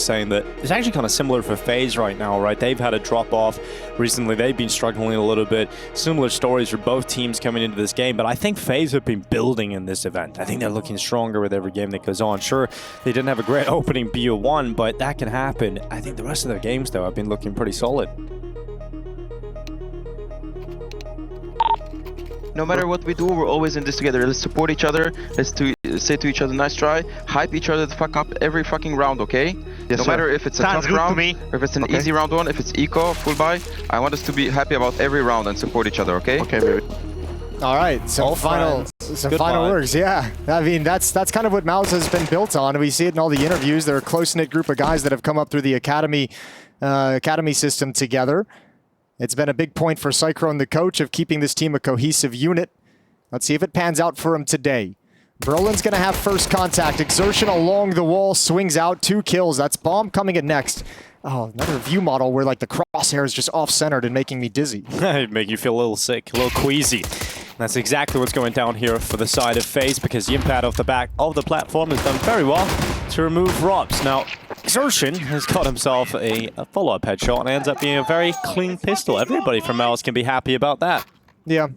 saying that it's actually kind of similar for FaZe right now, right? They've had a drop-off recently. They've been struggling a little bit. Similar stories for both teams coming into this game, but I think FaZe have been building in this event. I think they're looking stronger with every game that goes on. Sure, they didn't have a great opening BO1, but that can happen. I think the rest of their games, though, have been looking pretty solid. No matter what we do, we're always in this together. Let's support each other. Let's say to each other, nice try. Hype each other the fuck up every fucking round, okay? Yes, no matter if it's a tough round, or if it's an easy round one, if it's eco, full buy. I want us to be happy about every round and support each other, okay? Okay, baby. All right, some final words. Yeah, I mean that's kind of what MOUZ has been built on. We see it in all the interviews. They're a close-knit group of guys that have come up through the academy system together. It's been a big point for Cyclone, the coach, of keeping this team a cohesive unit. Let's see if it pans out for him today. Brolin's going to have first contact. Exertion along the wall, swings out, 2 kills. That's Bomb coming in next. Oh, another view model where like the crosshair is just off-centered and making me dizzy. It'd make you feel a little sick, a little queasy. That's exactly what's going down here for the side of FaZe, because the impact off the back of the platform has done very well to remove Rops. Now, Exertion has got himself a follow-up headshot and ends up being a very clean pistol. Everybody from MOUZ can be happy about that. Yeah.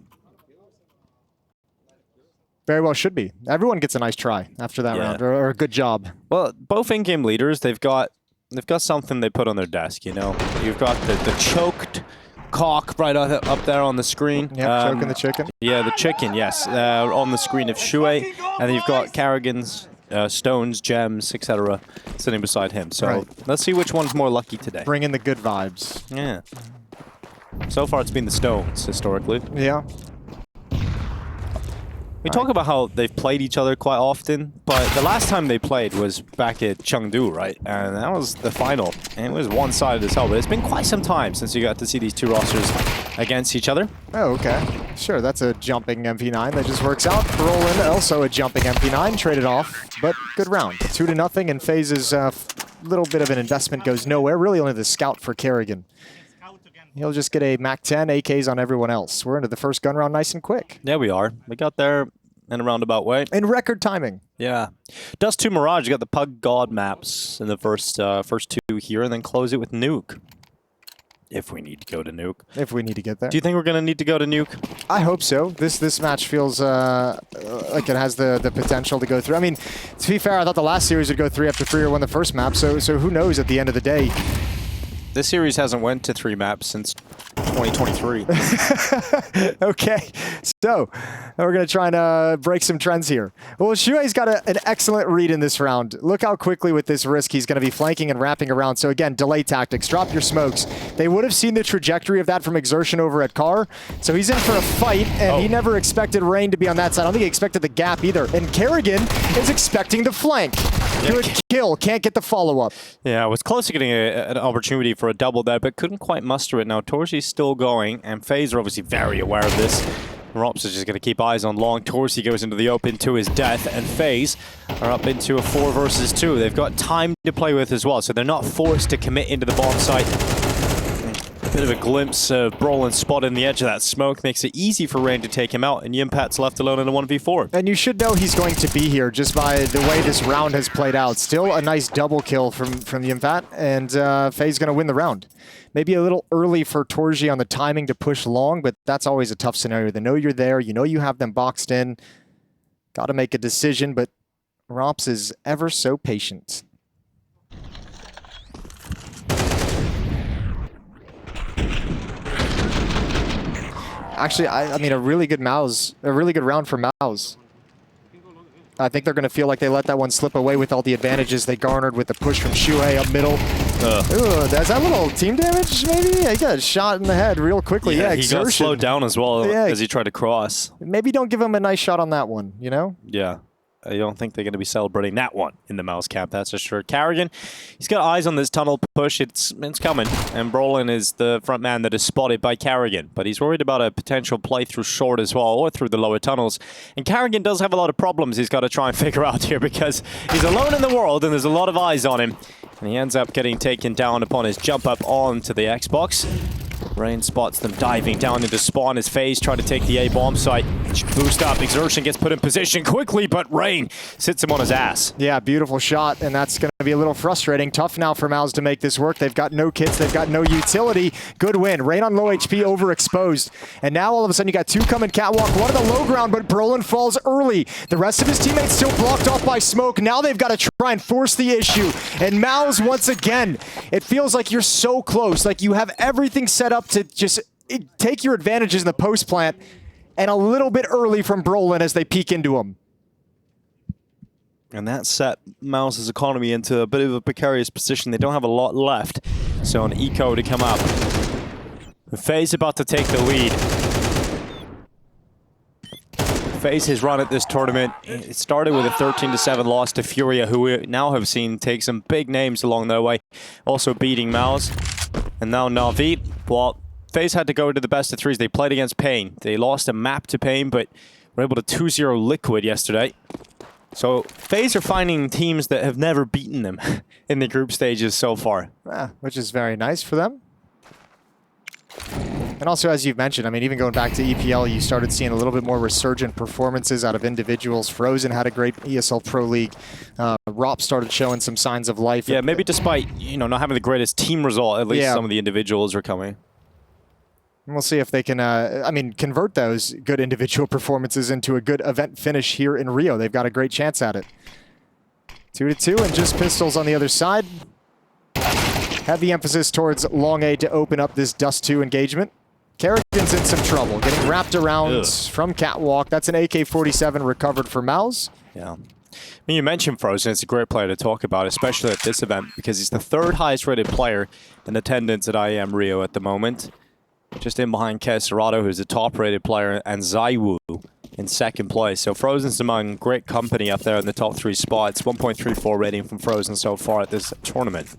Very well should be. Everyone gets a nice try after that round, or a good job. Well, both in-game leaders, they've got something they put on their desk, you know? You've got the choked cock right up there on the screen. Yep, choking the chicken. Yeah, the chicken, yes. On the screen of Shue. And then you've got Carrigan's stones, gems, etc. sitting beside him. So let's see which one's more lucky today. Bring in the good vibes. Yeah. So far it's been the stones, historically. Yeah. We talk about how they've played each other quite often, but the last time they played was back at Chengdu, right? And that was the final. And it was one-sided as hell, but it's been quite some time since you got to see these two rosters against each other. Oh, okay. Sure, that's a jumping MP9 that just works out. Brolin, also a jumping MP9, traded off, but good round. 2-0, and FaZe's little bit of an investment goes nowhere. Really only the scout for Carrigan. He'll just get a MAC-10, AKs on everyone else. We're into the first gun round nice and quick. Yeah, we are. We got there in a roundabout way. In record timing. Yeah. Dust2 Mirage, you got the Pug God maps in the first two here, and then close it with Nuke. If we need to go to Nuke. If we need to get there. Do you think we're going to need to go to Nuke? I hope so. This match feels like it has the potential to go through. I mean, to be fair, I thought the last series would go 3 after 3 or won the first map, so who knows at the end of the day. This series hasn't went to 3 maps since 2023. Okay, so we're going to try and break some trends here. Well, Shuei's got an excellent read in this round. Look how quickly with this risk he's going to be flanking and wrapping around. So again, delay tactics, drop your smokes. They would have seen the trajectory of that from Exertion over at Car. So he's in for a fight, and he never expected Rain to be on that side. I don't think he expected the gap either. And Carrigan is expecting the flank. Good kill, can't get the follow-up. Yeah, I was close to getting an opportunity for a double there, but couldn't quite muster it. Now, Torsi's still going, and FaZe are obviously very aware of this. Rops is just going to keep eyes on long. Torsi goes into the open to his death, and FaZe are up into a 4 versus 2. They've got time to play with as well, so they're not forced to commit into the bomb site. A bit of a glimpse of Brolin spot in the edge of that smoke makes it easy for Rain to take him out, and Yimpat's left alone in a 1v4. And you should know he's going to be here just by the way this round has played out. Still a nice double kill from Yimpat, and FaZe going to win the round. Maybe a little early for Torji on the timing to push long, but that's always a tough scenario. They know you're there, you know you have them boxed in. Got to make a decision, but Rops is ever so patient. Actually, I mean, a really good round for MOUZ. I think they're going to feel like they let that one slip away with all the advantages they garnered with the push from Shue up middle. Ooh, is that little team damage, maybe? He got a shot in the head real quickly. Yeah, he got slowed down as well as he tried to cross. Maybe don't give him a nice shot on that one, you know? Yeah. I don't think they're going to be celebrating that one in the MOUZ camp, that's for sure. Carrigan, he's got eyes on this tunnel push. It's coming. And Brolin is the front man that is spotted by Carrigan. But he's worried about a potential play through short as well, or through the lower tunnels. And Carrigan does have a lot of problems he's got to try and figure out here, because he's alone in the world and there's a lot of eyes on him. And he ends up getting taken down upon his jump up onto the Xbox. Rain spots them diving down into spawn as FaZe try to take the A bomb site. Boost up, Exertion gets put in position quickly, but Rain sits him on his ass. Yeah, beautiful shot, and that's going to be a little frustrating. Tough now for MOUZ to make this work. They've got no kits, they've got no utility. Good win. Rain on low HP, overexposed. And now all of a sudden you got two coming catwalk, one on the low ground, but Brolin falls early. The rest of his teammates still blocked off by smoke. Now they've got to try and force the issue. And MOUZ, once again, it feels like you're so close. Like you have everything set up to just take your advantages in the post plant, and a little bit early from Brolin as they peek into him. And that set MOUZ's economy into a bit of a precarious position. They don't have a lot left. So an eco to come up. FaZe about to take the lead. FaZe has run at this tournament. It started with a 13-7 loss to Furia, who we now have seen take some big names along their way. Also beating MOUZ. And now Navi. Well, FaZe had to go to the best of threes. They played against Pain. They lost a map to Pain, but were able to 2-0 Liquid yesterday. So FaZe are finding teams that have never beaten them in the group stages so far. Which is very nice for them. And also, as you've mentioned, I mean, even going back to EPL, you started seeing a little bit more resurgent performances out of individuals. Frozen had a great ESL Pro League. ROP started showing some signs of life. Yeah, maybe despite, not having the greatest team result, at least some of the individuals are coming. And we'll see if they can, convert those good individual performances into a good event finish here in Rio. They've got a great chance at it. 2-2 and just pistols on the other side. Heavy emphasis towards long A to open up this Dust2 engagement. Kerrigan's in some trouble, getting wrapped around from catwalk. That's an AK-47 recovered for MOUZ. Yeah. I mean, you mentioned Frozen. It's a great player to talk about, especially at this event, because he's the third highest rated player in attendance at IEM Rio at the moment. Just in behind Keserato, who's the top-rated player, and Zaiwu in second place. So Frozen's among great company up there in the top 3 spots. 1.34 rating from Frozen so far at this tournament.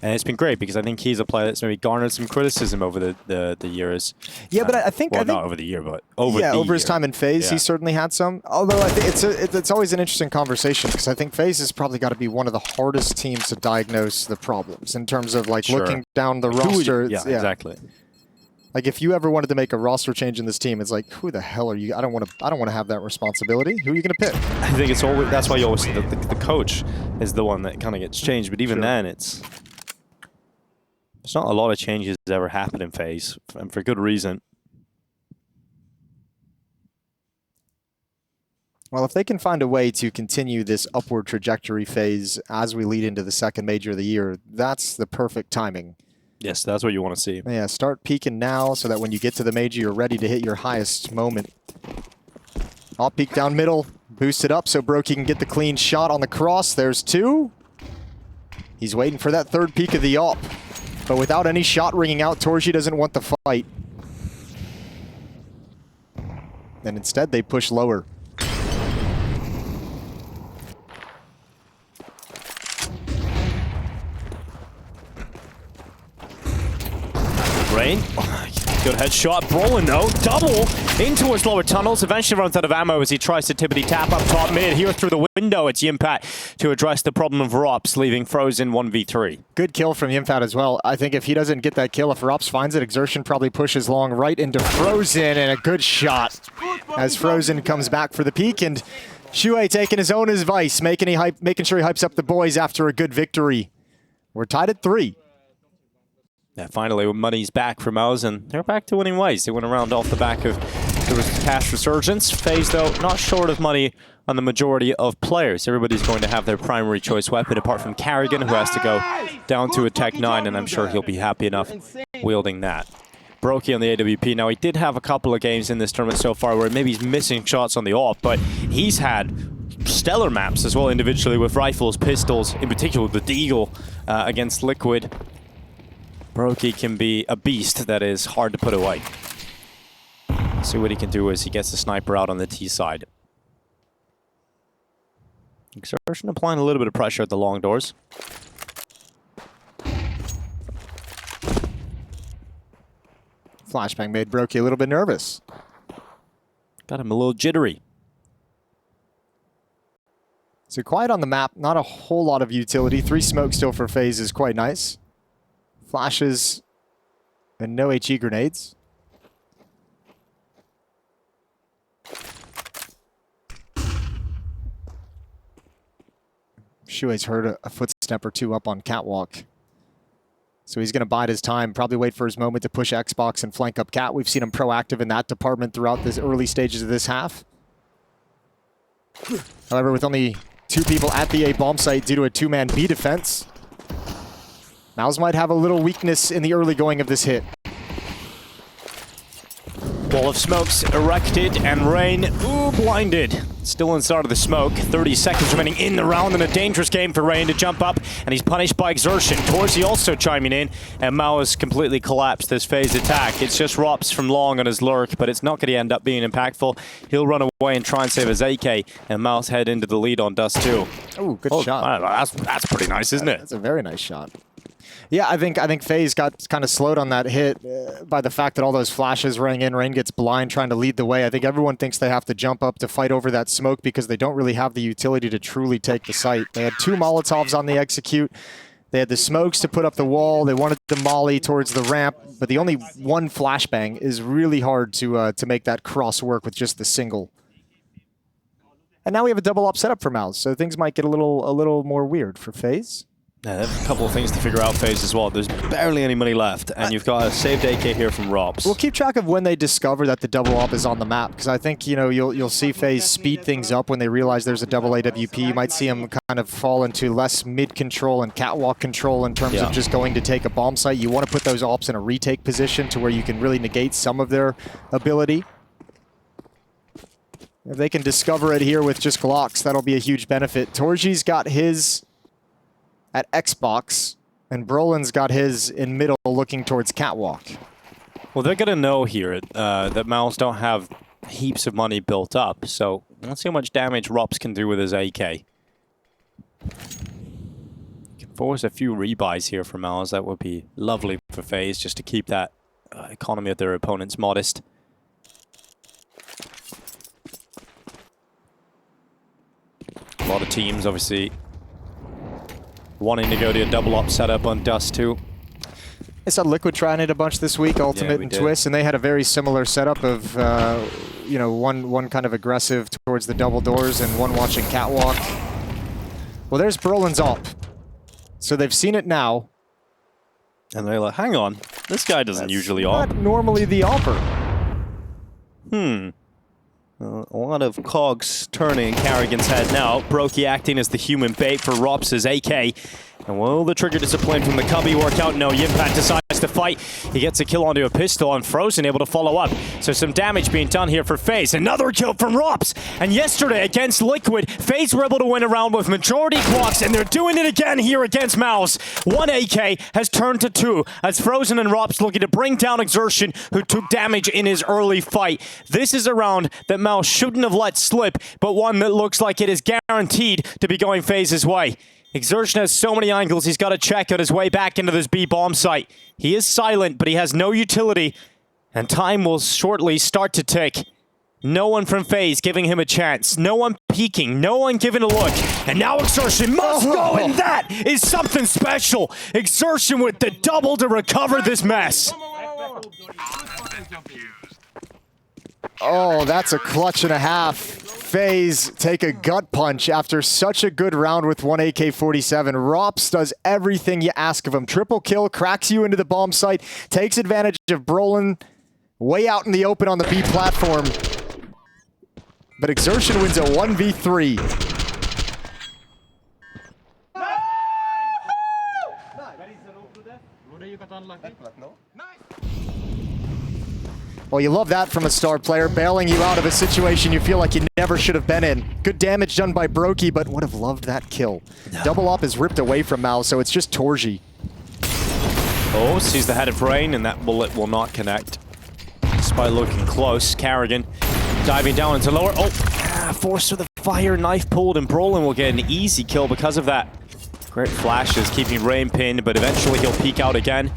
And it's been great because I think he's a player that's maybe garnered some criticism over the years. Yeah, but I think... Well, not over the year, but over over his time in FaZe, he certainly had some. Although I think it's always an interesting conversation because I think FaZe has probably got to be one of the hardest teams to diagnose the problems in terms of like looking down the roster. Yeah, exactly. Like if you ever wanted to make a roster change in this team, it's like, who the hell are you? I don't want to have that responsibility. Who are you going to pick? I think it's always that's why you always see the coach is the one that kind of gets changed. But even then, it's not a lot of changes ever happen in FaZe, and for good reason. Well, if they can find a way to continue this upward trajectory phase as we lead into the second major of the year, that's the perfect timing. Yes, that's what you want to see. Yeah, start peaking now so that when you get to the major, you're ready to hit your highest moment. Off peak down middle, boost it up so Brokey can get the clean shot on the cross. There's 2. He's waiting for that third peak of the AWP. But without any shot ringing out, Torji doesn't want the fight. And instead, they push lower. Rain. Good headshot. Brolin, though. Double into his lower tunnels. Eventually runs out of ammo as he tries to tippity tap up top mid. Here through the window, it's Yimpat to address the problem of ROPS, leaving Frozen 1v3. Good kill from Yimpat as well. I think if he doesn't get that kill, if ROPS finds it, Exertion probably pushes long right into Frozen, and a good shot as Frozen comes back for the peak, and Shuei taking his own advice, making sure he hypes up the boys after a good victory. We're tied at 3. Yeah, finally, money's back for MOUZ, and they're back to winning ways. They went around off the back of the cash resurgence. FaZe, though, not short of money on the majority of players. Everybody's going to have their primary choice weapon, apart from Kerrigan, who has to go down to a Tech 9, and I'm sure he'll be happy enough wielding that. Brokey on the AWP. Now, he did have a couple of games in this tournament so far where maybe he's missing shots on the AWP, but he's had stellar maps as well individually with rifles, pistols, in particular the Deagle against Liquid. Brokey can be a beast that is hard to put away. See what he can do as he gets the sniper out on the T side. Exertion applying a little bit of pressure at the long doors. Flashbang made Brokey a little bit nervous. Got him a little jittery. So quiet on the map, not a whole lot of utility. 3 smokes still for FaZe is quite nice. Flashes And no HE grenades. Shuei's heard a footstep or two up on catwalk. So he's going to bide his time, probably wait for his moment to push Xbox and flank up Cat. We've seen him proactive in that department throughout the early stages of this half. However, with only 2 people at the A bomb site due to a 2-man B defense, MOUZ might have a little weakness in the early going of this hit. Wall of smokes erected, and Rain, blinded. Still inside of the smoke. 30 seconds remaining in the round, and a dangerous game for Rain to jump up, and he's punished by Exertion. Torzy also chiming in, and MOUZ completely collapsed this FaZe attack. It's just Rops from long on his lurk, but it's not going to end up being impactful. He'll run away and try and save his AK, and MOUZ head into the lead on Dust2. Oh, good shot. That's pretty nice, isn't it? That's a very nice shot. Yeah, I think FaZe got kind of slowed on that hit by the fact that all those flashes rang in. Rain gets blind trying to lead the way. I think everyone thinks they have to jump up to fight over that smoke because they don't really have the utility to truly take the site. They had 2 Molotovs on the execute. They had the smokes to put up the wall. They wanted the molly towards the ramp, but the only one flashbang is really hard to make that cross work with just the single. And now we have a double up setup for MOUZ, so things might get a little more weird for FaZe. Yeah, they have a couple of things to figure out FaZe as well. There's barely any money left, and you've got a saved AK here from Robs. We'll keep track of when they discover that the double op is on the map, because I think, you know, you'll see FaZe speed things up when they realize there's a double AWP. You might see them kind of fall into less mid control and catwalk control in terms of just going to take a bomb site. You want to put those ops in a retake position to where you can really negate some of their ability. If they can discover it here with just Glocks, that'll be a huge benefit. Torji's got his at Xbox, and Brolin's got his in middle looking towards catwalk. Well, they're going to know here that MOUZ don't have heaps of money built up, so let's see how much damage Rops can do with his AK. Can force a few rebuys here for MOUZ. That would be lovely for FaZe, just to keep that economy of their opponents modest. A lot of teams, obviously, wanting to go to a double up setup on Dust2. I saw Liquid trying it a bunch this week, Ultimate and Twist, and they had a very similar setup of, you know, one kind of aggressive towards the double doors and one watching catwalk. Well, there's Brolin's op. So they've seen it now. And they're like, hang on, this guy doesn't usually op. Not normally the opper. A lot of cogs turning in Carrigan's head now. Brokey acting as the human bait for Rops' AK. And will the trigger discipline from the Cubby work out? No, Yimpat decides to fight. He gets a kill onto a pistol, and Frozen able to follow up. So some damage being done here for FaZe. Another kill from Rops. And yesterday against Liquid, FaZe were able to win a round with majority clocks, and they're doing it again here against MOUZ. 1 AK has turned to 2 as Frozen and Rops looking to bring down Exertion, who took damage in his early fight. This is a round that MOUZ shouldn't have let slip, but one that looks like it is guaranteed to be going FaZe's way. Exertion has so many angles, he's got to check out his way back into this B bomb site. He is silent, but he has no utility, and time will shortly start to tick. No one from FaZe giving him a chance. No one peeking. No one giving a look. And now Exertion must go, and that is something special. Exertion with the double to recover this mess. Oh, that's a clutch and a half. FaZe take a gut punch after such a good round with 1 AK-47. Rops does everything you ask of him. Triple kill, cracks you into the bomb site, takes advantage of Brolin way out in the open on the B platform. But Exertion wins a 1v3. Well, you love that from a star player, bailing you out of a situation you feel like you never should have been in. Good damage done by Brokey, but would have loved that kill. No. Double op is ripped away from MOUZ, so it's just Torji. Oh, sees the head of Rain, and that bullet will not connect. Despite looking close, Carrigan diving down into lower. Oh, forced with a fire, knife pulled, and Brolin will get an easy kill because of that. Great flashes, keeping Rain pinned, but eventually he'll peek out again.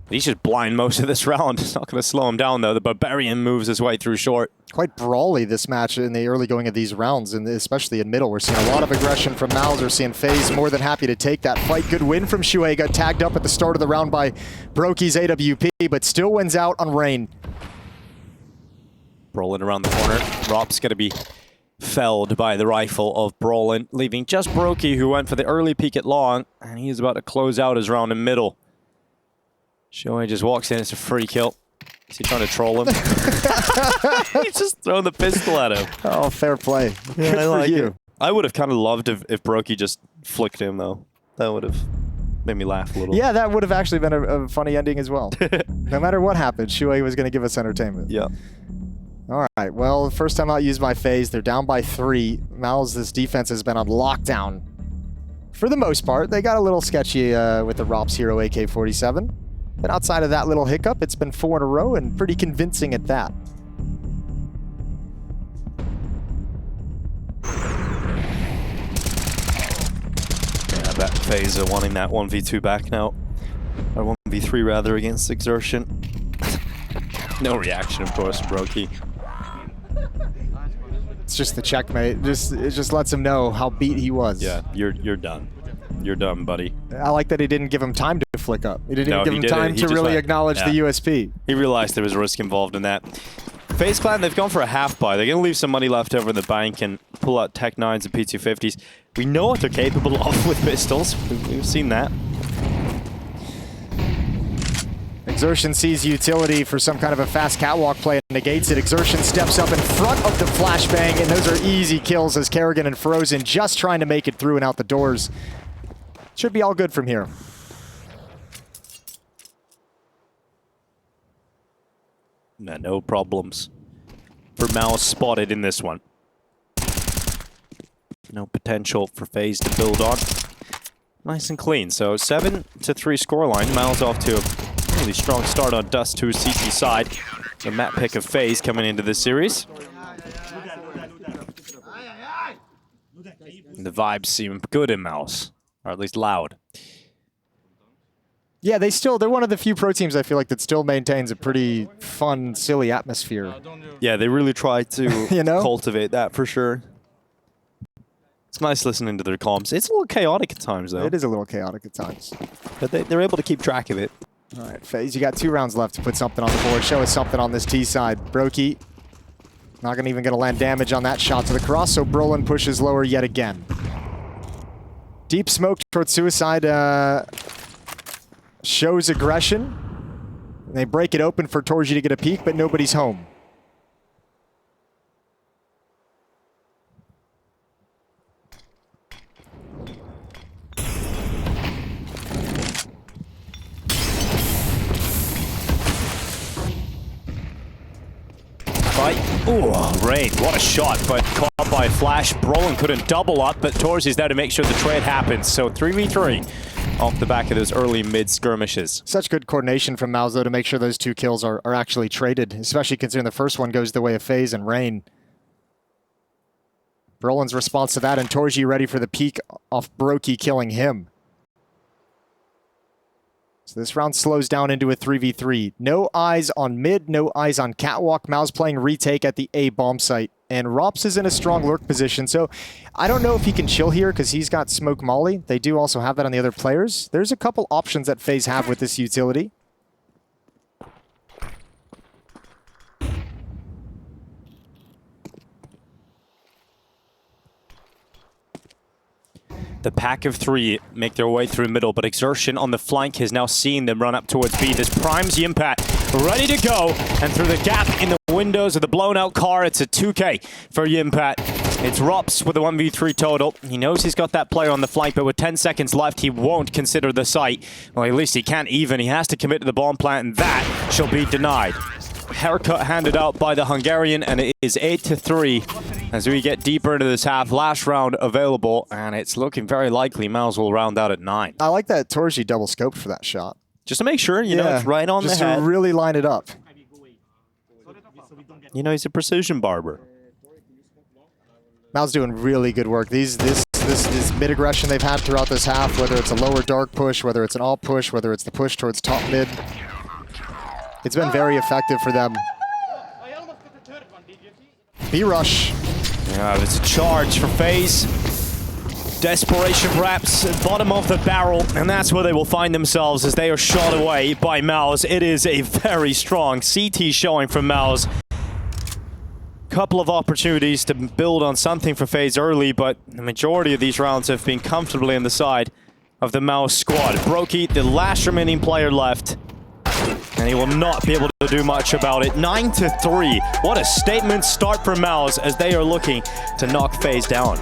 He's just blind most of this round. It's not going to slow him down, though. The Barbarian moves his way through short. quite brawly this match in the early going of these rounds, and especially in middle. We're seeing a lot of aggression from MOUZ. We're seeing FaZe more than happy to take that fight. Good win from Shuey. Got tagged up at the start of the round by Brokey's AWP, but still wins out on Rain. Brolin around the corner. Rop's going to be felled by the rifle of Brolin, leaving just Brokey, who went for the early peek at long, and he's about to close out his round in middle. Shuey just walks in. It's a free kill. Is he trying to troll him? He's just throwing the pistol at him. Oh, fair play. Yeah, Good I for like you. it. I would have kind of loved if Brokey just flicked him, though. That would have made me laugh a little. Yeah, that would have actually been a funny ending as well. No matter what happened, Shuey was going to give us entertainment. Yeah. All right, well, first time out used by FaZe. They're down by 3. MOUZ, this defense has been on lockdown for the most part. They got a little sketchy with the Rops Hero AK-47. But outside of that little hiccup, it's been 4 in a row and pretty convincing at that. Yeah, I bet FaZe are wanting that 1v2 back now. Or 1v3 rather against Exertion. No reaction, of course, from Brokey. It's just the checkmate. It just lets him know how beat he was. Yeah, you're done. You're done, buddy. I like that he didn't give him time to flick up. He didn't even give him time to really acknowledge the USP. He realized there was a risk involved in that. FaZe Clan, they've gone for a half buy. They're going to leave some money left over in the bank and pull out Tech 9s and P250s. We know what they're capable of with pistols. We've seen that. Exertion sees utility for some kind of a fast catwalk play and negates it. Exertion steps up in front of the flashbang, and those are easy kills as Kerrigan and Frozen just trying to make it through and out the doors. Should be all good from here. No problems for MOUZ spotted in this one. No potential for FaZe to build on. Nice and clean. So 7-3 scoreline. MOUZ off to a really strong start on Dust2's CT side. The map pick of FaZe coming into this series. And the vibes seem good in MOUZ, or at least loud. Yeah, they're one of the few pro teams I feel like that still maintains a pretty fun, silly atmosphere. Yeah, they really try to you know? cultivate that for sure. It's nice listening to their comms. It's a little chaotic at times, though. It is a little chaotic at times. But they're able to keep track of it. All right, FaZe, you got 2 rounds left to put something on the board. Show us something on this T side. Brokey, not even gonna land damage on that shot to the cross, so Brolin pushes lower yet again. Deep smoke towards Suicide shows aggression. And they break it open for Torji to get a peek, but nobody's home. Oh, Rain, what a shot, but caught by Flash. Brolin couldn't double up, but Torres is there to make sure the trade happens. So 3v3 off the back of those early mid skirmishes. Such good coordination from MOUZ, though, to make sure those 2 kills are actually traded, especially considering the first one goes the way of FaZe and Rain. Brolin's response to that, and Torji ready for the peek off Brokey killing him. So this round slows down into a 3v3. No eyes on mid, no eyes on catwalk. MOUZ playing retake at the A bomb site. And Rops is in a strong lurk position, so I don't know if he can chill here because he's got smoke molly. They do also have that on the other players. There's a couple options that FaZe have with this utility. The pack of 3 make their way through middle, but Exertion on the flank has now seen them run up towards B. This primes Yimpat ready to go, and through the gap in the windows of the blown out car, it's a 2K for Yimpat. It's Rops with a 1v3 total. He knows he's got that player on the flank, but with 10 seconds left, he won't consider the site. Well, at least he can't even. He has to commit to the bomb plant, and that shall be denied. Haircut handed out by the Hungarian, and it is 8-3 as we get deeper into this half. Last round available, and it's looking very likely MOUZ will round out at 9. I like that Torji double scoped for that shot. Just to make sure, you know, it's right on the head. Just to really line it up. You know, he's a precision barber. MOUZ doing really good work. This mid aggression they've had throughout this half, whether it's a lower dark push, whether it's an alt push, whether it's the push towards top mid. It's been very effective for them. B-rush. Yeah, it's a charge for FaZe. Desperation perhaps at bottom of the barrel, and that's where they will find themselves as they are shot away by MOUZ. It is a very strong CT showing from MOUZ. Couple of opportunities to build on something for FaZe early, but the majority of these rounds have been comfortably on the side of the MOUZ squad. Brokey, the last remaining player left, and he will not be able to do much about it. 9-3. What a statement start for MOUZ as they are looking to knock FaZe down.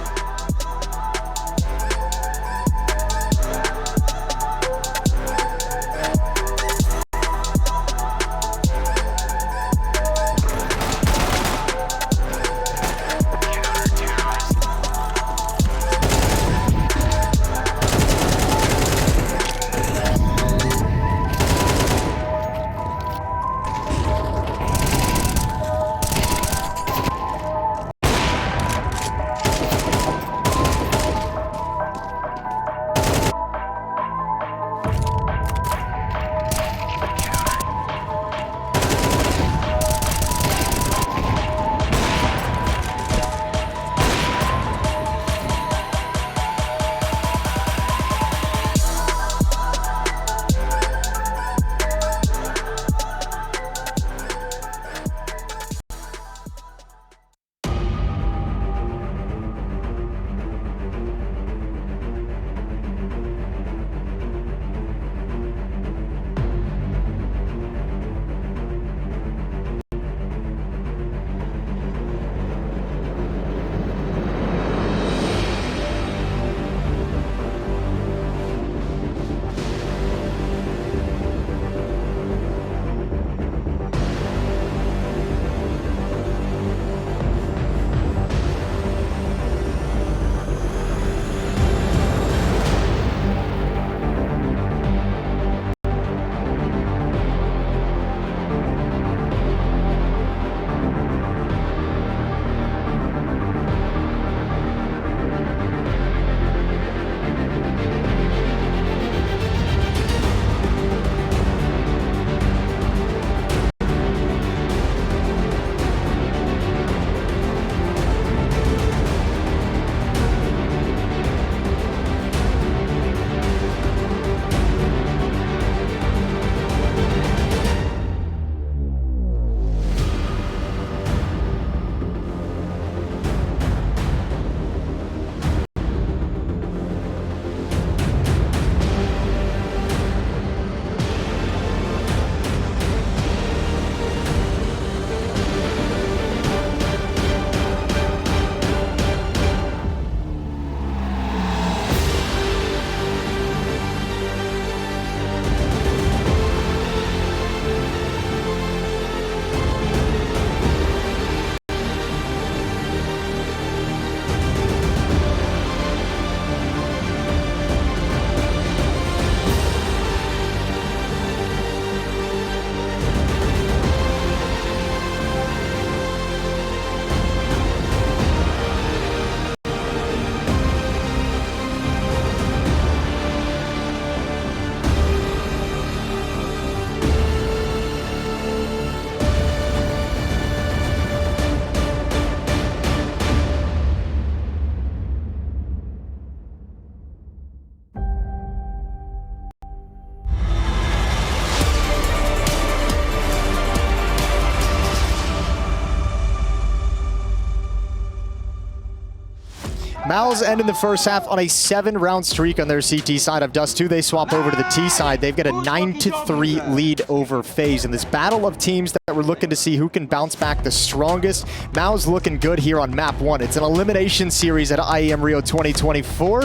MOUZ ending the first half on a 7-round streak on their CT side of Dust2. They swap over to the T side. They've got a 9-3 lead over FaZe. In this battle of teams that we're looking to see who can bounce back the strongest, MOUZ looking good here on map 1. It's an elimination series at IEM Rio 2024.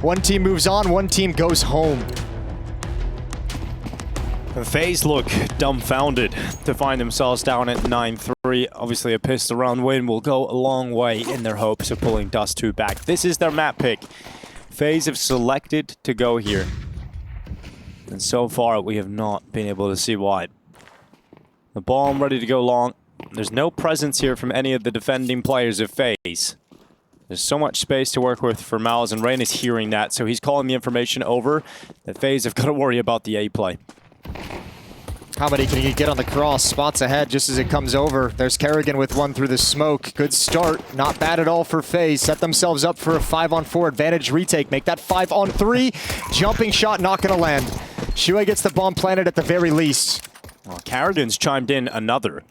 One team moves on, one team goes home. FaZe look dumbfounded to find themselves down at 9-3. Obviously, a pistol round win will go a long way in their hopes of pulling Dust2 back. This is their map pick. FaZe have selected to go here. And so far, we have not been able to see why. The bomb ready to go long. There's no presence here from any of the defending players of FaZe. There's so much space to work with for MOUZ, and Rain is hearing that, so he's calling the information over that FaZe have got to worry about the A play. How many can he get on the cross? Spots ahead just as it comes over. There's Kerrigan with one through the smoke. Good start. Not bad at all for FaZe. Set themselves up for a 5-on-4 advantage retake. Make that 5-on-3. Jumping shot not going to land. Shuhei gets the bomb planted at the very least. Well, Kerrigan's chimed in another.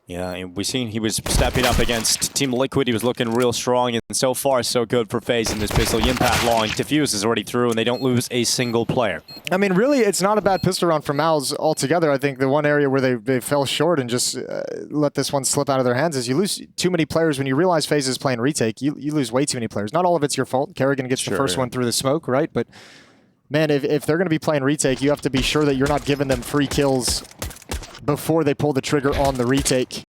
Yeah, we've seen he was stepping up against Team Liquid. He was looking real strong, and so far so good for FaZe in this pistol. Impact long. Diffuse is already through, and they don't lose a single player. I mean, really, it's not a bad pistol round for MOUZ altogether. I think the one area where they fell short and just let this one slip out of their hands is you lose too many players. When you realize FaZe is playing retake, you lose way too many players. Not all of it's your fault. Kerrigan gets the first one through the smoke, right? But, man, if they're going to be playing retake, you have to be sure that you're not giving them free kills before they pull the trigger on the retake.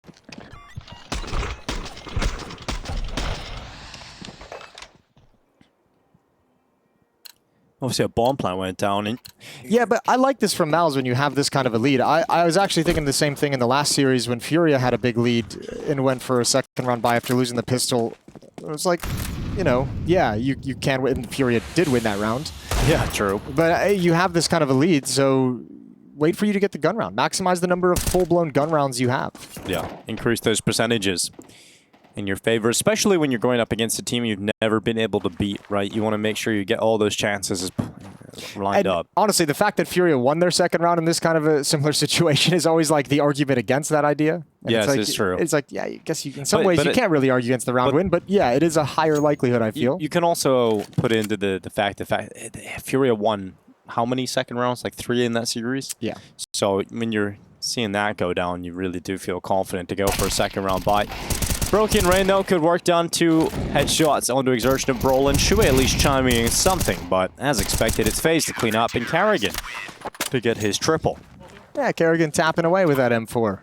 Obviously, a bomb plant went down. And yeah, but I like this from MOUZ when you have this kind of a lead. I was actually thinking the same thing in the last series when Furia had a big lead and went for a second round buy after losing the pistol. It was like, you know, yeah, you can win. Furia did win that round. Yeah, true. But you have this kind of a lead, so wait for you to get the gun round. Maximize the number of full-blown gun rounds you have. Yeah, increase those percentages in your favor, especially when you're going up against a team you've never been able to beat, right? You want to make sure you get all those chances lined up. Honestly, the fact that Furia won their second round in this kind of a similar situation is always like the argument against that idea. And yes, it's, like, it's true. It's like, yeah, I guess in some ways you can't really argue against the round win, but yeah, it is a higher likelihood, I feel. You can also put into the fact Furia won how many second rounds? Like 3 in that series? Yeah. So when you're seeing that go down, you really do feel confident to go for a second round buy. Broken Rain, though, could work down 2 headshots onto Exertion of Brolin. Shuhei at least chiming in something, but as expected, it's FaZe to clean up, and Kerrigan to get his triple. Yeah, Kerrigan tapping away with that M4.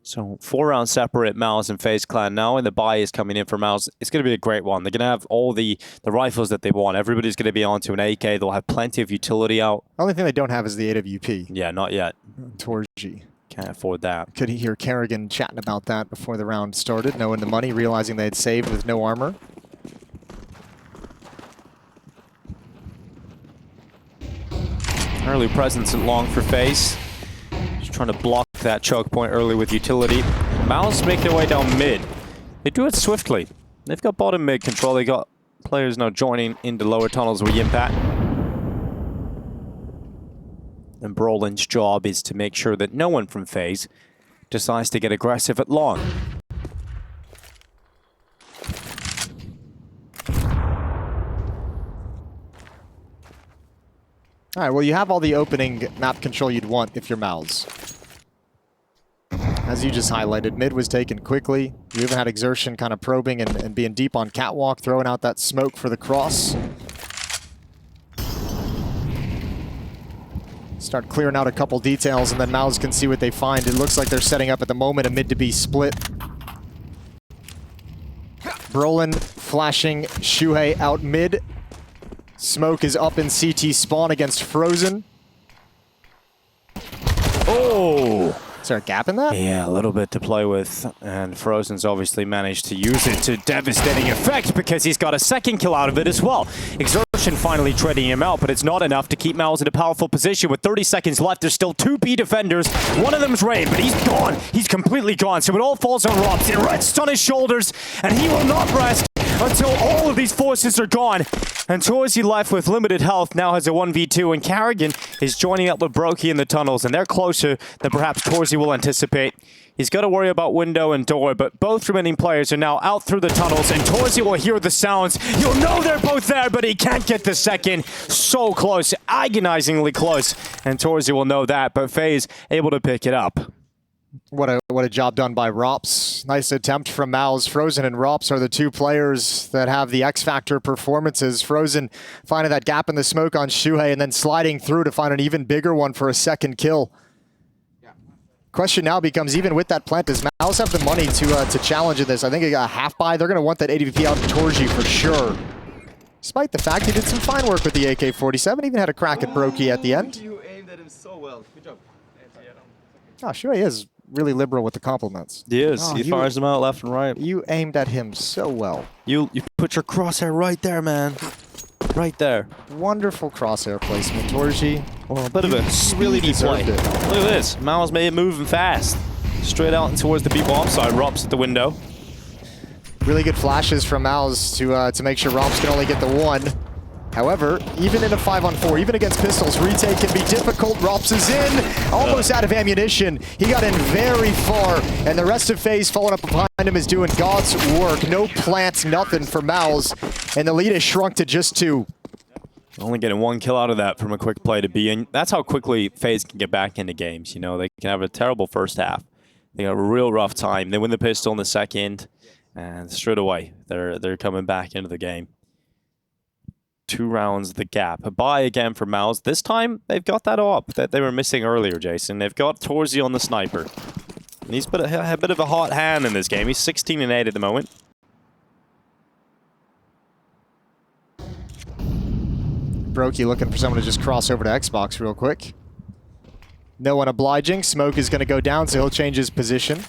So 4 rounds separate, MOUZ and FaZe clan now, and the buy is coming in for MOUZ. It's going to be a great one. They're going to have all the rifles that they want. Everybody's going to be onto an AK. They'll have plenty of utility out. The only thing they don't have is the AWP. Yeah, not yet. Torji. Can't afford that. Could hear Kerrigan chatting about that before the round started, knowing the money, realizing they had saved with no armor. Early presence at long for FaZe. Just trying to block that choke point early with utility. MOUZ make their way down mid. They do it swiftly. They've got bottom mid control. They got players now joining into lower tunnels with Impact. And Brolin's job is to make sure that no one from FaZe decides to get aggressive at long. All right, well, you have all the opening map control you'd want if you're MOUZ. As you just highlighted, mid was taken quickly. You even had Exertion kind of probing and being deep on catwalk, throwing out that smoke for the cross. Start clearing out a couple details, and then MOUZ can see what they find. It looks like they're setting up at the moment a mid to be split. Brolin flashing Shuhei out mid. Smoke is up in CT spawn against Frozen. Oh! Is there a gap in that? Yeah, a little bit to play with, and Frozen's obviously managed to use it to devastating effect because he's got a second kill out of it as well. Exertion finally treading him out, but it's not enough to keep MOUZ in a powerful position. With 30 seconds left, there's still 2 B defenders. One of them's Rain, but he's gone. He's completely gone, so it all falls on Robs. It rests on his shoulders, and he will not rest until all of these forces are gone. And Torzi, left with limited health, now has a 1v2, and Kerrigan is joining up with Brokey in the tunnels, and they're closer than perhaps Torzi will anticipate. He's got to worry about window and door, but both remaining players are now out through the tunnels, and Torzi will hear the sounds. You'll know they're both there, but he can't get the second. So close, agonizingly close, and Torzi will know that, but FaZe able to pick it up. What a job done by Rops. Nice attempt from MOUZ. Frozen and Rops are the 2 players that have the X-Factor performances. Frozen finding that gap in the smoke on Shuhei and then sliding through to find an even bigger one for a second kill. Question now becomes, even with that plant, does MOUZ have the money to challenge in this? I think he got a half buy. They're going to want that AWP out of Torji for sure. Despite the fact he did some fine work with the AK-47, even had a crack at Brokey at the end. You aimed at him so well. Good job. Oh, Shuhei is really liberal with the compliments. He is. Oh, he fires them out left and right. You aimed at him so well. You put your crosshair right there, man. Right there. Wonderful crosshair placement, Torji. Well, a bit of a really speedy play. deserved it. Look at this. MOUZ made it moving fast. Straight out and towards the B bomb side. Rops at the window. Really good flashes from MOUZ to make sure Romps can only get the one. However, even in a 5-on-4, even against pistols, retake can be difficult. Romps is in, almost out of ammunition. He got in very far, and the rest of FaZe following up behind him is doing God's work. No plants, nothing for MOUZ, and the lead has shrunk to just 2. Only getting 1 kill out of that from a quick play to B, and that's how quickly FaZe can get back into games. You know, they can have a terrible first half. They have a real rough time. They win the pistol in the second, and straight away, they're coming back into the game. 2 rounds the gap. A buy again for MOUZ. This time, they've got that op that they were missing earlier, Jason. They've got Torzy on the sniper. And he's a bit of a hot hand in this game. He's 16-8 at the moment. Brokey looking for someone to just cross over to Xbox real quick. No one obliging. Smoke is going to go down, so he'll change his position.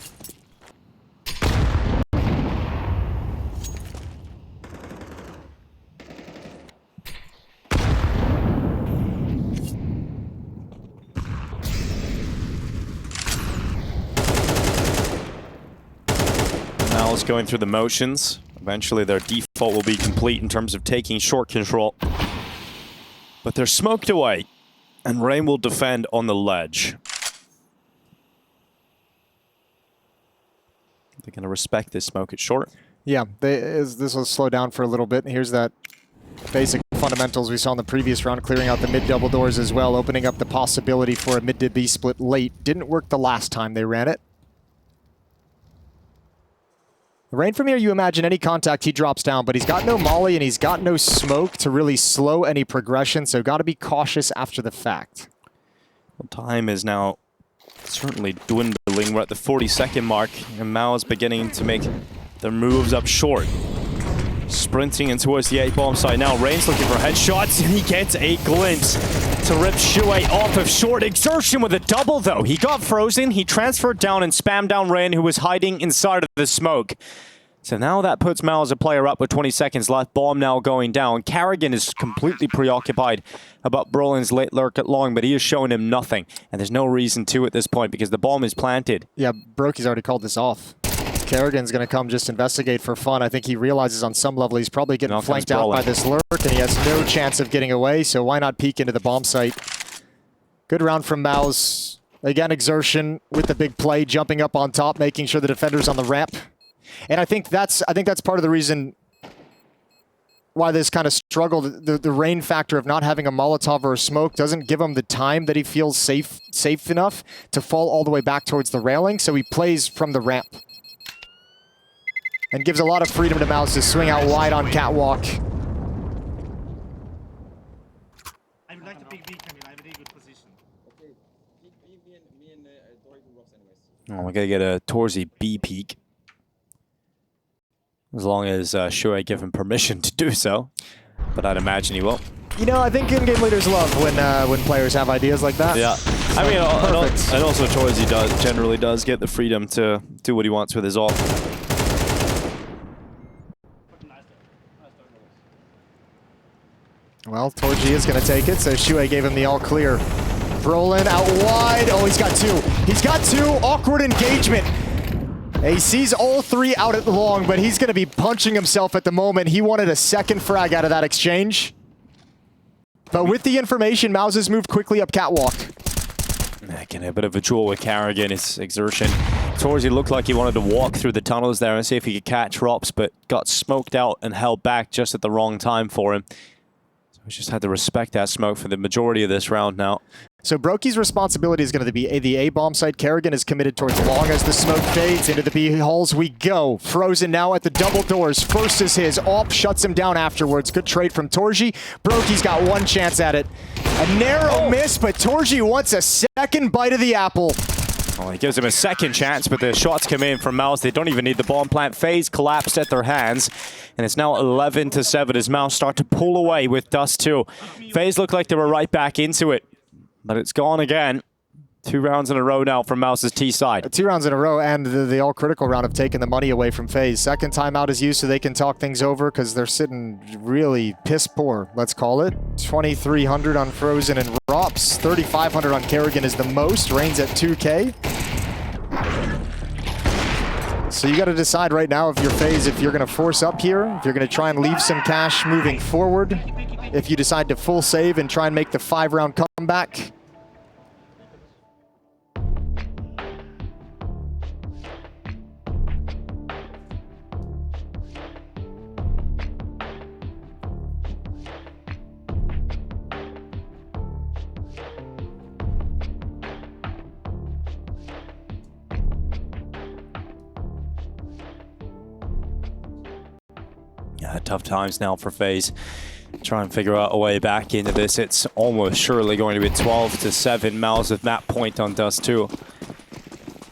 MOUZ going through the motions. Eventually their default will be complete in terms of taking short control. But they're smoked away, and Rain will defend on the ledge. They're going to respect this smoke at short. Yeah, this will slow down for a little bit. Here's that basic fundamentals we saw in the previous round, clearing out the mid double doors as well, opening up the possibility for a mid to B split late. Didn't work the last time they ran it. Rain from here, you imagine any contact, he drops down, but he's got no molly and he's got no smoke to really slow any progression, so got to be cautious after the fact. Well, time is now certainly dwindling. We're at the 40-second mark, and MOUZ beginning to make their moves up short. Sprinting in towards the A-bomb side now. Rain's looking for headshots, and he gets a glimpse to rip Shuey off of short. Exertion with a double, though. He got frozen, he transferred down and spammed down Rain, who was hiding inside of the smoke. So now that puts MOUZ a player up with 20 seconds left. Bomb now going down. Carrigan is completely preoccupied about Brolin's late lurk at long, but he is showing him nothing. And there's no reason to at this point because the bomb is planted. Yeah, Brokey's already called this off. Kerrigan's going to come just investigate for fun. I think he realizes on some level he's probably getting flanked out by this lurk, and he has no chance of getting away, so why not peek into the bomb site? Good round from MOUZ. Again, exertion with the big play, jumping up on top, making sure the defender's on the ramp. And I think that's part of the reason why this kind of struggle, the rain factor of not having a Molotov or a smoke doesn't give him the time that he feels safe enough to fall all the way back towards the railing, so he plays from the ramp. And gives a lot of freedom to MOUZ to swing out wide on catwalk. I would like to pick B, Camille. I have a really good position. Okay, me and Dory do rocks anyways. Oh, we're going to get a Torzy B peek. As long as Shuey give him permission to do so. But I'd imagine he will. You know, I think in-game leaders love when players have ideas like that. Yeah. I mean, and also Torzy generally does get the freedom to do what he wants with his ult. Well, Torji is going to take it, so Shuey gave him the all clear. Brolin out wide. Oh, he's got 2. He's got 2. Awkward engagement. He sees all 3 out at long, but he's going to be punching himself at the moment. He wanted a second frag out of that exchange. But with the information, MOUZ has moved quickly up catwalk. Again, a bit of a duel with Carrigan, his exertion. Torzy looked like he wanted to walk through the tunnels there and see if he could catch Rops, but got smoked out and held back just at the wrong time for him. So we just had to respect that smoke for the majority of this round now. So Brokey's responsibility is going to be the A-bomb site. Kerrigan is committed towards long as the smoke fades. Into the B halls we go. Frozen now at the double doors. First is his. Op shuts him down afterwards. Good trade from Torji. Brokey's got 1 chance at it. A narrow miss, but Torji wants a second bite of the apple. Well, he gives him a second chance, but the shots come in from MOUZ. They don't even need the bomb plant. FaZe collapsed at their hands, and it's now 11-7 as MOUZ start to pull away with Dust2. FaZe looked like they were right back into it, but it's gone again. 2 rounds in a row now from MOUZ's T side. 2 rounds in a row, and the all-critical round have taken the money away from FaZe. Second timeout is used so they can talk things over because they're sitting really piss poor, let's call it. 2,300 on Frozen and Rops. 3,500 on Kerrigan is the most. Rain's at 2K. So you got to decide right now if you're FaZe, if you're going to force up here, if you're going to try and leave some cash moving forward, if you decide to full save and try and make the 5-round comeback. Yeah, tough times now for FaZe. Try and figure out a way back into this. It's almost surely going to be 12-7. MOUZ with map point on Dust2.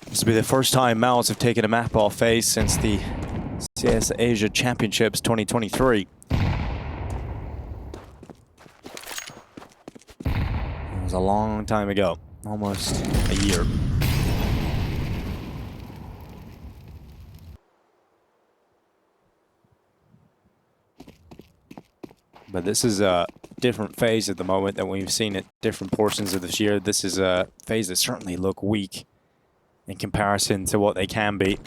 This will be the first time MOUZ have taken a map off FaZe since the CS Asia Championships 2023. It was a long time ago, almost a year. But this is a different FaZe at the moment than we've seen at different portions of this year. This is a FaZe that certainly look weak in comparison to what they can be.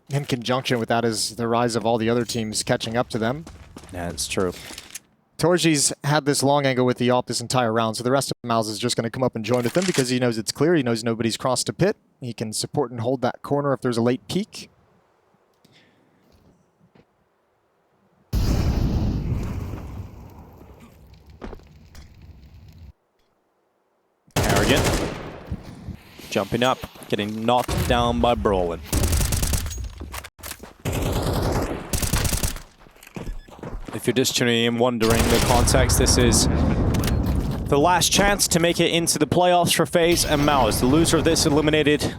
In conjunction with that is the rise of all the other teams catching up to them. Yeah, it's true. Torji's had this long angle with the AWP this entire round, so the rest of MOUZ is just going to come up and join with them because he knows it's clear. He knows nobody's crossed a pit. He can support and hold that corner if there's a late peek. Kerrigan jumping up, getting knocked down by Brolin. If you're just tuning in wondering the context, this is the last chance to make it into the playoffs for FaZe and MOUZ. The loser of this eliminated.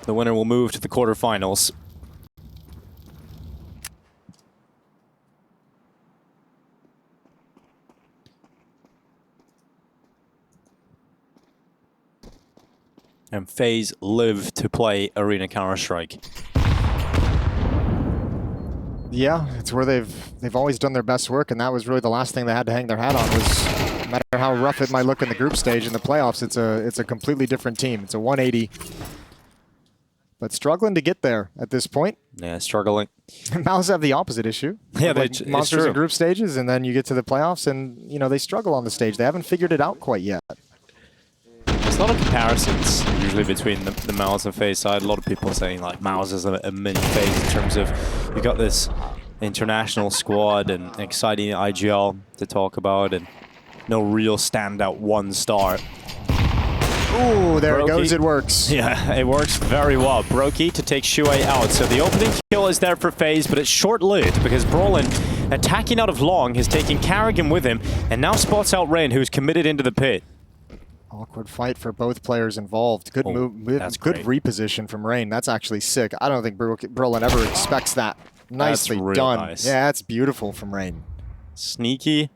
The winner will move to the quarterfinals. And FaZe live to play Arena Counter-Strike. Yeah, it's where they've always done their best work, and that was really the last thing they had to hang their hat on. Was no matter how rough it might look in the group stage, in the playoffs, it's a completely different team. It's a 180, but struggling to get there at this point. Yeah, struggling. MOUZ have the opposite issue. Yeah, like monsters in group stages, and then you get to the playoffs, and you know they struggle on the stage. They haven't figured it out quite yet. There's a lot of comparisons usually between the MOUZ and FaZe side. A lot of people saying like MOUZ is a mini FaZe in terms of you've got this international squad and exciting IGL to talk about and no real standout one star. Ooh, there Brokey. It goes, it works. Yeah, it works very well. Brokey to take Shuai out. So the opening kill is there for FaZe, but it's short-lived because Brolin, attacking out of long, has taken Kerrigan with him and now spots out Rain, who's committed into the pit. Awkward fight for both players involved. Good move, good reposition from Rain. That's actually sick. I don't think Brolin ever expects that. Nicely done. Nice. Yeah, that's beautiful from Rain. Sneaky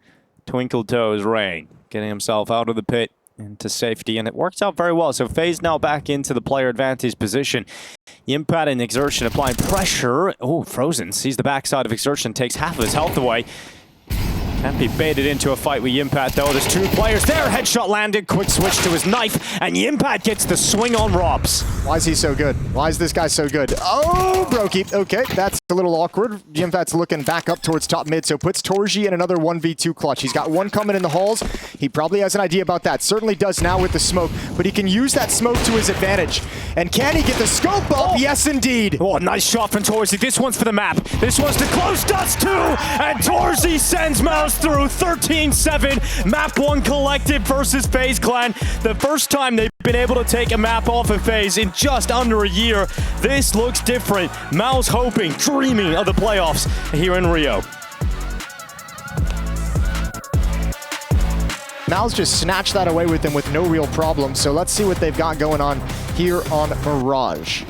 twinkle toes Rain, getting himself out of the pit into safety, and it works out very well. So FaZe now back into the player advantage position. Yimpat and Exertion applying pressure. Oh, Frozen sees the backside of Exertion, takes half of his health away. Can't be baited into a fight with Yimpat though. There's 2 players there. Headshot landed. Quick switch to his knife. And Yimpat gets the swing on Robs. Why is he so good? Why is this guy so good? Oh, Brokey. Okay, that's a little awkward. Yimfat's looking back up towards top mid, so puts Torji in another 1v2 clutch. He's got one coming in the halls. He probably has an idea about that. Certainly does now with the smoke, but he can use that smoke to his advantage. And can he get the scope up? Oh. Yes, indeed. Oh, nice shot from Torzi. This one's for the map. This one's to close Dust2. And Torzi sends MOUZ through 13-7. Map 1 collective versus FaZe Clan. The first time they've been able to take a map off of FaZe in just under a year. This looks different. MOUZ hoping, dreaming of the playoffs here in Rio. MOUZ just snatched that away with them with no real problem. So let's see what they've got going on here on Mirage.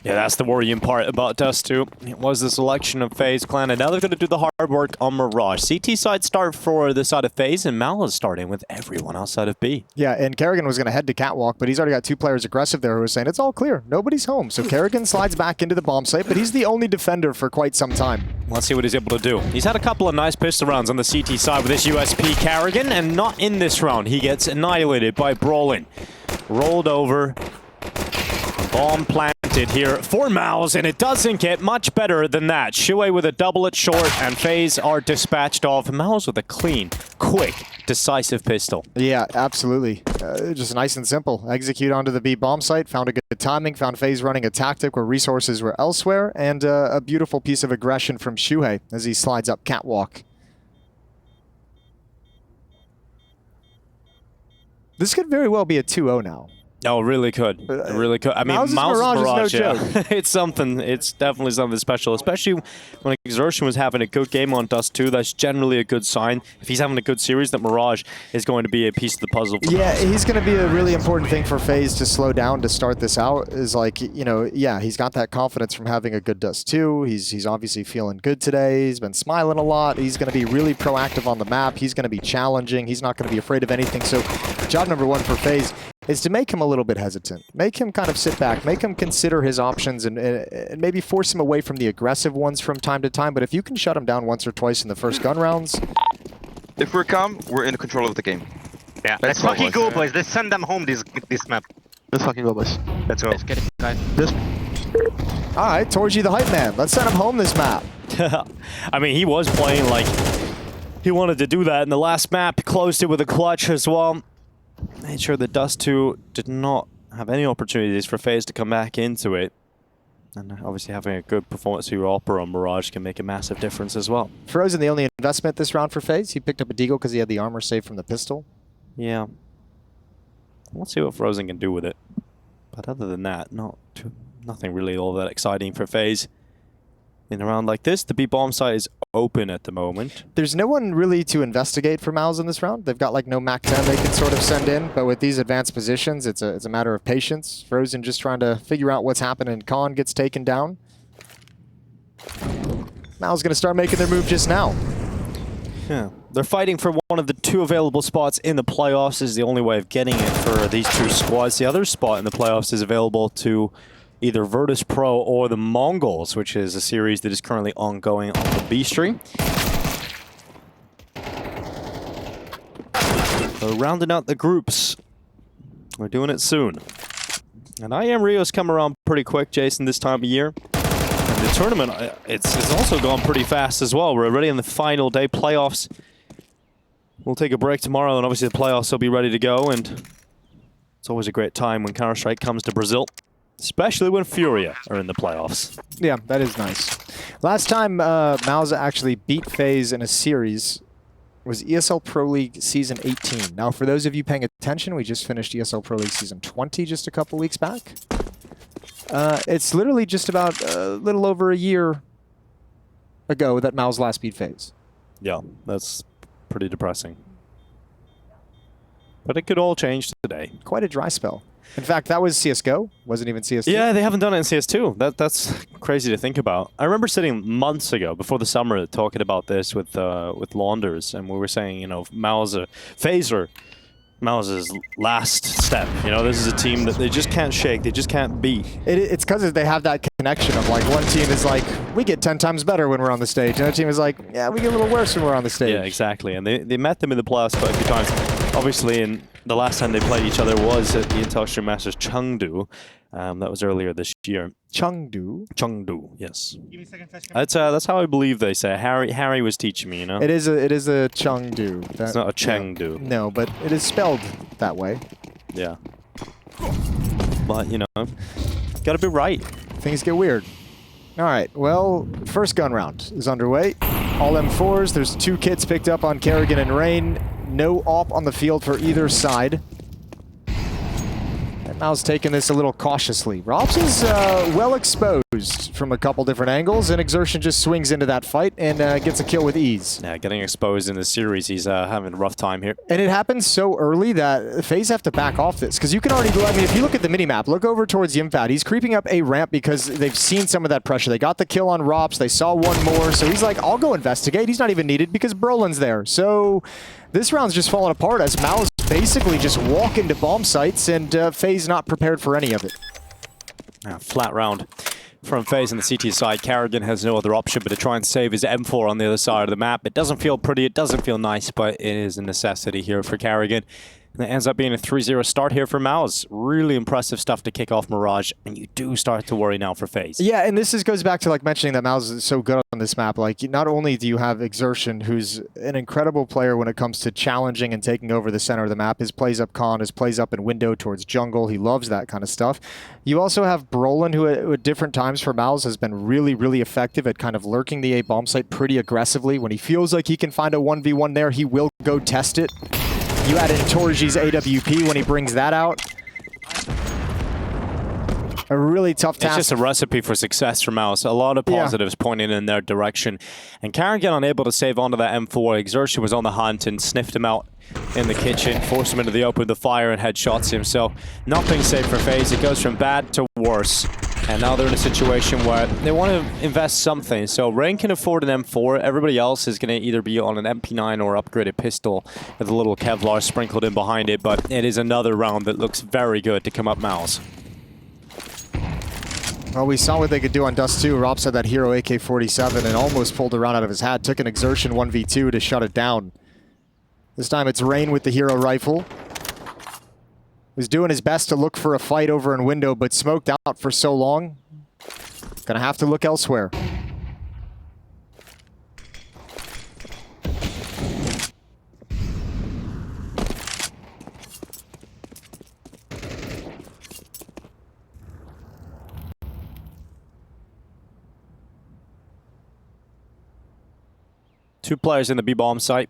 Yeah, that's the worrying part about Dust2. It was the selection of FaZe Clan, and now they're going to do the hard work on Mirage. CT side start for the side of FaZe, and MOUZ starting with everyone outside of B. Yeah, and Kerrigan was going to head to Catwalk, but he's already got 2 players aggressive there who are saying it's all clear, nobody's home. So Kerrigan slides back into the bomb site, but he's the only defender for quite some time. Let's see what he's able to do. He's had a couple of nice pistol rounds on the CT side with this USP Kerrigan, and not in this round. He gets annihilated by Brolin. Rolled over. Bomb planted here for MOUZ, and it doesn't get much better than that. Shuey with a double it short, and FaZe are dispatched off. MOUZ with a clean, quick, decisive pistol. Yeah, absolutely. Just nice and simple. Execute onto the B bomb site, found a good timing, found FaZe running a tactic where resources were elsewhere, and a beautiful piece of aggression from Shuey as he slides up Catwalk. This could very well be a 2-0 now. Oh, it really could. It really could. I mean, MOUZ's MOUZ's Mirage is no yeah. joke. It's something. It's definitely something special, especially when Exertion was having a good game on Dust2. That's generally a good sign. If he's having a good series, that Mirage is going to be a piece of the puzzle for Yeah, MOUZ. he's going to be a really important thing for FaZe to slow down to start this out. Is like, you know, yeah, he's got that confidence from having a good Dust2. He's obviously feeling good today. He's been smiling a lot. He's going to be really proactive on the map. He's going to be challenging. He's not going to be afraid of anything. So job number 1 for FaZe is to make him a little bit hesitant. Make him kind of sit back. Make him consider his options and maybe force him away from the aggressive ones from time to time. But if you can shut him down once or twice in the first gun rounds... If we're calm, we're in control of the game. Yeah, Let's let's go, fucking boys. go, boys. Let's send them home this map. Let's fucking go, boys. Let's go. Let's get it, guys. This All right, Torji the hype man. Let's send him home this map. I mean, he was playing like he wanted to do that in the last map. Closed it with a clutch as well. Made sure that Dust2 did not have any opportunities for FaZe to come back into it. And obviously having a good performance through Opera on Mirage can make a massive difference as well. Frozen, the only investment this round for FaZe. He picked up a deagle because he had the armor saved from the pistol. Yeah. Let's see what Frozen can do with it. But other than that, nothing really all that exciting for FaZe. In a round like this, the B bomb site is open at the moment. There's no one really to investigate for MOUZ in this round. They've got like no MAC-10 they can sort of send in, but with these advanced positions, it's a matter of patience. Frozen just trying to figure out what's happening. Khan gets taken down. MOUZ going to start making their move just now. Yeah. They're fighting for one of the 2 available spots in the playoffs. This is the only way of getting it for these 2 squads. The other spot in the playoffs is available to either Virtus Pro or the Mongols, which is a series that is currently ongoing on the B stream. So rounding out the groups. We're doing it soon. And IEM Rio's come around pretty quick, Jason, this time of year. And the tournament, it's also gone pretty fast as well. We're already in the final day. Playoffs. We'll take a break tomorrow, and obviously the playoffs will be ready to go. And it's always a great time when Counter-Strike comes to Brazil. Especially when Furia are in the playoffs. Yeah, that is nice. Last time MOUZ actually beat FaZe in a series was ESL Pro League Season 18. Now, for those of you paying attention, we just finished ESL Pro League Season 20 just a couple weeks back. It's literally just about a little over a year ago that MOUZ last beat FaZe. Yeah, that's pretty depressing. But it could all change today. Quite a dry spell. In fact, that was CSGO. Wasn't even CS2. Yeah, they haven't done it in CS2. That's crazy to think about. I remember sitting months ago, before the summer, talking about this with Launders, and we were saying, you know, FaZe MOUZ's last step. You know, this is a team that they just can't shake. They just can't beat. It's because they have that connection of like one team is like, we get 10 times better when we're on the stage. Another team is like, yeah, we get a little worse when we're on the stage. Yeah, exactly. And they met them in the playoffs quite a few times. Obviously, in the last time they played each other was at the Intel Extreme Masters Chengdu. That was earlier this year. Chengdu? Chengdu, yes. Give me a second, flash. That's how I believe they say. Harry was teaching me, you know? It is a Chengdu. It's not a Chengdu. No, but it is spelled that way. Yeah. But, you know, gotta be right. Things get weird. All right, well, first gun round is underway. All M4s. There's 2 kits picked up on Kerrigan and Rain. No op on the field for either side. And MOUZ taking this a little cautiously. Robs is well exposed from a couple different angles, and Exertion just swings into that fight and gets a kill with ease. Yeah, getting exposed in the series. He's having a rough time here. And it happens so early that FaZe have to back off this, because you can already, I mean, if you look at the minimap, look over towards Yimfat. He's creeping up a ramp because they've seen some of that pressure. They got the kill on Rops. They saw one more, so he's like, I'll go investigate. He's not even needed because Brolin's there. So this round's just falling apart as MOUZ basically just walk into bomb sites, and FaZe not prepared for any of it. Flat round from FaZe on the CT side. Carrigan has no other option but to try and save his M4 on the other side of the map. It doesn't feel pretty, it doesn't feel nice, but it is a necessity here for Carrigan. And it ends up being a 3-0 start here for MOUZ. Really impressive stuff to kick off Mirage, and you do start to worry now for FaZe. Yeah, and this goes back to like mentioning that MOUZ is so good on this map. Like, not only do you have Exertion, who's an incredible player when it comes to challenging and taking over the center of the map. His plays up con, his plays up in window towards jungle. He loves that kind of stuff. You also have Brolin, who at different times for MOUZ has been really, really effective at kind of lurking the A bomb site pretty aggressively. When he feels like he can find a 1v1 there, he will go test it. You add in Torji's AWP when he brings that out. A really tough task. It's just a recipe for success for MOUZ. A lot of positives pointing in their direction. And Carrigan unable to save onto that M4. Exertion was on the hunt and sniffed him out in the kitchen, forced him into the open with the fire and headshots him. So nothing safe for FaZe. It goes from bad to worse. And now they're in a situation where they want to invest something. So Rain can afford an M4. Everybody else is going to either be on an MP9 or upgraded pistol with a little Kevlar sprinkled in behind it. But it is another round that looks very good to come up MOUZ. Well, we saw what they could do on Dust2. Rob said that Hero AK-47 and almost pulled a round out of his hat. Took an Exertion 1v2 to shut it down. This time it's Rain with the Hero rifle. Was doing his best to look for a fight over in window, but smoked out for so long. Gonna have to look elsewhere. Two players in the B-bomb site.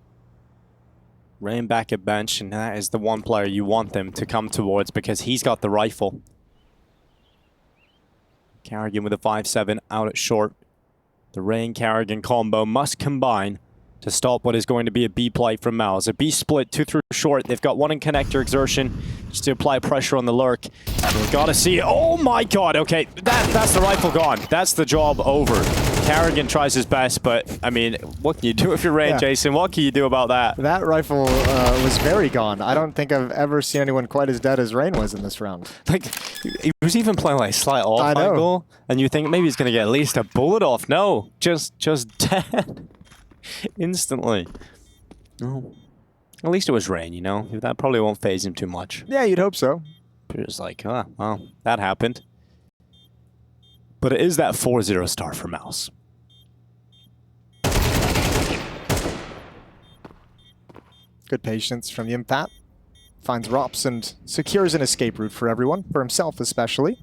Rain back at bench, and that is the one player you want them to come towards because he's got the rifle. Carrigan with a 5-7 out at short. The Rain-Carrigan combo must combine to stop what is going to be a B play from MOUZ. A B split, 2 through short. They've got one in connector Exertion just to apply pressure on the lurk. We've got to see it. Oh my god, okay. That's the rifle gone. That's the job over. Carrigan tries his best, but I mean, what can you do if you're Rain, Jason? What can you do about that? That rifle was very gone. I don't think I've ever seen anyone quite as dead as Rain was in this round. Like, he was even playing like slight off angle, and you think maybe he's going to get at least a bullet off. No, just dead. Instantly. Oh. At least it was Rain, you know? That probably won't phase him too much. Yeah, you'd hope so. But it's like, oh, well, that happened. But it is that 4-0 start for MOUZ. Good patience from Yimfat. Finds Rops and secures an escape route for everyone, for himself especially.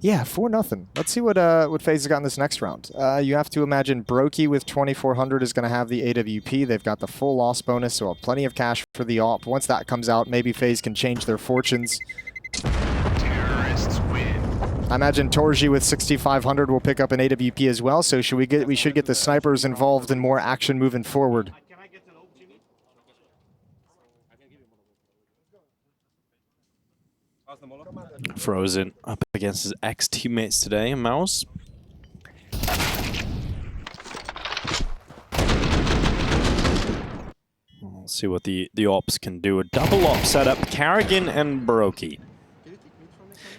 Yeah, 4-0. Let's see what FaZe has got in this next round. You have to imagine Brokey with 2400 is going to have the AWP. They've got the full loss bonus, so plenty of cash for the AWP. Once that comes out, maybe FaZe can change their fortunes. Terrorists win. I imagine Torji with 6500 will pick up an AWP as well, so we should get the snipers involved in more action moving forward. Can I get an old Jimmy? Frozen up against his ex-teammates today, MOUZ. We'll see what the ops can do. A double op setup, Carrigan and Brokey.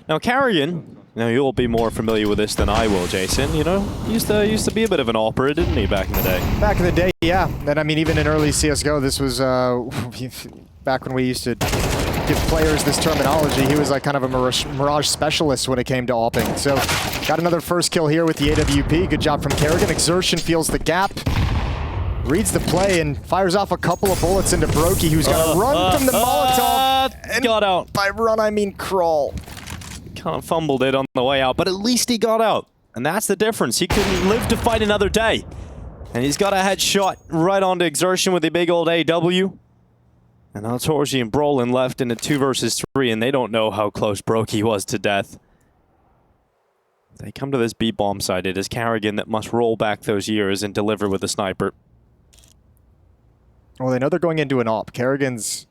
Now Carrigan, now you'll be more familiar with this than I will, Jason. You know, used to be a bit of an opera, didn't he, back in the day? Back in the day, yeah. And I mean, even in early CS:GO, this was back when we used to give players this terminology. He was like kind of a Mirage specialist when it came to opping. So got another first kill here with the AWP. Good job from Carrigan. Exertion feels the gap, reads the play, and fires off a couple of bullets into Brokey, who's got to run from the Molotov. And got out. By run, I mean crawl. Kind of fumbled it on the way out, but at least he got out. And that's the difference. He couldn't live to fight another day. And he's got a headshot right onto Exertion with a big old AW. And now Torji and Brolin left in a 2 versus 3, and they don't know how close Brokey was to death. They come to this B-bomb site. It is Carrigan that must roll back those years and deliver with a sniper. Well, they know they're going into an op. Carrigan's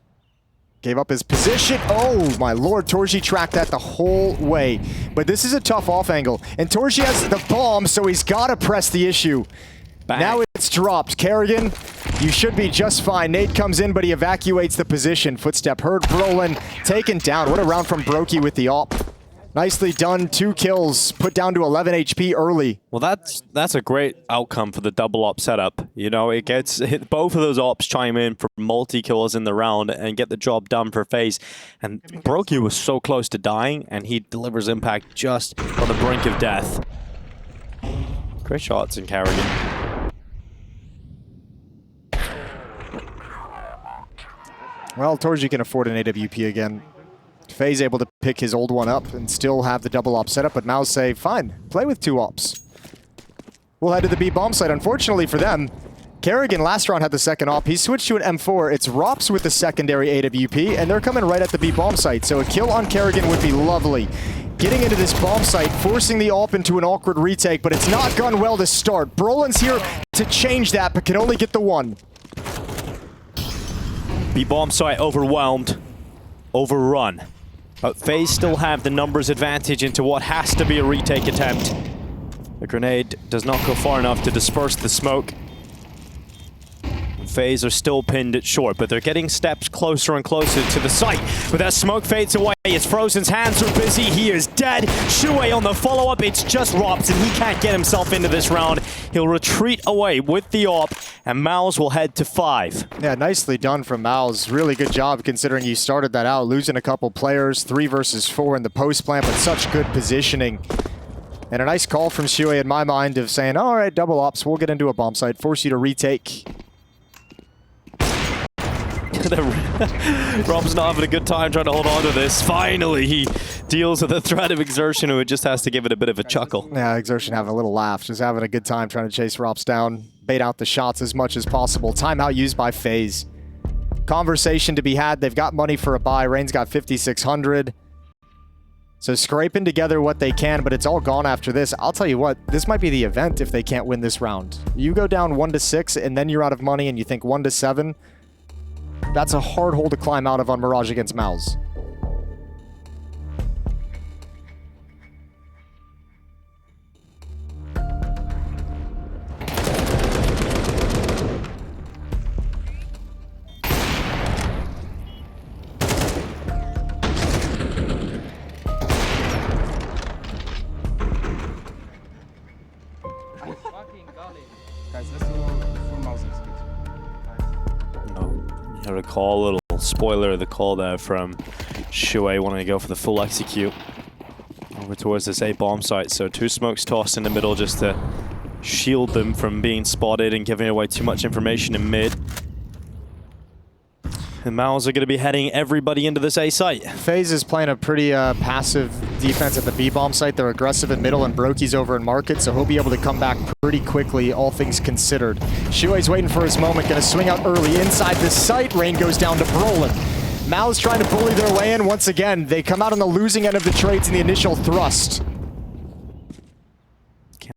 gave up his position. Oh, my lord. Torji tracked that the whole way. But this is a tough off angle. And Torji has the bomb, so he's got to press the issue. Bang. Now it's dropped. Kerrigan, you should be just fine. Nate comes in, but he evacuates the position. Footstep heard. Brolin taken down. What a round from Brokey with the op. Nicely done. 2 kills, put down to 11 HP early. Well, that's a great outcome for the double op setup. You know, it gets both of those ops chime in for multi-kills in the round and get the job done for FaZe. And Brokey was so close to dying, and he delivers impact just on the brink of death. Great shots in Carrigan. Well, Torji can afford an AWP again. FaZe able to pick his old one up and still have the double op setup, but MOUZ say, fine, play with 2 ops. We'll head to the B bomb site. Unfortunately for them, Kerrigan last round had the second op. He switched to an M4. It's Rops with the secondary AWP, and they're coming right at the B bomb site. So a kill on Kerrigan would be lovely. Getting into this bomb site, forcing the op into an awkward retake, but it's not gone well to start. Brolin's here to change that, but can only get the 1. B bomb site overwhelmed, overrun. But FaZe still have the numbers advantage into what has to be a retake attempt. The grenade does not go far enough to disperse the smoke. FaZe are still pinned at short, but they're getting steps closer and closer to the site. But that smoke fades away. It's Frozen's hands are busy. He is dead. Shuey on the follow-up. It's just Rops, and he can't get himself into this round. He'll retreat away with the op, and MOUZ will head to 5. Yeah, nicely done from MOUZ. Really good job considering you started that out, losing a couple players, 3 versus 4 in the post plant, but such good positioning. And a nice call from Shuey in my mind of saying, all right, double ops, we'll get into a bomb site, force you to retake. Rob's not having a good time trying to hold on to this. Finally, he deals with the threat of Exertion, who just has to give it a bit of a chuckle. Yeah, Exertion having a little laugh, just having a good time trying to chase Rops down, bait out the shots as much as possible. Timeout used by FaZe. Conversation to be had. They've got money for a buy. Rain's got 5,600. So scraping together what they can, but it's all gone after this. I'll tell you what, this might be the event if they can't win this round. You go down 1-6, and then you're out of money, and you think 1-7. That's a hard hole to climb out of on Mirage against MOUZ. Guys, let's do full mouse execute. I recall a little spoiler of the call there from Shuey wanting to go for the full execute over towards this A bomb site. So 2 smokes tossed in the middle just to shield them from being spotted and giving away too much information in mid. And MOUZ are going to be heading everybody into this A site. FaZe is playing a pretty passive defense at the B bomb site. They're aggressive in middle, and Brokey's over in market, so he'll be able to come back pretty quickly, all things considered. Shuey's waiting for his moment, going to swing out early inside the site. Rain goes down to Brolin. MOUZ trying to bully their way in once again. They come out on the losing end of the trades in the initial thrust.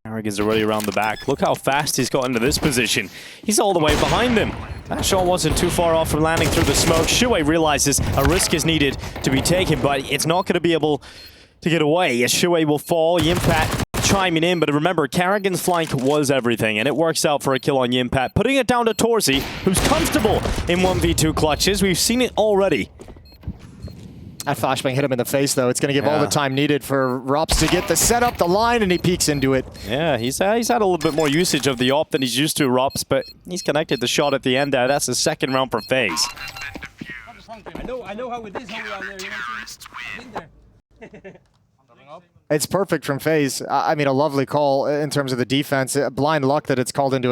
Carrigan's already around the back. Look how fast he's got into this position. He's all the way behind them. That shot wasn't too far off from landing through the smoke. Shuey realizes a risk is needed to be taken, but it's not going to be able to get away. As Shuey will fall, Yimpat chiming in, but remember, Carrigan's flank was everything, and it works out for a kill on Yimpat, putting it down to Torzi, who's comfortable in 1v2 clutches. We've seen it already. That flashbang hit him in the face, though. It's going to give all the time needed for Rops to get the setup, the line, and he peeks into it. Yeah, he's had a little bit more usage of the op than he's used to, Rops, but he's connected the shot at the end there. That's the second round for FaZe. I know how it is, how we are there, you know what I'm saying? It's perfect from FaZe. I mean, a lovely call in terms of the defense. Blind luck that it's called into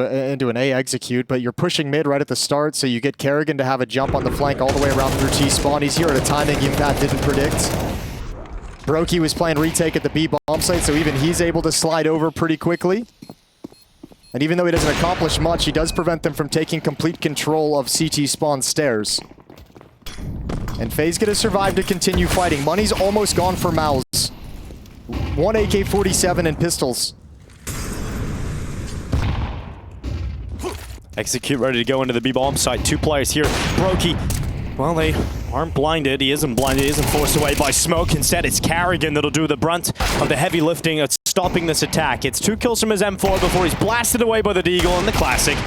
an A execute, but you're pushing mid right at the start, so you get Kerrigan to have a jump on the flank all the way around through T-spawn. He's here at a timing Yimpat didn't predict. Brokey was playing retake at the B bomb site, so even he's able to slide over pretty quickly. And even though he doesn't accomplish much, he does prevent them from taking complete control of CT spawn stairs. And FaZe gonna survive to continue fighting. Money's almost gone for MOUZ. 1 AK-47 and pistols. Execute ready to go into the B-bomb site. 2 players here. Brokey. Well, they aren't blinded. He isn't blinded. He isn't forced away by smoke. Instead, it's Carrigan that'll do the brunt of the heavy lifting of stopping this attack. It's 2 kills from his M4 before he's blasted away by the Deagle and the Classic.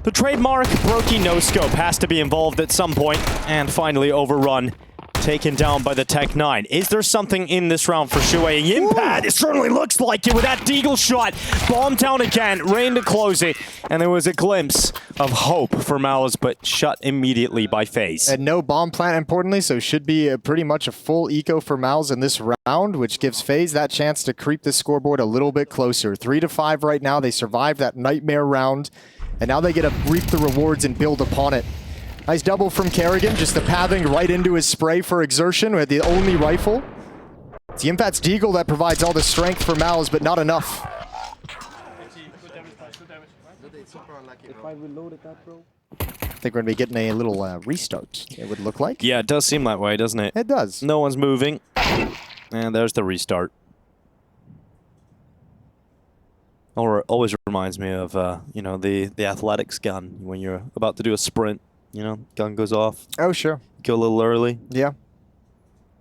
The trademark Brokey no-scope has to be involved at some point. And finally overrun. Taken down by the Tech 9. Is there something in this round for Shuei? Yimpad, it certainly looks like it with that Deagle shot. Bomb down again, Rain to close it. And there was a glimpse of hope for MOUZ, but shut immediately by FaZe. And no bomb plant, importantly, so should be pretty much a full eco for MOUZ in this round, which gives FaZe that chance to creep the scoreboard a little bit closer. 3-5 right now. They survived that nightmare round, and now they get to reap the rewards and build upon it. Nice double from Carrigan, just the pathing right into his spray for exertion with the only rifle. It's the Impact's Deagle that provides all the strength for MOUZ, but not enough. If I reloaded that, bro. I think we're going to be getting a little restart, it would look like. Yeah, it does seem that way, doesn't it? It does. No one's moving. And there's the restart. Always reminds me of, you know, the athletics gun when you're about to do a sprint. You know, gun goes off. Oh, sure. Go a little early. Yeah.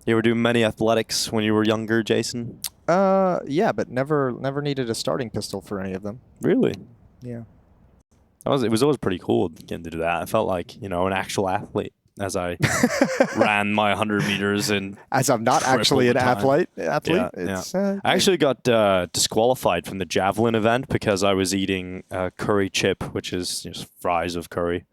You ever do many athletics when you were younger, Jason? Yeah, but never needed a starting pistol for any of them. Really? Yeah. It was always pretty cool getting to do that. I felt like, you know, an actual athlete as I ran my 100 meters and as I'm not actually an athlete. Yeah, It's, I actually got disqualified from the javelin event because I was eating curry chip, which is just fries of curry.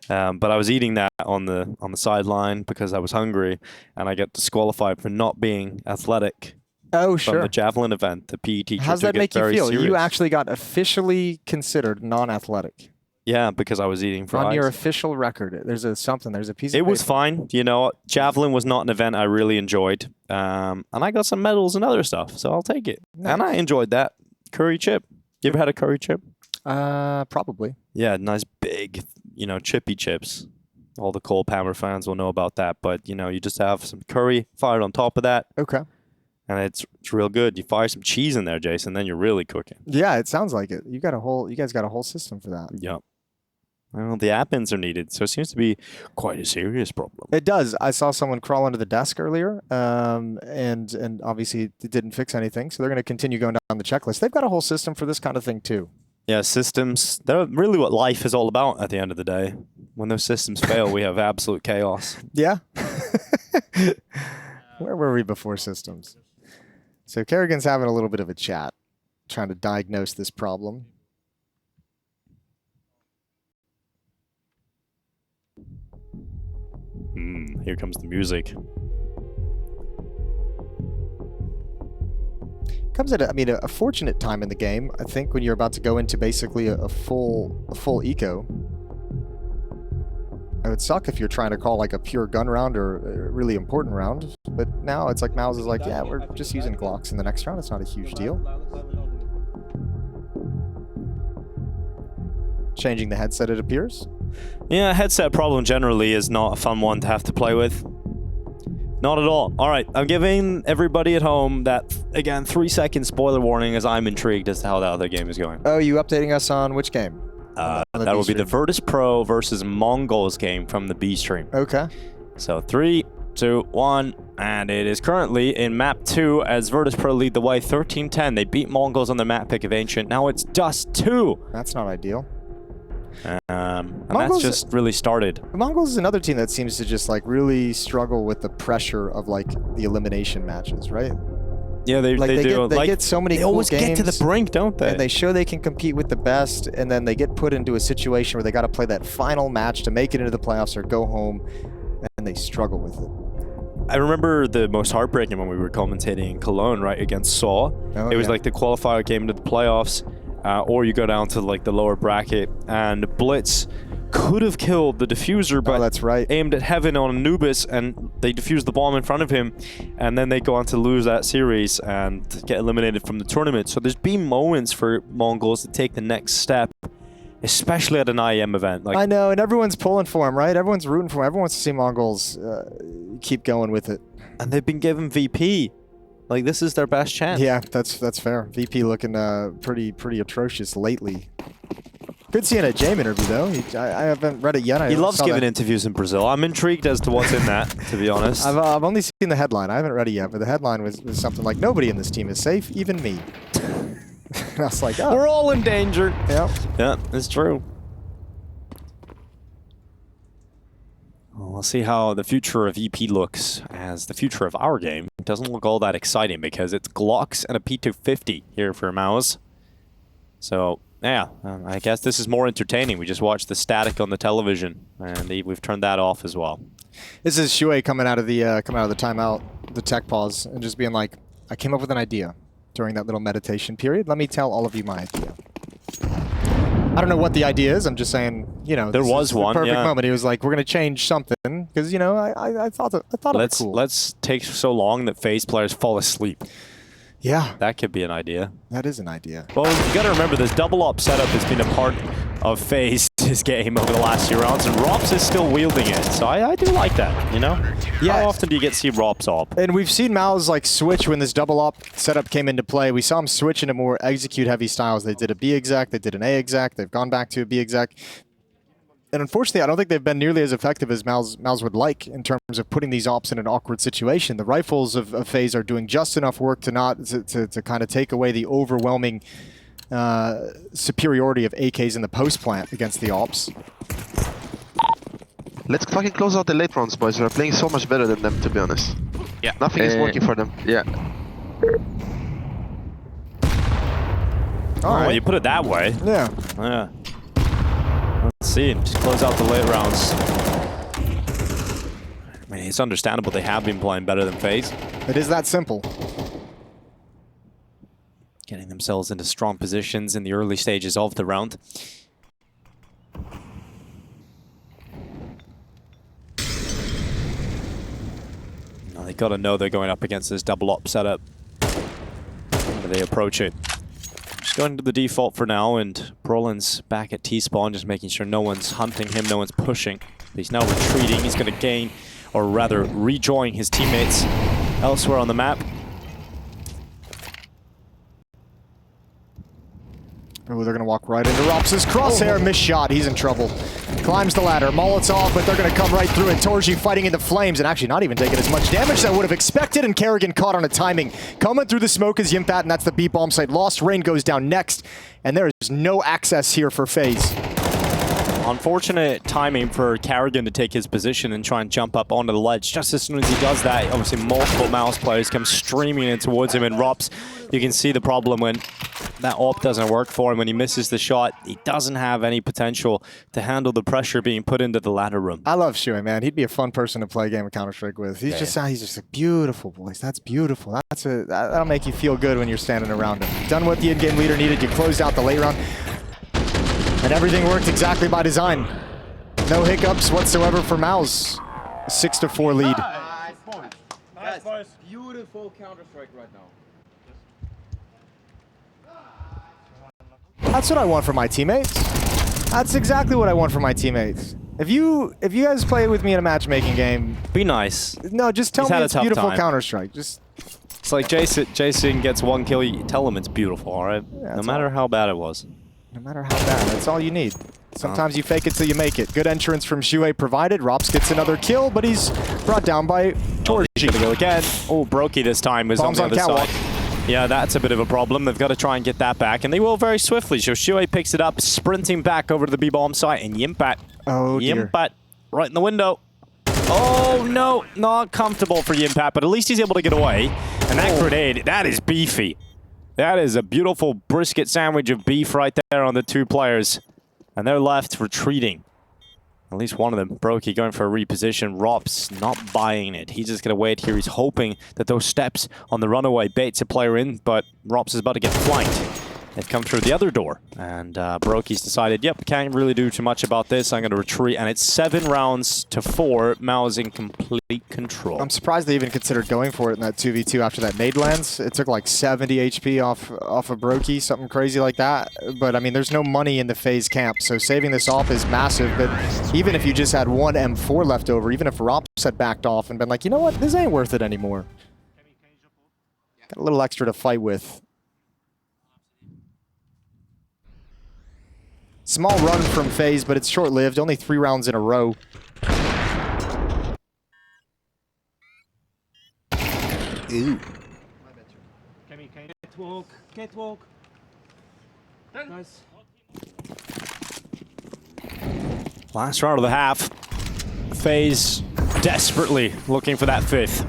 But I was eating that on the sideline because I was hungry, and I got disqualified for not being athletic. Oh, From sure. the javelin event, the PE teacher. How's that make you feel? Serious. You actually got officially considered non-athletic. Yeah, because I was eating fries. On your official record, there's a piece of It paper. was fine. You know, javelin was not an event I really enjoyed. And I got some medals and other stuff, so I'll take it. Nice. And I enjoyed that. Curry chip. You ever had a curry chip? Probably. Yeah, nice big, you know, chippy chips. All the Cole Palmer fans will know about that. But, you know, you just have some curry fired on top of that. Okay. And it's real good. You fire some cheese in there, Jason, then you're really cooking. Yeah, it sounds like it. You guys got a whole system for that. Yep. Well, the app-ins are needed, so it seems to be quite a serious problem. It does. I saw someone crawl under the desk earlier, and obviously it didn't fix anything, so they're going to continue going down the checklist. They've got a whole system for this kind of thing too. Yeah, systems, they're really what life is all about at the end of the day. When those systems fail, we have absolute chaos. Yeah. Where were we before systems? So Kerrigan's having a little bit of a chat, trying to diagnose this problem. Here comes the music. Comes at a fortunate time in the game, I think, when you're about to go into basically a full eco. It would suck if you're trying to call like a pure gun round or a really important round, but now it's like MOUZ is like, yeah, we're just using Glocks in the next round. It's not a huge deal. Changing the headset, it appears. Yeah, headset problem generally is not a fun one to have to play with. Not at all. All right, I'm giving everybody at home that, again, 3-second spoiler warning as I'm intrigued as to how the other game is going. Oh, you updating us on which game? That will be the Virtus Pro versus Mongols game from the B stream. Okay. So 3, 2, 1, and it is currently in map 2 as Virtus Pro lead the way 13-10. They beat Mongols on the map pick of Ancient. Now it's Dust2. That's not ideal. And Mongols, that's just really started. Mongols is another team that seems to just like really struggle with the pressure of like the elimination matches, right? Yeah, they do. They get so many They cool always games, get to the brink, don't they? and they show they can compete with the best, and then they get put into a situation where they got to play that final match to make it into the playoffs or go home, and they struggle with it. I remember the most heartbreaking when we were commentating in Cologne, right, against Saw. Oh, it was yeah. like the qualifier game into the playoffs, or you go down to like the lower bracket, and Blitz could have killed the diffuser, but that's right. aimed at heaven on Anubis, and they defused the bomb in front of him, and then they go on to lose that series and get eliminated from the tournament. So there's been moments for Mongols to take the next step especially at an IEM event. Like, I know, and everyone's pulling for him, right? Everyone's rooting for him. Everyone wants to see Mongols keep going with it. and they've been given VP. Like, this is their best chance. Yeah, that's fair. VP looking pretty atrocious lately. Good seeing a Jame interview though. I haven't read it yet. He loves giving interviews in Brazil. I'm intrigued as to what's in that, to be honest. I've only seen the headline. I haven't read it yet, but the headline was something like, nobody in this team is safe, even me. And I was like, oh. We're all in danger. Yeah. Yeah, it's true. Well, we'll see how the future of EP looks, as the future of our game doesn't look all that exciting because it's Glocks and a P250 here for MOUZ. So, yeah, I guess this is more entertaining. We just watched the static on the television, and we've turned that off as well. This is Shui coming out of the timeout, the tech pause, and just being like, I came up with an idea during that little meditation period. Let me tell all of you my idea. I don't know what the idea is. I'm just saying, you know, there was one perfect moment. He was like, "We're gonna change something," because you know, I thought of it cool. Let's take so long that FaZe players fall asleep. Yeah, that could be an idea. That is an idea. Well, you got to remember this double op setup has been a part of FaZe's game over the last few rounds, and Rops is still wielding it. So I do like that, you know? Yeah. How often do you get to see Rops op? And we've seen MOUZ like switch when this double op setup came into play. We saw them switch into more execute heavy styles. They did a B exec, they did an A exec, they've gone back to a B exec. And unfortunately, I don't think they've been nearly as effective as MOUZ would like in terms of putting these ops in an awkward situation. The rifles of FaZe are doing just enough work to not to kind of take away the overwhelming superiority of AKs in the post plant against the ops. Let's fucking close out the late rounds, boys. We're playing so much better than them, to be honest. Yeah. Nothing is working for them. Yeah. All right. Well, you put it that way. Yeah. Yeah. Let's see. Just close out the late rounds. I mean, it's understandable they have been playing better than FaZe. It is that simple. Getting themselves into strong positions in the early stages of the round. Now they gotta know they're going up against this double op setup. How do they approach it? Just going to the default for now, and Brolin's back at T-spawn, just making sure no one's hunting him, no one's pushing. He's now retreating. He's going to gain, or rather rejoin his teammates elsewhere on the map. Oh, they're going to walk right into Rops' crosshair. Missed shot. He's in trouble. Climbs the ladder. Molotov, but they're going to come right through it. Torji fighting in the flames and actually not even taking as much damage as I would have expected. And Kerrigan caught on a timing. Coming through the smoke is Yimpat, and that's the B bomb site. Lost Rain goes down next. And there is no access here for FaZe. Unfortunate timing for Kerrigan to take his position and try and jump up onto the ledge. Just as soon as he does that, obviously multiple MOUZ players come streaming in towards him, and Rops, you can see the problem when that op doesn't work for him. When he misses the shot, he doesn't have any potential to handle the pressure being put into the ladder room. I love Shui, man. He'd be a fun person to play a game of Counter-Strike with. He's just a beautiful voice. That's beautiful. That'll make you feel good when you're standing around him. Done what the in-game leader needed. You closed out the late round. And everything worked exactly by design. No hiccups whatsoever for MOUZ. 6-4 lead. Nice, boys. Beautiful Counter-Strike right now. That's what I want for my teammates. That's exactly what I want for my teammates. If you guys play with me in a matchmaking game, Be nice. no, just tell me it's beautiful Counter-Strike. Just It's like Jason gets one kill, you tell him it's beautiful, all right? Yeah, no matter how bad it was. no matter how bad, that's all you need. Sometimes you fake it till you make it. Good entrance from Shui provided. Rops gets another kill, but he's brought down by Torji. Gonna go again. Oh, Brokey this time was Bombs on the on other catwalk. side. Yeah, that's a bit of a problem. They've got to try and get that back, and they will very swiftly. So Shui picks it up, sprinting back over to the B-bomb site, and Yimpat. Oh, dear. Yimpat right in the window. Oh, no. Not comfortable for Yimpat, but at least he's able to get away. And that grenade, that is beefy. That is a beautiful brisket sandwich of beef right there on the two players. And they're left retreating. At least one of them. Brokey going for a reposition. Rops not buying it. He's just going to wait here. He's hoping that those steps on the runaway baits a player in, but Rops is about to get flanked. They've come through the other door, and Brokey's decided, yep, can't really do too much about this. I'm going to retreat, and it's 7 rounds to 4. MOUZ in complete control. I'm surprised they even considered going for it in that 2v2 after that nade lands. It took like 70 HP off of Brokey, something crazy like that. But I mean, there's no money in the FaZe camp, so saving this off is massive. But even if you just had one M4 left over, even if Rops had backed off and been like, you know what, this ain't worth it anymore. Got a little extra to fight with. Small run from FaZe, but it's short-lived. Only 3 rounds in a row. Ooh. Catwalk, catwalk. Nice. Last round of the half. FaZe desperately looking for that 5th.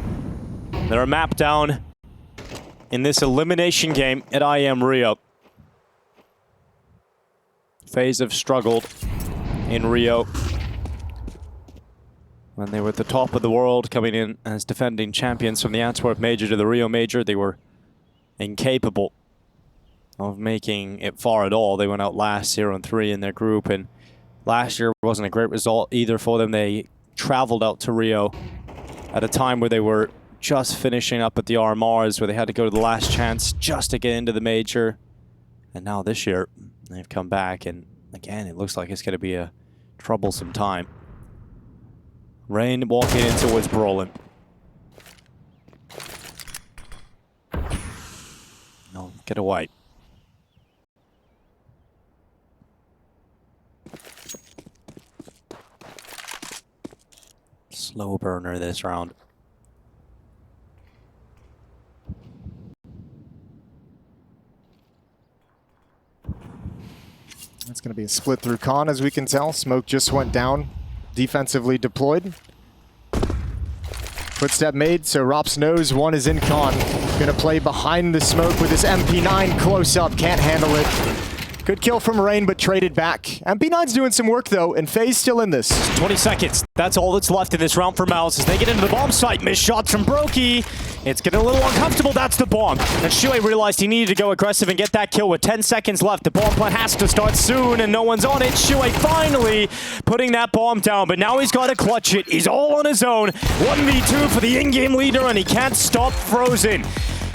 They're a map down in this elimination game at IEM Rio. FaZe have struggled in Rio when they were at the top of the world, coming in as defending champions from the Antwerp Major to the Rio Major. They were incapable of making it far at all. They went out last 0-3 in their group, and last year wasn't a great result either for them. They traveled out to Rio at a time where they were just finishing up at the RMRs, where they had to go to the last chance just to get into the Major. And now this year, they've come back, and again, it looks like it's going to be a troublesome time. Rain walking in towards Brolin. No, get away. Slow burner this round. It's going to be a split through Con, as we can tell. Smoke just went down, defensively deployed. Footstep made, so Rops knows one is in Con. Going to play behind the smoke with his MP9 close up, can't handle it. Good kill from Rain, but traded back. MP9's doing some work, though, and FaZe still in this. 20 seconds. That's all that's left in this round for MOUZ as they get into the bomb site. Missed shots from Brokey. It's getting a little uncomfortable. That's the bomb. And Shui realized he needed to go aggressive and get that kill with 10 seconds left. The bomb plant has to start soon, and no one's on it. Shui finally putting that bomb down, but now he's got to clutch it. He's all on his own. 1v2 for the in-game leader, and he can't stop Frozen.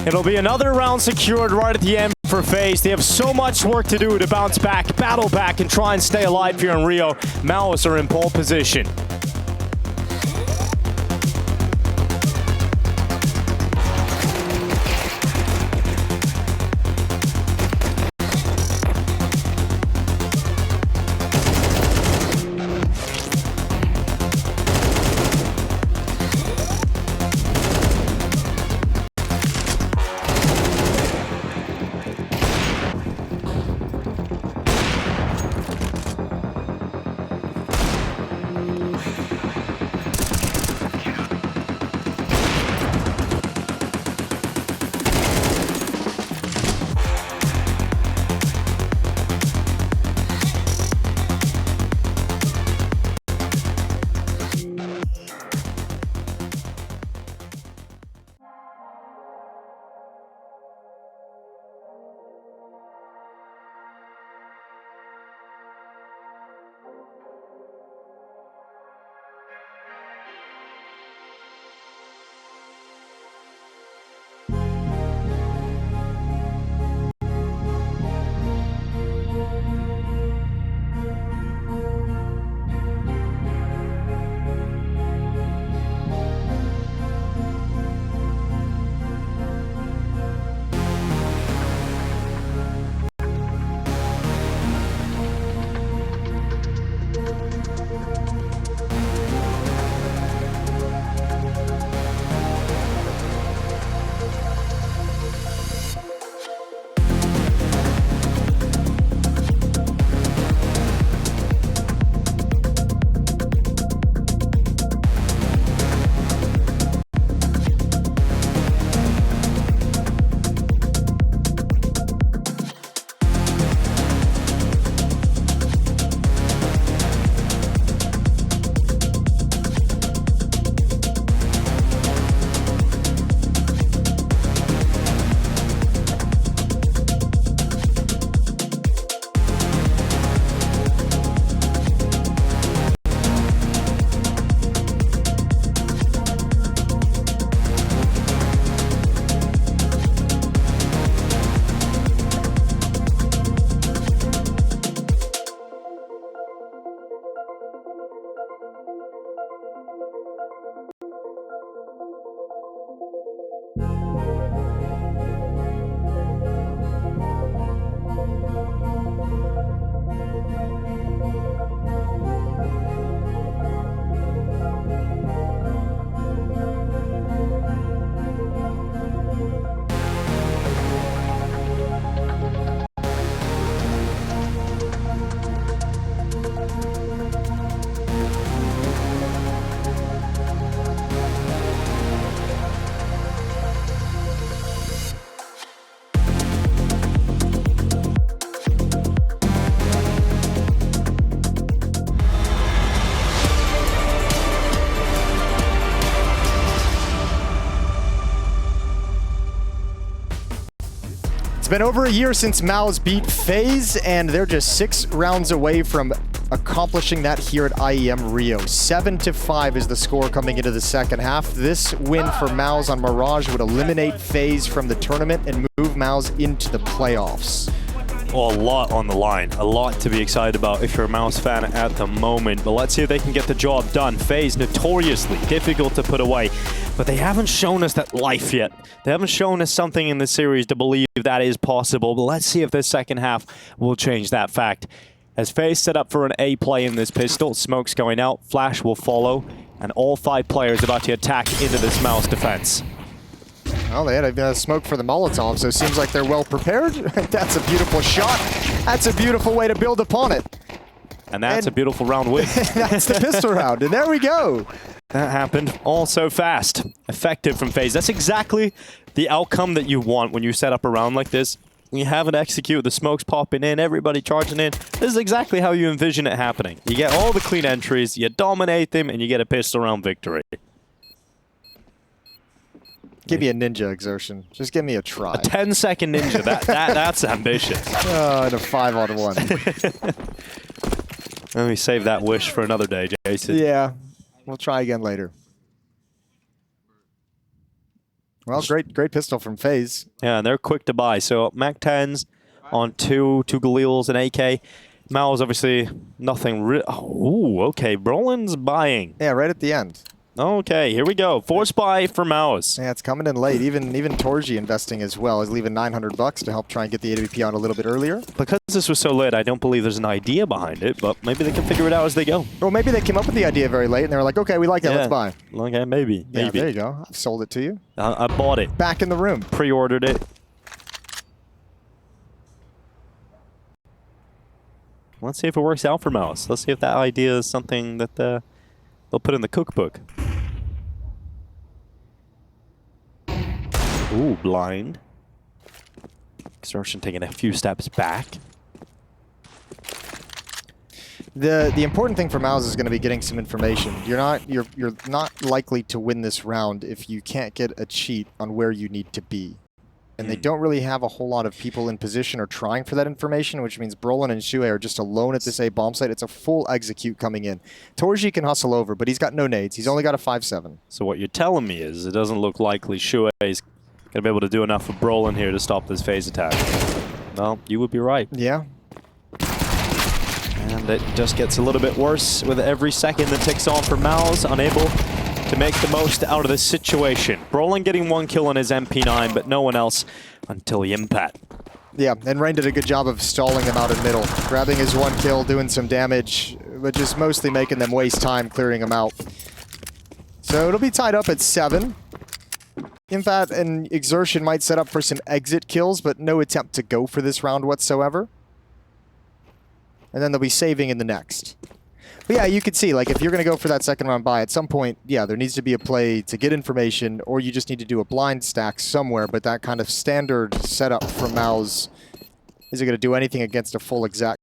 It'll be another round secured right at the end for FaZe. They have so much work to do to bounce back, battle back, and try and stay alive here in Rio. MOUZ are in pole position. It's been over a year since MOUZ beat FaZe, and they're just 6 rounds away from accomplishing that here at IEM Rio. 7-5 is the score coming into the second half. This win for MOUZ on Mirage would eliminate FaZe from the tournament and move MOUZ into the playoffs. Well, a lot on the line. A lot to be excited about if you're a MOUZ fan at the moment. But let's see if they can get the job done. FaZe, notoriously difficult to put away. But they haven't shown us that life yet. They haven't shown us something in this series to believe that is possible. But let's see if this second half will change that fact. As FaZe set up for an A play in this pistol, smoke's going out, flash will follow, and all 5 players about to attack into this MOUZ defense. Well, they had a smoke for the Molotov, so it seems like they're well prepared. That's a beautiful shot. That's a beautiful way to build upon it. And that's a beautiful round win. That's the pistol round, and there we go. That happened all so fast. Effective from FaZe. That's exactly the outcome that you want when you set up a round like this. When you have it execute, the smoke's popping in, everybody charging in. This is exactly how you envision it happening. You get all the clean entries, you dominate them, and you get a pistol round victory. Give me a ninja exertion. Just give me a try. A 10-second ninja. That's ambitious. And a 5-on-1. Let me save that wish for another day, Jason. Yeah, we'll try again later. Well, great pistol from FaZe. Yeah, and they're quick to buy. So Mac 10s on 2 Galils and AK. MOUZ obviously nothing. Oh, okay. Brolin's buying. Yeah, right at the end. Okay, here we go. Force buy for MOUZ. Yeah, it's coming in late. Even Torji investing as well. Is leaving $900 to help try and get the AWP on a little bit earlier. Because this was so late, I don't believe there's an idea behind it, but maybe they can figure it out as they go. Well, maybe they came up with the idea very late, and they were like, okay, we like that, let's buy. Okay, maybe. Yeah, there you go. I've sold it to you. I bought it. Back in the room. Pre-ordered it. Let's see if it works out for MOUZ. Let's see if that idea is something that they'll put in the cookbook. Ooh, blind. Exertion taking a few steps back. The important thing for MOUZ is going to be getting some information. You're not likely to win this round if you can't get a cheat on where you need to be. And they don't really have a whole lot of people in position or trying for that information, which means Brolin and Shuei are just alone at this A bomb site. It's a full execute coming in. Torji can hustle over, but he's got no nades. He's only got a 5-7. So what you're telling me is it doesn't look likely Shuei is going to be able to do enough for Brolin here to stop this FaZe attack. Well, you would be right. Yeah. And it just gets a little bit worse with every second that ticks on for MOUZ, unable to make the most out of this situation. Brolin getting 1 kill on his MP9, but no one else until the impact. Yeah, and Rain did a good job of stalling them out in middle. Grabbing his 1 kill, doing some damage, but just mostly making them waste time clearing them out. So it'll be tied up at 7. Impat and Exertion might set up for some exit kills, but no attempt to go for this round whatsoever. And then they'll be saving in the next. But yeah, you could see, like, if you're going to go for that second round buy, at some point, yeah, there needs to be a play to get information, or you just need to do a blind stack somewhere, but that kind of standard setup from MOUZ isn't going to do anything against a full exec.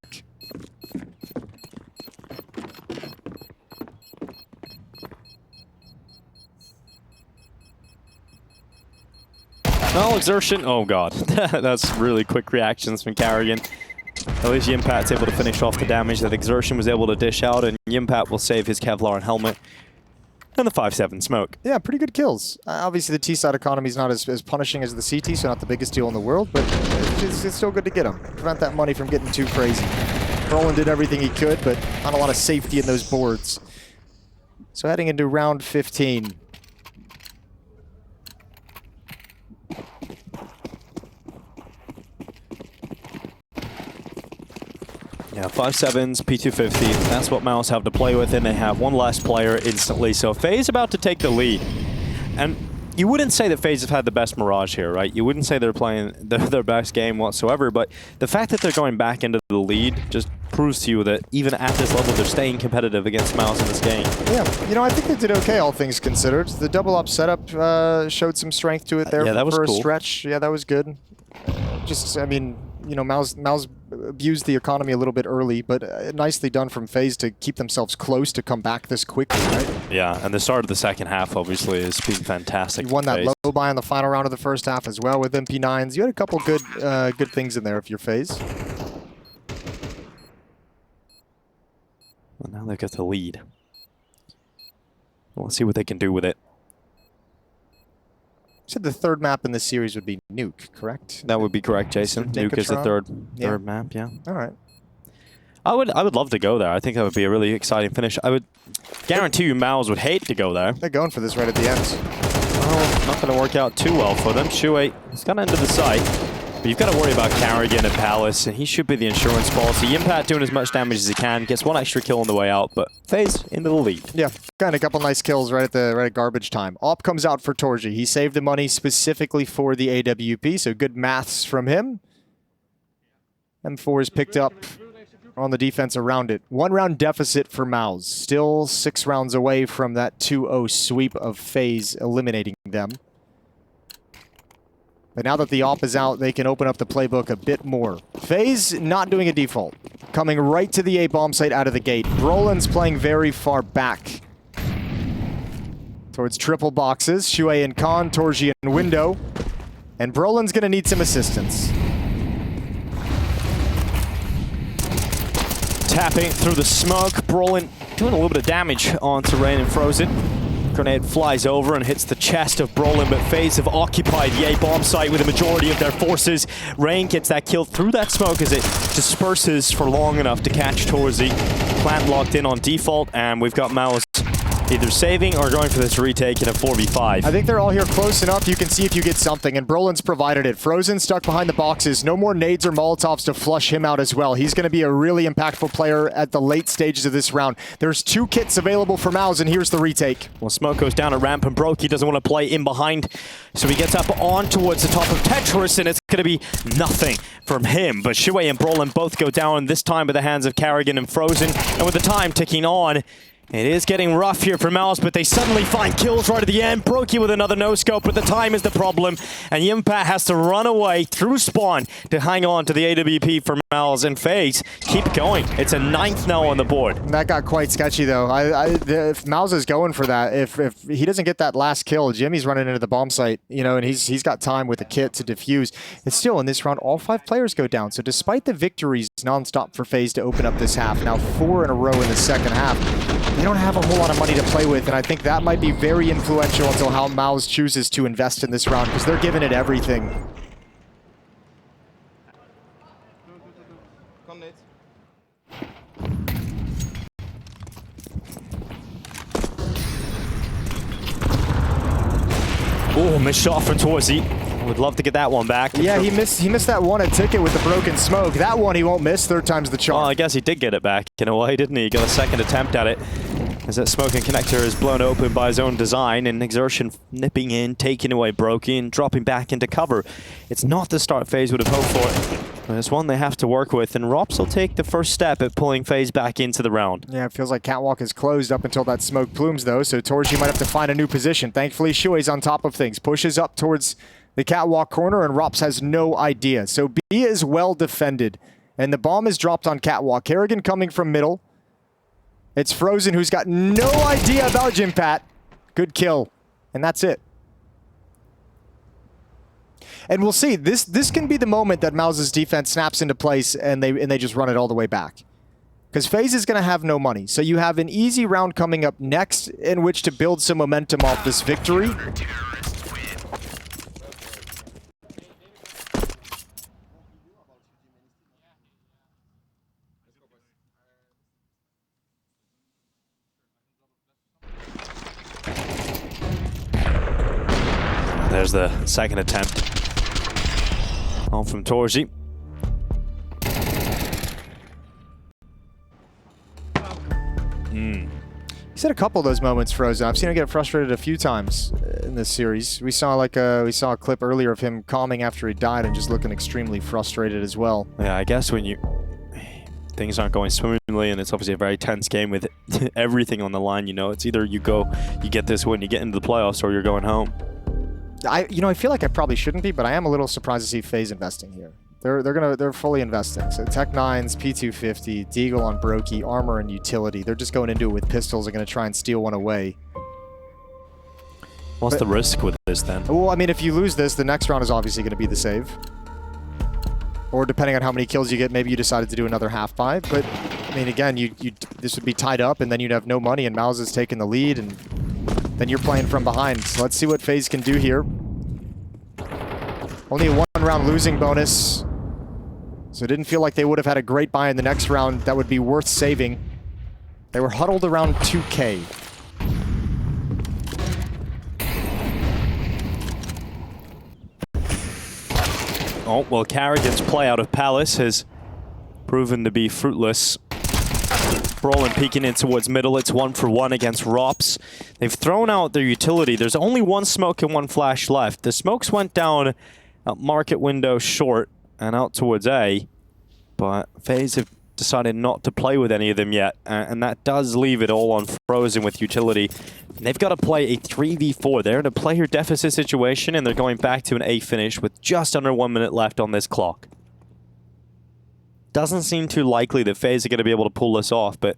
Well, Exertion, oh god, that's really quick reactions from Carrigan. At least Yimpat's able to finish off the damage that Exertion was able to dish out, and Yimpat will save his Kevlar and helmet. And the 5-7 smoke. Yeah, pretty good kills. Obviously, the T-side economy is not as punishing as the CT, so not the biggest deal in the world, but it's still good to get them. Prevent that money from getting too crazy. Brolin did everything he could, but not a lot of safety in those boards. So heading into round 15. Yeah, 5-7s, P250, that's what MOUZ have to play with, and they have one less player instantly. So FaZe about to take the lead. And you wouldn't say that FaZe have had the best Mirage here, right? You wouldn't say they're playing their best game whatsoever, but the fact that they're going back into the lead just proves to you that even at this level, they're staying competitive against MOUZ in this game. Yeah, you know, I think they did okay, all things considered. The double up setup showed some strength to it there that was for cool. a stretch. Yeah, that was good. Just, I mean, you know, MOUZ abused the economy a little bit early, but nicely done from FaZe to keep themselves close to come back this quickly, right? Yeah, and the start of the second half obviously has been fantastic. You won that low buy on the final round of the first half as well with MP9s. You had a couple good good things in there if you're FaZe. Well, now they've got the lead. We'll see what they can do with it. You said the third map in this series would be Nuke, correct? That would be correct, Jason. Nuke is the third map, yeah. All right. I would love to go there. I think that would be a really exciting finish. I would guarantee you MOUZ would hate to go there. They're going for this right at the end. Well, not going to work out too well for them. Shuey, he's got to enter the site. But you've got to worry about Carrigan and Palace, and he should be the insurance policy. Yimpat doing as much damage as he can, gets one extra kill on the way out, but FaZe into the lead. Yeah, got a couple nice kills right at garbage time. Op comes out for Torji. He saved the money specifically for the AWP, so good maths from him. M4 is picked up on the defense around it. 1 round deficit for MOUZ. Still 6 rounds away from that 2-0 sweep of FaZe eliminating them. But now that the op is out, they can open up the playbook a bit more. FaZe not doing a default. Coming right to the A bomb site out of the gate. Brolin's playing very far back. Towards triple boxes. Shuey and Khan, Torji and Window. And Brolin's gonna need some assistance. Tapping through the smoke. Brolin doing a little bit of damage onto Rain and Frozen. Grenade flies over and hits the chest of Brolin, but FaZe have occupied the A-bomb site with the majority of their forces. Rain gets that kill through that smoke as it disperses for long enough to catch Torzi. Plant locked in on default, and we've got MOUZ either saving or going for this retake in a 4v5. I think they're all here close enough. You can see if you get something, and Brolin's provided it. Frozen stuck behind the boxes. No more nades or Molotovs to flush him out as well. He's going to be a really impactful player at the late stages of this round. There's 2 kits available for MOUZ, and here's the retake. Well, smoke goes down a ramp, and Brokey doesn't want to play in behind, so he gets up on towards the top of Tetris, and it's going to be nothing from him. But Shuey and Brolin both go down, this time by the hands of Carrigan and Frozen, and with the time ticking on, it is getting rough here for MOUZ, but they suddenly find kills right at the end. Brokey with another no-scope, but the time is the problem. And Yimpat has to run away through spawn to hang on to the AWP for MOUZ, and FaZe keep going. It's a 9th now on the board. That got quite sketchy, though. If MOUZ is going for that, if he doesn't get that last kill, Jimmy's running into the bomb site, you know, and he's got time with the kit to defuse. It's still, in this round, all 5 players go down. So despite the victories non-stop for FaZe to open up this half, now 4 in a row in the second half, they don't have a whole lot of money to play with, and I think that might be very influential until how MOUZ chooses to invest in this round, because they're giving it everything. Oh, missed shot from Torzi. Would love to get that one back. Yeah, he missed that one at ticket with the broken smoke. That one he won't miss. 3rd time's the charm. Well, I guess he did get it back in a way, didn't he? He got a second attempt at it. As that smoke and connector is blown open by his own design, and Exertion nipping in, taking away Brokey, and dropping back into cover. It's not the start FaZe would have hoped for, but it's one they have to work with, and Rops will take the first step at pulling FaZe back into the round. Yeah, it feels like Catwalk is closed up until that smoke plumes, though, so Torji might have to find a new position. Thankfully, Shuey's on top of things. Pushes up towards the Catwalk corner, and Rops has no idea. So B is well defended, and the bomb is dropped on Catwalk. Kerrigan coming from middle. It's Frozen, who's got no idea about Jimpat. Good kill, and that's it. And we'll see. This can be the moment that MOUZ's defense snaps into place, and they just run it all the way back. Because FaZe is going to have no money. So you have an easy round coming up next in which to build some momentum off this victory. There's the second attempt. On from Torzi. He's had a couple of those moments, Frozen. I've seen him get frustrated a few times in this series. We saw a clip earlier of him calming after he died and just looking extremely frustrated as well. Yeah, I guess when things aren't going smoothly, and it's obviously a very tense game with everything on the line, you know, it's either you get this win, you get into the playoffs, or you're going home. I feel like I probably shouldn't be, but I am a little surprised to see FaZe investing here. They're fully investing. So Tech-9s, P250, Deagle on Brokey, armor and utility. They're just going into it with pistols. They're going to try and steal one away. What's the risk with this then? Well, I mean, if you lose this, the next round is obviously going to be the save. Or depending on how many kills you get, maybe you decided to do another half buy. But I mean, again, this would be tied up, and then you'd have no money, and MOUZ is taking the lead, and then you're playing from behind. So let's see what FaZe can do here. Only a one-round losing bonus. So it didn't feel like they would have had a great buy in the next round that would be worth saving. They were huddled around 2K. Oh, well, Carrigan's play out of Palace has proven to be fruitless. Brolin peeking in towards middle. It's 1-for-1 against Rops. They've thrown out their utility. There's only one smoke and one flash left. The smokes went down at market window short and out towards A, but FaZe have decided not to play with any of them yet, and that does leave it all on Frozen with utility. They've got to play a 3v4. They're in a player deficit situation, and they're going back to an A finish with just under 1 minute left on this clock. Doesn't seem too likely that FaZe are going to be able to pull this off, but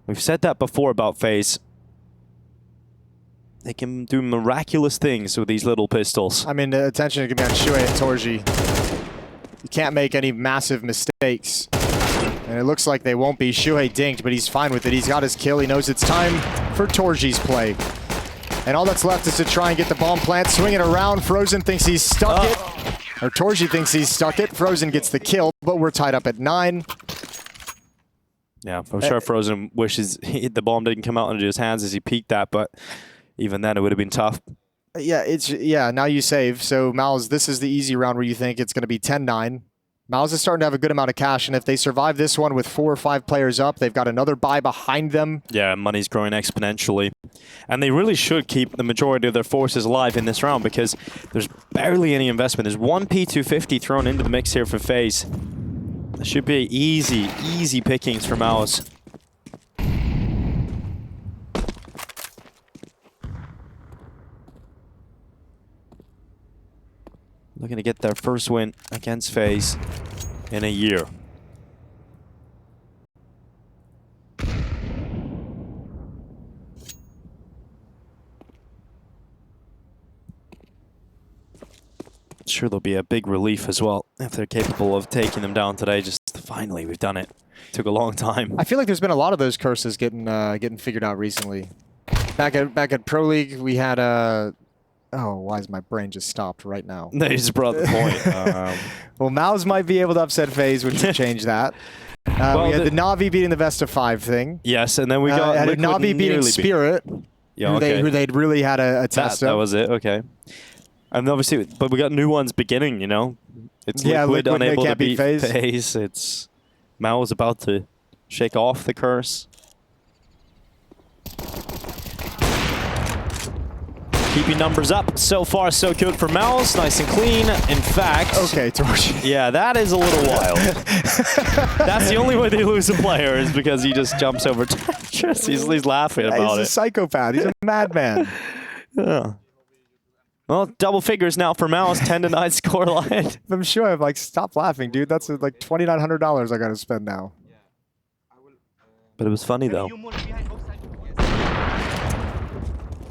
we've said that before about FaZe. They can do miraculous things with these little pistols. I mean, the attention can be on Shuei and Torji. You can't make any massive mistakes. And it looks like they won't be. Shuei dinked, but he's fine with it. He's got his kill. He knows it's time for Torji's play. And all that's left is to try and get the bomb plant, swing it around. Frozen thinks he's stuck it. Or Torji thinks he's stuck it. Frozen gets the kill, but we're tied up at 9. Yeah, I'm sure Frozen wishes the bomb didn't come out into his hands as he peeked that, but even then it would have been tough. Yeah, now you save. So MOUZ, this is the easy round where you think it's going to be 10-9. MOUZ is starting to have a good amount of cash, and if they survive this one with 4 or 5 players up, they've got another buy behind them. Yeah, money's growing exponentially. And they really should keep the majority of their forces alive in this round because there's barely any investment. There's one P250 thrown into the mix here for FaZe. This should be easy pickings for MOUZ. Looking to get their first win against FaZe in a year. Sure, there'll be a big relief as well if they're capable of taking them down today. Just finally, we've done it. Took a long time. I feel like there's been a lot of those curses getting figured out recently. Back at Pro League, we had oh, why is my brain just stopped right now? They just brought the point. Well, MOUZ might be able to upset FaZe when you change that. Well, we had the Na'Vi beating the best of 5 thing. Yes, and then we got had Na'Vi beating Spirit, yeah, okay. who they'd really had a test of. That was it, okay. And obviously, but we got new ones beginning, you know? It's Liquid unable to beat FaZe. It's MOUZ about to shake off the curse. Keeping numbers up. So far, so good for MOUZ. Nice and clean. In fact... Okay, Torch. Yeah, that is a little wild. That's the only way they lose a player is because he just jumps over Tetris. He's laughing about it. He's a psychopath. He's a madman. Yeah. Well, double figures now for MOUZ. 10-9 scoreline. I'm sure I'm like, stop laughing, dude. That's like $2,900 I got to spend now. But it was funny, though.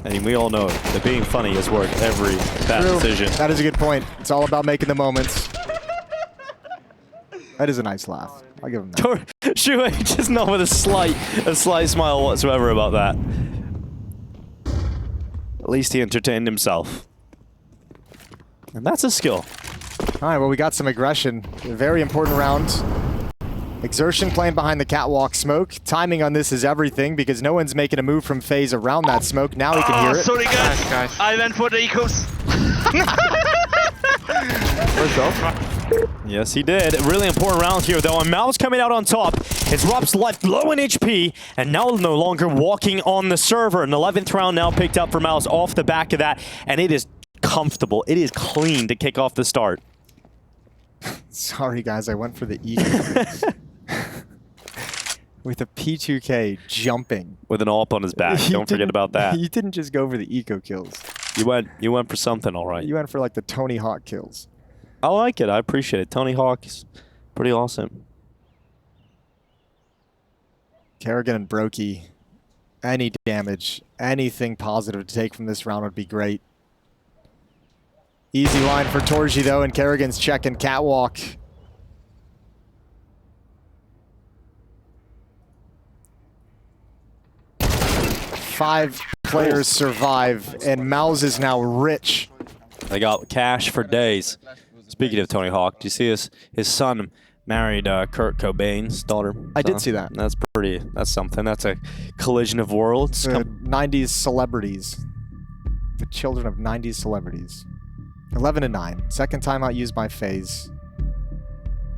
I mean, we all know that being funny is worth every bad decision. That is a good point. It's all about making the moments. That is a nice laugh. I'll give him that. Shuei just not with a slight smile whatsoever about that. At least he entertained himself. And that's a skill. All right, well, we got some aggression. A very important round. Exertion playing behind the catwalk smoke. Timing on this is everything because no one's making a move from FaZe around that smoke. Now he can hear it. Sorry guys. I went for the ecos. Let's go. Yes, he did. A really important round here, though. And MOUZ coming out on top. It's Rob's left low in HP, and now no longer walking on the server. An 11th round now picked up for MOUZ off the back of that, and it is comfortable. It is clean to kick off the start. Sorry, guys. I went for the eco. With a P2K jumping. With an AWP on his back. Don't forget about that. You didn't just go for the eco kills. You went for something, all right. You went for like the Tony Hawk kills. I like it. I appreciate it. Tony Hawk is pretty awesome. Kerrigan and Brokey, any damage, anything positive to take from this round would be great. Easy line for Torji though, and Kerrigan's checking catwalk. Five players survive, and MOUZ is now rich. They got cash for days. Speaking of Tony Hawk, do you see his son married Kurt Cobain's daughter? I did see that. That's something. That's a collision of worlds. 90s celebrities. The children of 90s celebrities. 11-9. Second timeout used by FaZe.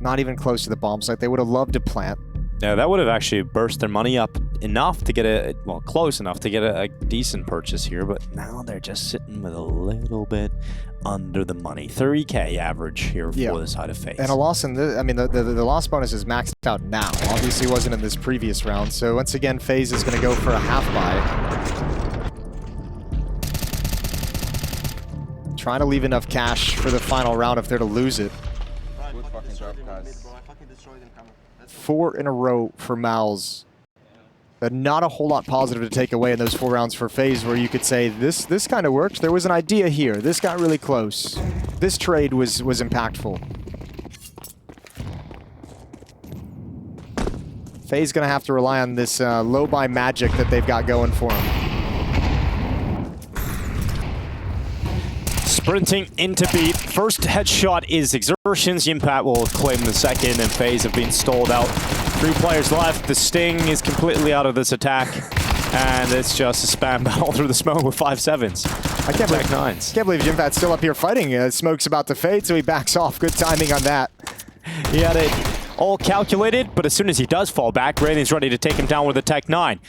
Not even close to the bomb site. They would have loved to plant. Yeah, that would have actually burst their money up enough to get well, close enough to get a decent purchase here, but now they're just sitting with a little bit under the money. 30K average here for the side of FaZe. And a loss in the, I mean, the loss bonus is maxed out now. Obviously wasn't in this previous round, so once again, FaZe is going to go for a half buy. Trying to leave enough cash for the final round if they're to lose it. 4 in a row for MOUZ. But not a whole lot positive to take away in those 4 rounds for FaZe, where you could say this kind of worked. There was an idea here. This got really close. This trade was impactful. FaZe gonna have to rely on this low buy magic that they've got going for them. Sprinting into B. First headshot is Exertions. Yimpat will claim the second, and FaZe have been stalled out. 3 players left. The Sting is completely out of this attack, and it's just a spam battle through the smoke with 5-7s. I can't believe Yimpat's still up here fighting. Smoke's about to fade, so he backs off. Good timing on that. He had it all calculated, but as soon as he does fall back, Rayden's ready to take him down with a Tech 9.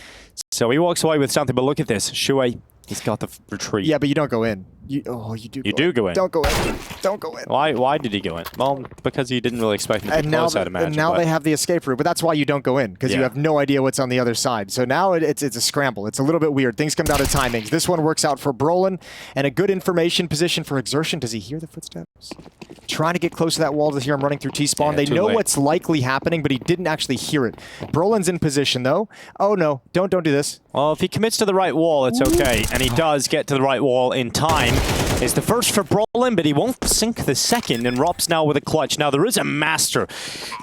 So he walks away with something, but look at this. Shuei, he's got the retreat. Yeah, but you don't go in. You do go in. Don't go in. Don't go in. Why did he go in? Well, because he didn't really expect him to be close, I'd imagine. And now they have the escape route, but that's why you don't go in, because you have no idea what's on the other side. So now it's a scramble. It's a little bit weird. Things come down to timings. This one works out for Brolin, and a good information position for Exertion. Does he hear the footsteps? Trying to get close to that wall to hear him running through T-spawn. They know what's likely happening, but he didn't actually hear it. Brolin's in position, though. Oh, no. Don't do this. Well, if he commits to the right wall, it's okay. And he does get to the right wall in time. It's the first for Brolin, but he won't sink the second, and Rops now with a clutch. Now, there is a master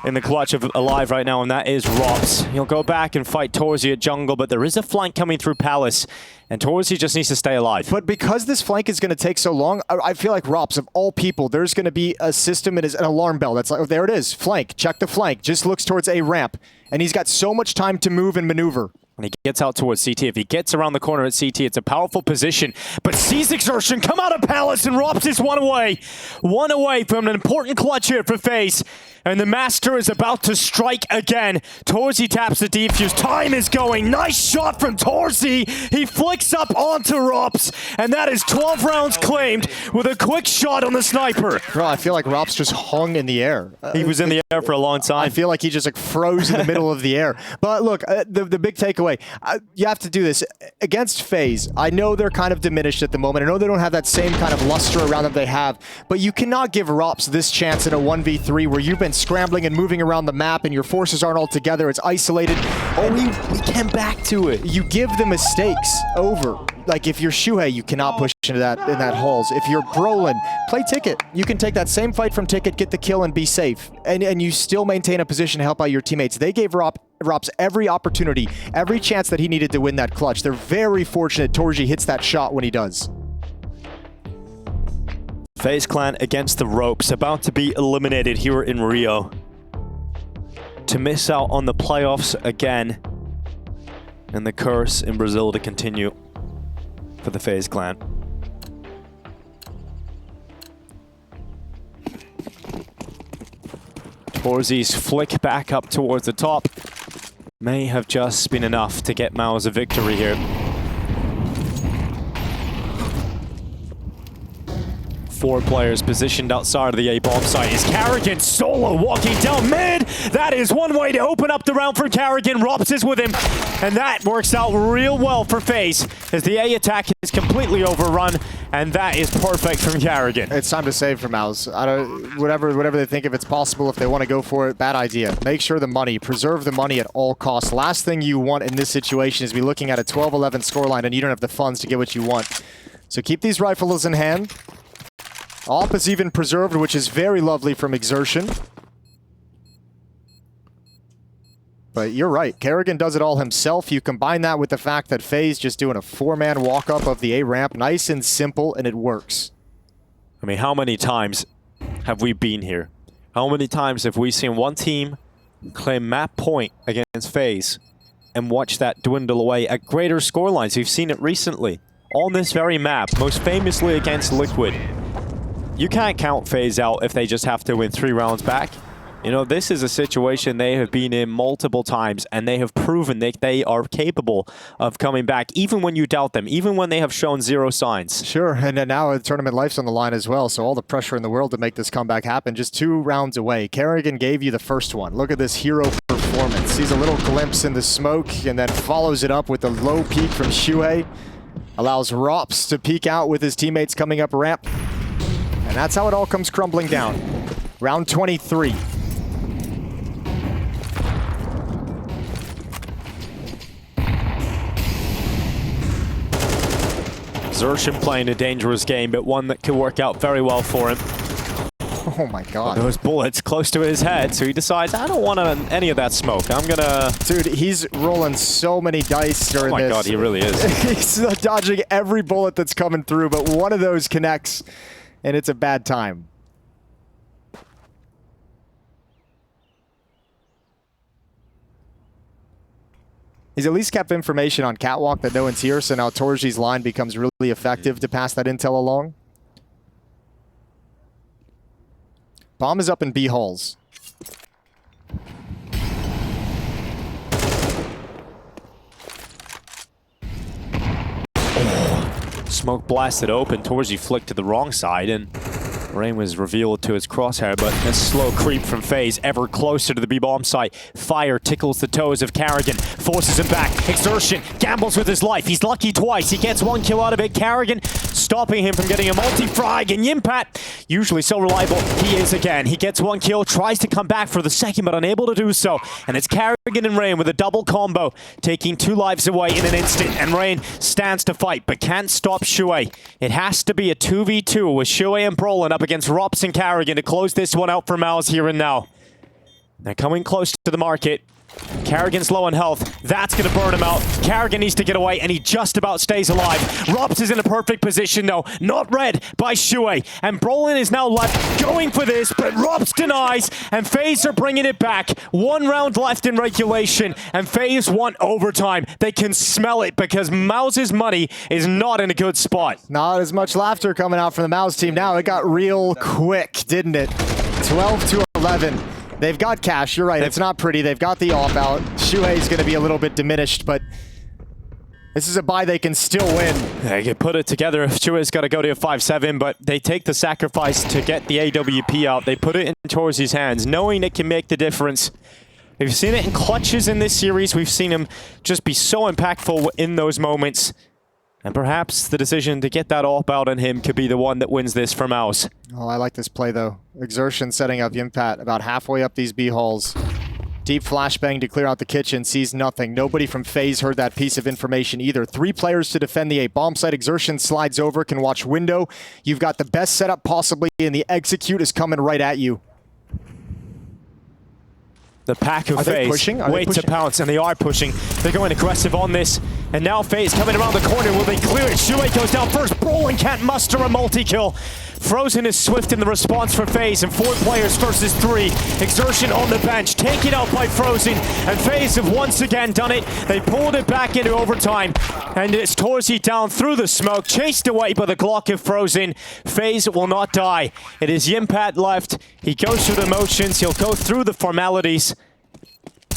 in the clutch of alive right now, and that is Rops. He'll go back and fight Torzi at jungle, but there is a flank coming through Palace, and Torzi just needs to stay alive. But because this flank is going to take so long, I feel like Rops, of all people, there's going to be a system and an alarm bell that's like, oh, there it is, flank, check the flank, just looks towards a ramp, and he's got so much time to move and maneuver. And he gets out towards CT. If he gets around the corner at CT, it's a powerful position. But sees Exertion come out of Palace, and Rops is one away. One away from an important clutch here for FaZe. And the Master is about to strike again. Torzi taps the defuse. Time is going. Nice shot from Torzi. He flicks up onto Rops. And that is 12 rounds claimed with a quick shot on the sniper. Bro, I feel like Rops just hung in the air. He was in the air for a long time. I feel like he just like froze in the middle of the air. But look, the big takeaway, you have to do this. Against FaZe, I know they're kind of diminished at the moment. I know they don't have that same kind of luster around that they have. But you cannot give Rops this chance in a 1v3 where you've been scrambling and moving around the map and your forces aren't all together. It's isolated. Oh, we came back to it. You give the mistakes over. Like if you're Shuhei, you cannot push into that in that halls. If you're Brolin, play Ticket. You can take that same fight from Ticket, get the kill, and be safe. And you still maintain a position to help out your teammates. They gave Rops every opportunity, every chance that he needed to win that clutch. They're very fortunate Torji hits that shot when he does. FaZe Clan against the ropes, about to be eliminated here in Rio. To miss out on the playoffs again. And the curse in Brazil to continue for the FaZe Clan. Torzi's flick back up towards the top may have just been enough to get MOUZ a victory here. 4 players positioned outside of the A bomb site. Is Carrigan solo walking down mid? That is one way to open up the round for Carrigan. Rops is with him, and that works out real well for FaZe as the A attack is completely overrun, and that is perfect from Carrigan. It's time to save for MOUZ. Whatever they think, if it's possible, if they want to go for it, bad idea. Make sure the money, preserve the money at all costs. Last thing you want in this situation is be looking at a 12-11 scoreline and you don't have the funds to get what you want. So keep these rifles in hand. AWP is even preserved, which is very lovely from Exertion. But you're right, Carrigan does it all himself. You combine that with the fact that FaZe just doing a 4-man walk-up of the A ramp, nice and simple, and it works. I mean, how many times have we been here? How many times have we seen one team claim map point against FaZe and watch that dwindle away at greater scorelines? We've seen it recently on this very map, most famously against Liquid. You can't count FaZe out if they just have to win 3 rounds back. You know, this is a situation they have been in multiple times, and they have proven that they are capable of coming back, even when you doubt them, even when they have shown 0 signs. Sure, and then now tournament life's on the line as well, so all the pressure in the world to make this comeback happen. Just 2 rounds away. Carrigan gave you the first one. Look at this hero performance. Sees a little glimpse in the smoke, and then follows it up with a low peek from Shuhei. Allows Rops to peek out with his teammates coming up ramp. And that's how it all comes crumbling down. Round 23. Exertion playing a dangerous game, but one that could work out very well for him. Oh my god. Those bullets close to his head, so he decides, I don't want any of that smoke. I'm gonna... Dude, he's rolling so many dice during this. Oh my god, he really is. He's dodging every bullet that's coming through, but one of those connects, and it's a bad time. He's at least kept information on Catwalk that no one's here, so now Torji's line becomes really effective to pass that intel along. Bomb is up in B halls. Smoke blasted open. Torji flicked to the wrong side, and Rain was revealed to his crosshair, but a slow creep from FaZe, ever closer to the B-bomb site. Fire tickles the toes of Carrigan, forces him back. Exertion gambles with his life. He's lucky twice. He gets 1 kill out of it. Carrigan stopping him from getting a multi-frag, and Yimpat, usually so reliable, he is again. He gets 1 kill, tries to come back for the second, but unable to do so. And it's Carrigan and Rain with a double combo, taking 2 lives away in an instant. And Rain stands to fight, but can't stop Shuhei. It has to be a 2v2 with Shuhei and Brolin up against Rops and Carrigan to close this one out for MOUZ here and now. They're coming close to the market. Carrigan's low on health. That's going to burn him out. Carrigan needs to get away, and he just about stays alive. Rops is in a perfect position, though. Not read by Shuhei. And Brolin is now left going for this, but Rops denies, and FaZe are bringing it back. 1 round left in regulation, and FaZe want overtime. They can smell it because MOUZ's money is not in a good spot. Not as much laughter coming out from the MOUZ team now. It got real quick, didn't it? 12-11. They've got cash, you're right, it's not pretty. They've got the off out. Shuhei's going to be a little bit diminished, but this is a buy they can still win. They can put it together. Shuhei's got to go to a 5-7, but they take the sacrifice to get the AWP out. They put it in Torzi's hands, knowing it can make the difference. We've seen it in clutches in this series. We've seen him just be so impactful in those moments. And perhaps the decision to get that AWP out on him could be the one that wins this for MOUZ. Oh, I like this play, though. Exertion setting up Yimpat about halfway up these B halls. Deep flashbang to clear out the kitchen, sees nothing. Nobody from FaZe heard that piece of information either. 3 players to defend the A bomb site. Exertion slides over, can watch window. You've got the best setup possibly, and the execute is coming right at you. The pack of FaZe wait to pounce, and they are pushing. They're going aggressive on this, and now FaZe coming around the corner. Will they clear it? Shuhei goes down first. Brolin can't muster a multi-kill. Frozen is swift in the response for FaZe, and 4 players versus 3. Exertion on the bench, taken out by Frozen, and FaZe have once again done it. They pulled it back into overtime, and it's Torzi down through the smoke, chased away by the Glock of Frozen. FaZe will not die. It is Yimpat left. He goes through the motions. He'll go through the formalities.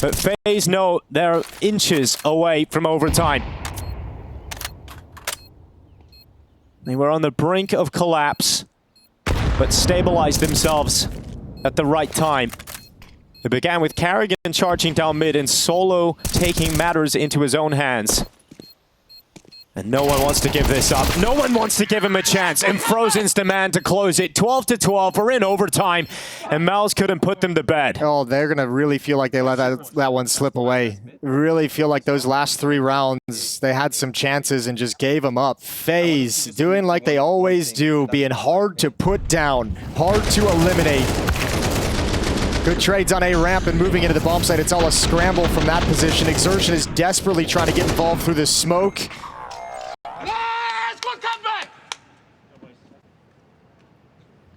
But FaZe know they're inches away from overtime. They were on the brink of collapse. but stabilized themselves at the right time. It began with Carrigan charging down mid and Solo taking matters into his own hands. And no one wants to give this up. No one wants to give him a chance. And Frozen's demand to close it. 12-12. We're in overtime. And MOUZ couldn't put them to bed. Oh, they're going to really feel like they let that one slip away. Really feel like those last 3 rounds, they had some chances and just gave them up. FaZe doing like they always do, being hard to put down, hard to eliminate. Good trades on A ramp and moving into the bomb site. It's all a scramble from that position. Exertion is desperately trying to get involved through the smoke.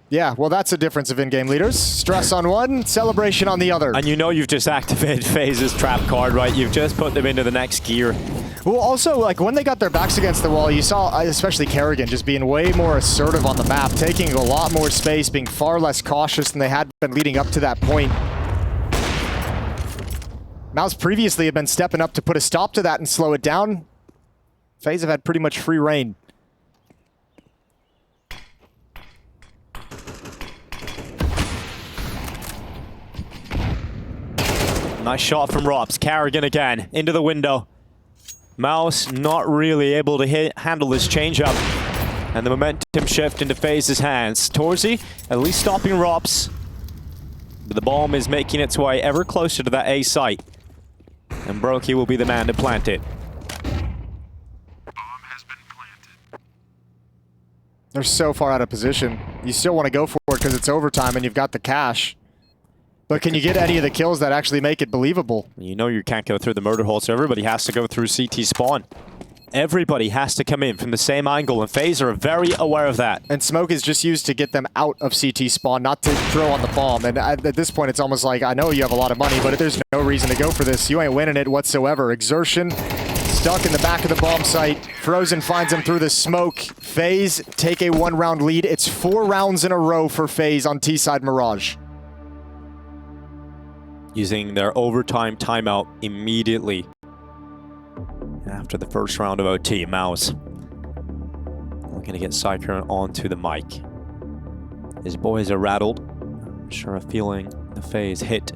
Yeah, well, that's a difference of in-game leaders. Stress on one, celebration on the other. And you know you've just activated FaZe's trap card, right? You've just put them into the next gear. Well, also, like, when they got their backs against the wall, you saw, especially Carrigan, just being way more assertive on the map, taking a lot more space, being far less cautious than they had been leading up to that point. MOUZ previously had been stepping up to put a stop to that and slow it down. FaZe have had pretty much free reign. Nice shot from Robs. Carrigan again, into the window. MOUZ not really able to handle this change-up. And the momentum shift into FaZe's hands. Torzy at least stopping Robs. But the bomb is making its way ever closer to that A site. And Brokey will be the man to plant it. They're so far out of position. You still want to go for it because it's overtime and you've got the cash. But can you get any of the kills that actually make it believable? You know you can't go through the murder hole, so everybody has to go through CT spawn. Everybody has to come in from the same angle, and FaZe are very aware of that. And smoke is just used to get them out of CT spawn, not to throw on the bomb. And at this point, it's almost like, I know you have a lot of money, but there's no reason to go for this. You ain't winning it whatsoever. Exertion stuck in the back of the bomb site. Frozen finds him through the smoke. FaZe take a 1-round lead. It's 4 rounds in a row for FaZe on T-side Mirage. Using their overtime timeout immediately after the first round of OT. MOUZ looking to get Cyclone onto the mic. His boys are rattled. I'm sure of feeling the FaZe hit.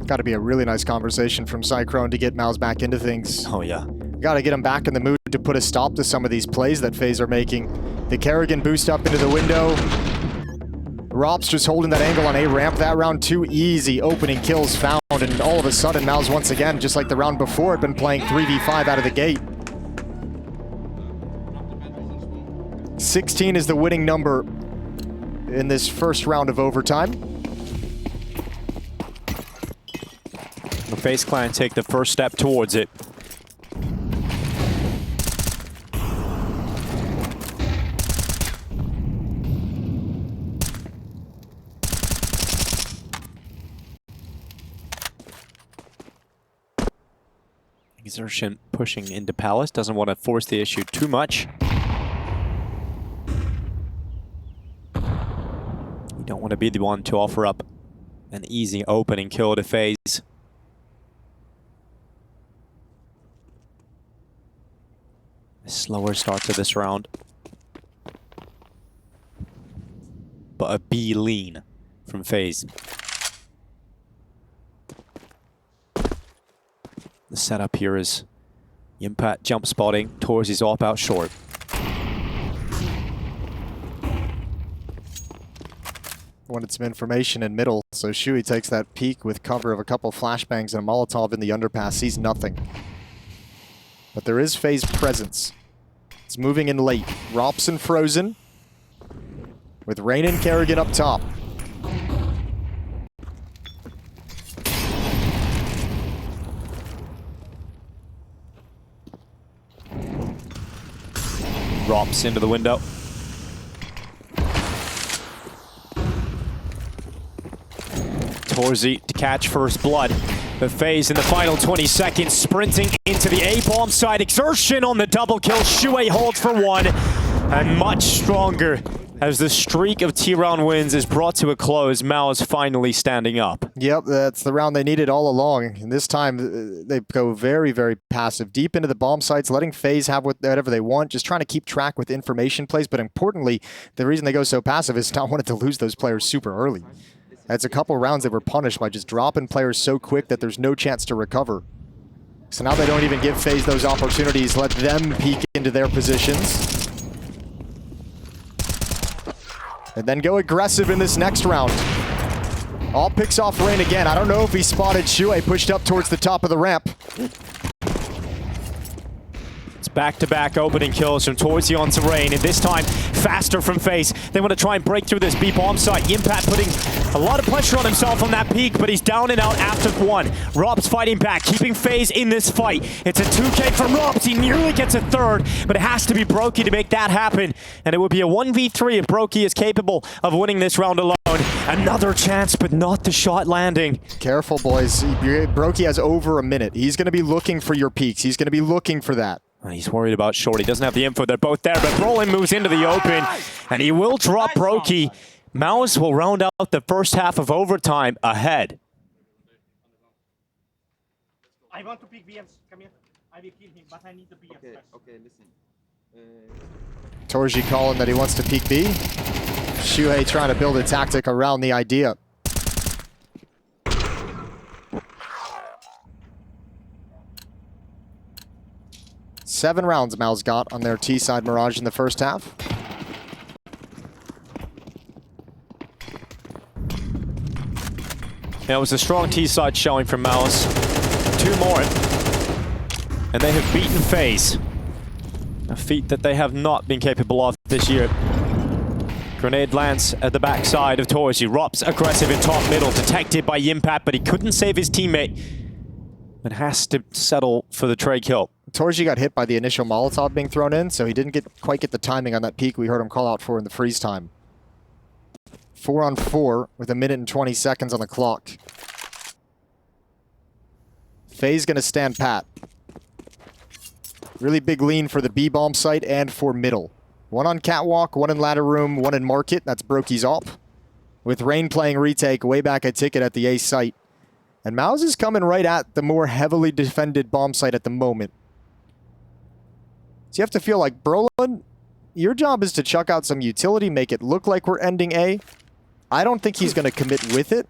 Got to be a really nice conversation from Cyclone to get MOUZ back into things. Oh yeah. Got to get him back in the mood to put a stop to some of these plays that FaZe are making. The Carrigan boost up into the window. Rops just holding that angle on A ramp. That round too easy. Opening kills found, and all of a sudden MOUZ once again, just like the round before, had been playing 3v5 out of the gate. 16 is the winning number in this first round of overtime. The FaZe clan take the first step towards it. Exertion pushing into Palace, doesn't want to force the issue too much. You don't want to be the one to offer up an easy opening kill to FaZe. A slower start to this round. But a B lean from FaZe. The setup here is Impact jump spotting towards his op out short. Wanted some information in middle, so Shui takes that peek with cover of a couple flashbangs and a Molotov in the underpass. Sees nothing. But there is FaZe presence. It's moving in late. Robson frozen. With Rain and Carrigan up top. Rops into the window. Torzy to catch first blood. The FaZe in the final 20 seconds, sprinting into the A-bomb side. Exertion on the double kill. Shui holds for one. And much stronger As the streak of T-round wins is brought to a close, MOUZ finally standing up. Yep, that's the round they needed all along. And this time, they go very, very passive. Deep into the bomb sites, letting FaZe have whatever they want, just trying to keep track with information plays. But importantly, the reason they go so passive is not wanting to lose those players super early. That's a couple rounds they were punished by just dropping players so quick that there's no chance to recover. So now they don't even give FaZe those opportunities, let them peek into their positions. And then go aggressive in this next round. All picks off Rain again. I don't know if he spotted Shuhei pushed up towards the top of the ramp. It's back-to-back opening kills from Torsey onto Rain, and this time faster from FaZe. They want to try and break through this B bomb site. Yimpat putting a lot of pressure on himself on that peak, but he's down and out after one. Rob's fighting back, keeping FaZe in this fight. It's a 2K from Robs. He nearly gets a third, but it has to be Brokey to make that happen. And it would be a 1v3 if Brokey is capable of winning this round alone. Another chance, but not the shot landing. Careful, boys. Brokey has over a minute. He's going to be looking for your peaks. He's going to be looking for that. He's worried about short. He doesn't have the info. They're both there, but Brolin moves into the open, and he will drop Brokey. MOUZ will round out the first half of overtime ahead. I want to pick BMs. Come here. I will kill him, but I need the BMs first. Okay, listen. Torji calling that he wants to peek B. Shuhei trying to build a tactic around the idea. Seven rounds MOUZ got on their T-side Mirage in the first half. Yeah, it was a strong T-side showing from MOUZ. Two more. And they have beaten FaZe. A feat that they have not been capable of this year. Grenade lands at the backside of Torsey. Rops aggressive in top middle, detected by Yimpat, but he couldn't save his teammate. But has to settle for the trade kill. Torji got hit by the initial Molotov being thrown in, so he didn't quite get the timing on that peak we heard him call out for in the freeze time. 4 on 4 with 1 minute and 20 seconds on the clock. FaZe gonna stand pat. Really big lean for the B-bomb site and for middle. One on catwalk, one in ladder room, one in market. That's Brokey's op. With Rain playing retake way back a ticket at the A site. And MOUZ is coming right at the more heavily defended bomb site at the moment. So you have to feel like, Brolin, your job is to chuck out some utility, make it look like we're ending A. I don't think he's going to commit with it.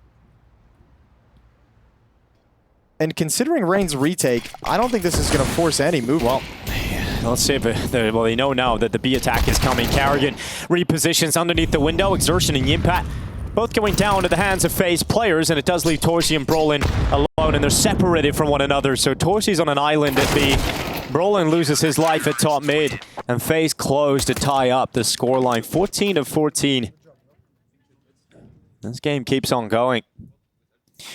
And considering Rain's retake, I don't think this is going to force any move. Well, let's see if well, they know now that the B attack is coming. Carrigan repositions underneath the window. Exertion and Yimpat both going down to the hands of FaZe players, and it does leave Torsey and Brolin alone, and they're separated from one another. So Torsey's on an island at B. Brolin loses his life at top mid, and FaZe close to tie up the scoreline 14-14. This game keeps on going.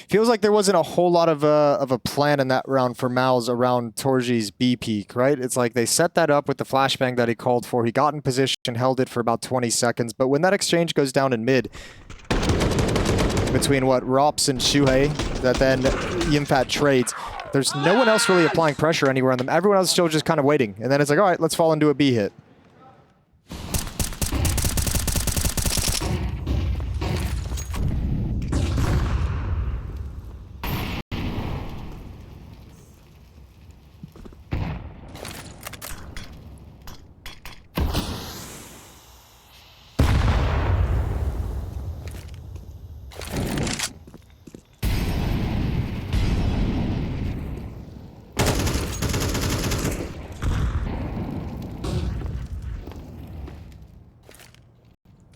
Feels like there wasn't a whole lot of a plan in that round for MOUZ around Torji's B peak, right? It's like they set that up with the flashbang that he called for. He got in position, held it for about 20 seconds. But when that exchange goes down in mid, between what, Rops and Shuhei, that then Yimpat trades, there's no one else really applying pressure anywhere on them. Everyone else is still just kind of waiting. And then it's like, all right, let's fall into a B hit.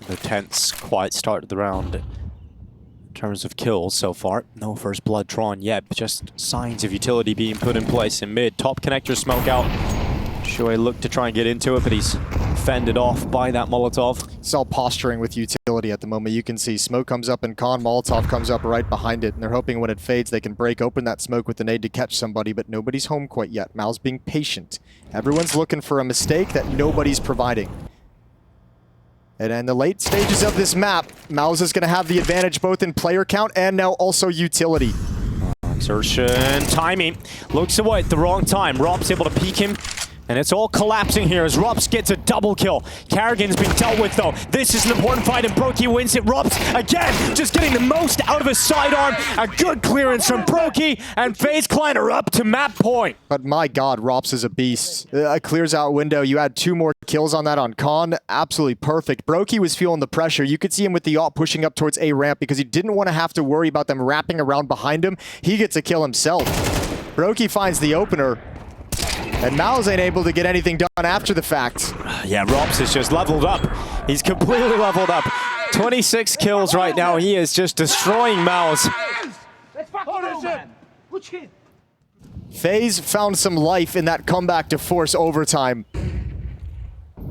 The tense, quiet start to the round in terms of kills so far. No first blood drawn yet, but just signs of utility being put in place in mid. Top connector smoke out. Shuhei looked to try and get into it, but he's fended off by that Molotov. It's all posturing with utility at the moment. You can see smoke comes up in con, Molotov comes up right behind it, and they're hoping when it fades they can break open that smoke with the nade to catch somebody, but nobody's home quite yet. MOUZ being patient. Everyone's looking for a mistake that nobody's providing. And in the late stages of this map, MOUZ is going to have the advantage both in player count and now also utility. Exertion, timing, looks away at the wrong time. Rob's able to peek him And it's all collapsing here as Rops gets a double kill. Carrigan's been dealt with though. This is an important fight and Brokey wins it. Rops again, just getting the most out of his sidearm. A good clearance from Brokey and FaZe Klein are up to map point. But my God, Rops is a beast. Clears out window. You had 2 more kills on that on Khan. Absolutely perfect. Brokey was feeling the pressure. You could see him with the AWP pushing up towards A ramp because he didn't want to have to worry about them wrapping around behind him. He gets a kill himself. Brokey finds the opener. And MOUZ ain't able to get anything done after the fact. Yeah, Rops is just leveled up. He's completely leveled up. 26 kills right now. He is just destroying MOUZ. Let's fucking go, man. Good shit. FaZe found some life in that comeback to force overtime.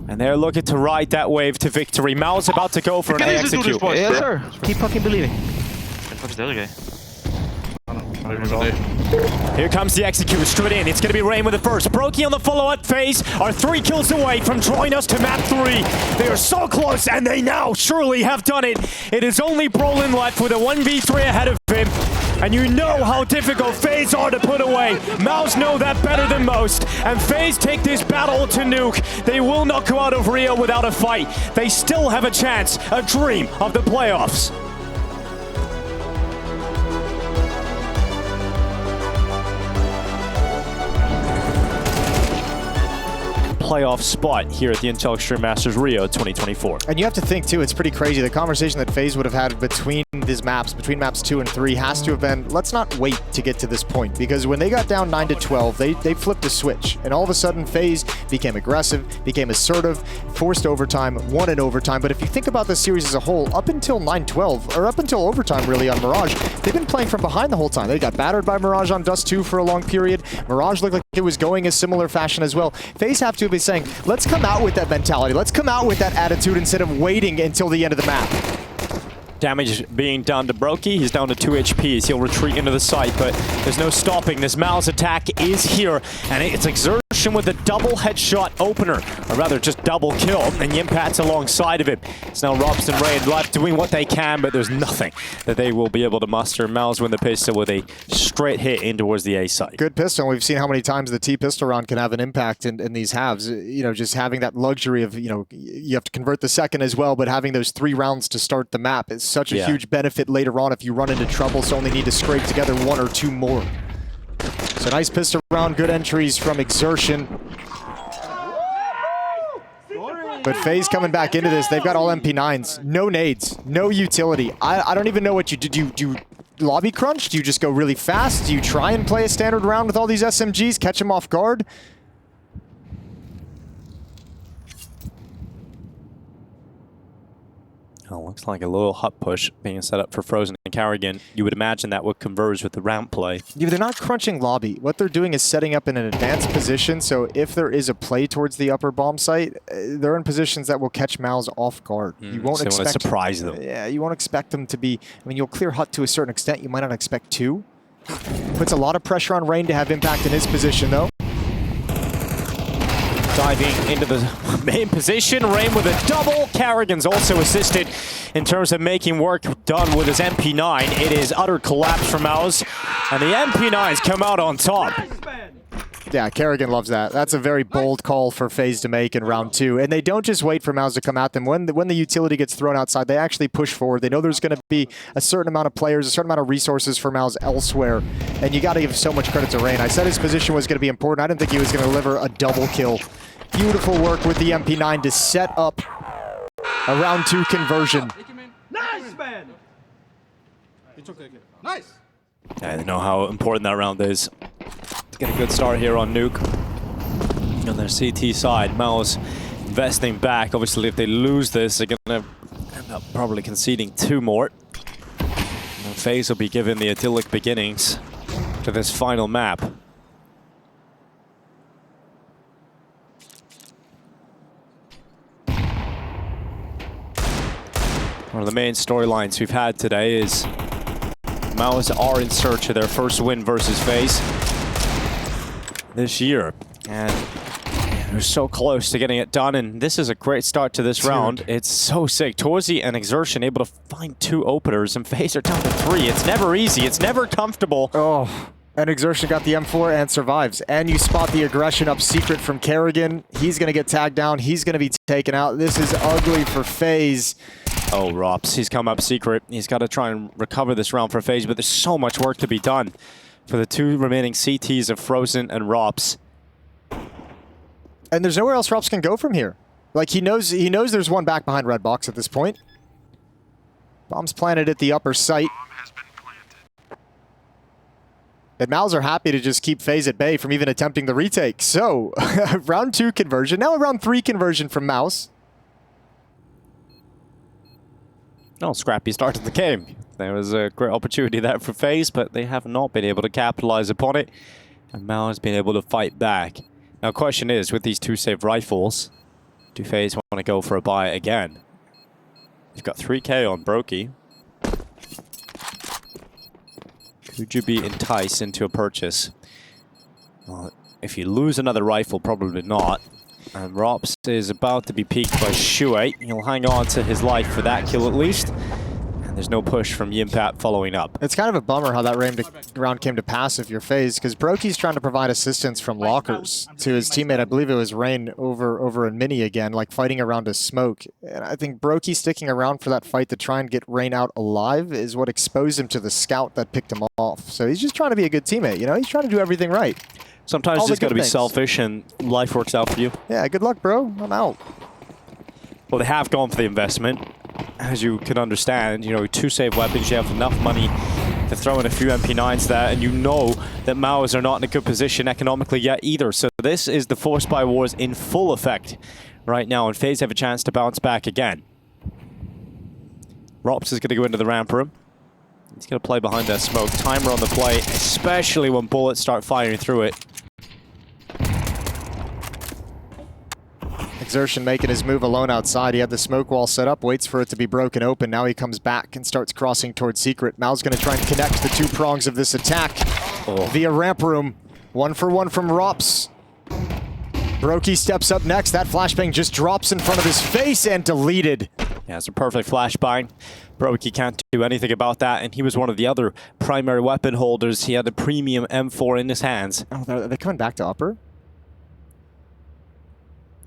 And they're looking to ride that wave to victory. MOUZ about to go for an execute. Yes, sir. Keep fucking believing. What's the other guy? Here comes the execute straight in. It's going to be Rain with it first. Brokey on the follow-up. FaZe are 3 kills away from drawing us to map 3. They are so close, and they now surely have done it. It is only Brolin left with a 1v3 ahead of him. And you know how difficult FaZe are to put away. MOUZ know that better than most. And FaZe take this battle to Nuke. They will not go out of Rio without a fight. They still have a chance, a dream of the playoffs. Playoff spot here at the Intel Extreme Masters Rio 2024. And you have to think too, it's pretty crazy. The conversation that FaZe would have had between these maps, between maps 2 and 3, has to have been, let's not wait to get to this point. Because when they got down 9-12, they flipped a switch. And all of a sudden, FaZe became aggressive, became assertive, forced overtime, won in overtime. But if you think about the series as a whole, up until 9-12, or up until overtime really on Mirage, they've been playing from behind the whole time. They got battered by Mirage on Dust2 for a long period. Mirage looked like it was going a similar fashion as well. FaZe have to be saying, let's come out with that mentality. Let's come out with that attitude instead of waiting until the end of the map. Damage being done to Brokey. He's down to 2 HP as he'll retreat into the site, but there's no stopping. This MOUZ attack is here, and it's exertion with a double headshot opener, or rather just double kill, and Yimpat's alongside of it. It's now Robson and Raid left doing what they can, but there's nothing that they will be able to muster. MOUZ win the pistol with a straight hit in towards the A site. Good pistol. We've seen how many times the T pistol round can have an impact in these halves. You know, just having that luxury of, you know, you have to convert the second as well, but having those 3 rounds to start the map is such a huge benefit later on if you run into trouble, so only need to scrape together 1 or 2 more. So nice pistol round, good entries from Exertion. But FaZe coming back into this, they've got all MP9s, no nades, no utility. I don't even know what you do. Do you lobby crunch? Do you just go really fast? Do you try and play a standard round with all these SMGs, catch them off guard? Oh, looks like a little hut push being set up for Frozen and Carrigan. You would imagine that would converge with the ramp play. Yeah, they're not crunching lobby. What they're doing is setting up in an advanced position, so if there is a play towards the upper bomb site, they're in positions that will catch MOUZ off guard. You won't so expect to surprise them. Yeah, you won't expect them to be. I mean, you'll clear hut to a certain extent. You might not expect 2. Puts a lot of pressure on Rain to have impact in his position, though. Diving into the main position, Rain with a double. Carrigan's also assisted in terms of making work done with his MP9. It is utter collapse from MOUZ, and the MP9s come out on top. Yeah, Carrigan loves that. That's a very bold call for FaZe to make in round 2. And they don't just wait for MOUZ to come at them. When the utility gets thrown outside, they actually push forward. They know there's going to be a certain amount of players, a certain amount of resources for MOUZ elsewhere. And you got to give so much credit to Rain. I said his position was going to be important. I didn't think he was going to deliver a double kill. Beautiful work with the MP9 to set up a round 2 conversion. Nice, man! It's okay. Nice! Yeah, they know how important that round is. To get a good start here on Nuke. On their CT side, MOUZ investing back. Obviously, if they lose this, they're going to end up probably conceding 2 more. And FaZe will be given the idyllic beginnings to this final map. One of the main storylines we've had today is MOUZ are in search of their first win versus FaZe this year. And they're so close to getting it done, and this is a great start to this round. It's so sick. Torzy and Exertion able to find 2 openers, and FaZe are down to 3. It's never easy. It's never comfortable. Oh. And Exertion got the M4 and survives. And you spot the aggression up secret from Kerrigan. He's going to get tagged down. He's going to be taken out. This is ugly for FaZe. Oh, Rops, he's come up secret. He's got to try and recover this round for FaZe, but there's so much work to be done for the two remaining CTs of Frozen and Rops. And there's nowhere else Rops can go from here. Like, he knows there's one back behind red box at this point. Bomb's planted at the upper site. And MOUZ are happy to just keep FaZe at bay from even attempting the retake. So, round 2 conversion. Now a round 3 conversion from MOUZ. Oh, scrappy start to the game. There was a great opportunity there for FaZe, but they have not been able to capitalize upon it. And MOUZ has been able to fight back. Now, question is, with these 2 saved rifles, do FaZe want to go for a buy again? You've got 3K on Brokey. Could you be enticed into a purchase? Well, if you lose another rifle, probably not. And Rops is about to be peaked by Shue. He'll hang on to his life for that kill at least. And there's no push from Yimpat following up. It's kind of a bummer how that round came to pass if you're FaZe, because Brokey's trying to provide assistance from lockers to his teammate. I believe it was Rain over in Mini again, like fighting around a smoke. And I think Brokey sticking around for that fight to try and get Rain out alive is what exposed him to the scout that picked him off. So he's just trying to be a good teammate, you know? He's trying to do everything right. Sometimes you just got to be selfish and life works out for you. Yeah, good luck, bro. I'm out. Well, they have gone for the investment. As you can understand, you know, 2 save weapons, you have enough money to throw in a few MP9s there, and you know that MOUZ are not in a good position economically yet either. So this is the Force Buy Wars in full effect right now, and FaZe have a chance to bounce back again. Rops is going to go into the ramp room. He's going to play behind that smoke. Timer on the play, especially when bullets start firing through it. Exertion making his move alone outside. He had the smoke wall set up, waits for it to be broken open. Now he comes back and starts crossing towards Secret. MOUZ going to try and connect the 2 prongs of this attack via ramp room. 1 for 1 from Rops. Brokey steps up next. That flashbang just drops in front of his face and deleted. Yeah, it's a perfect flashbang. Brokey can't do anything about that, and he was one of the other primary weapon holders. He had a premium M4 in his hands. Oh, are they coming back to upper?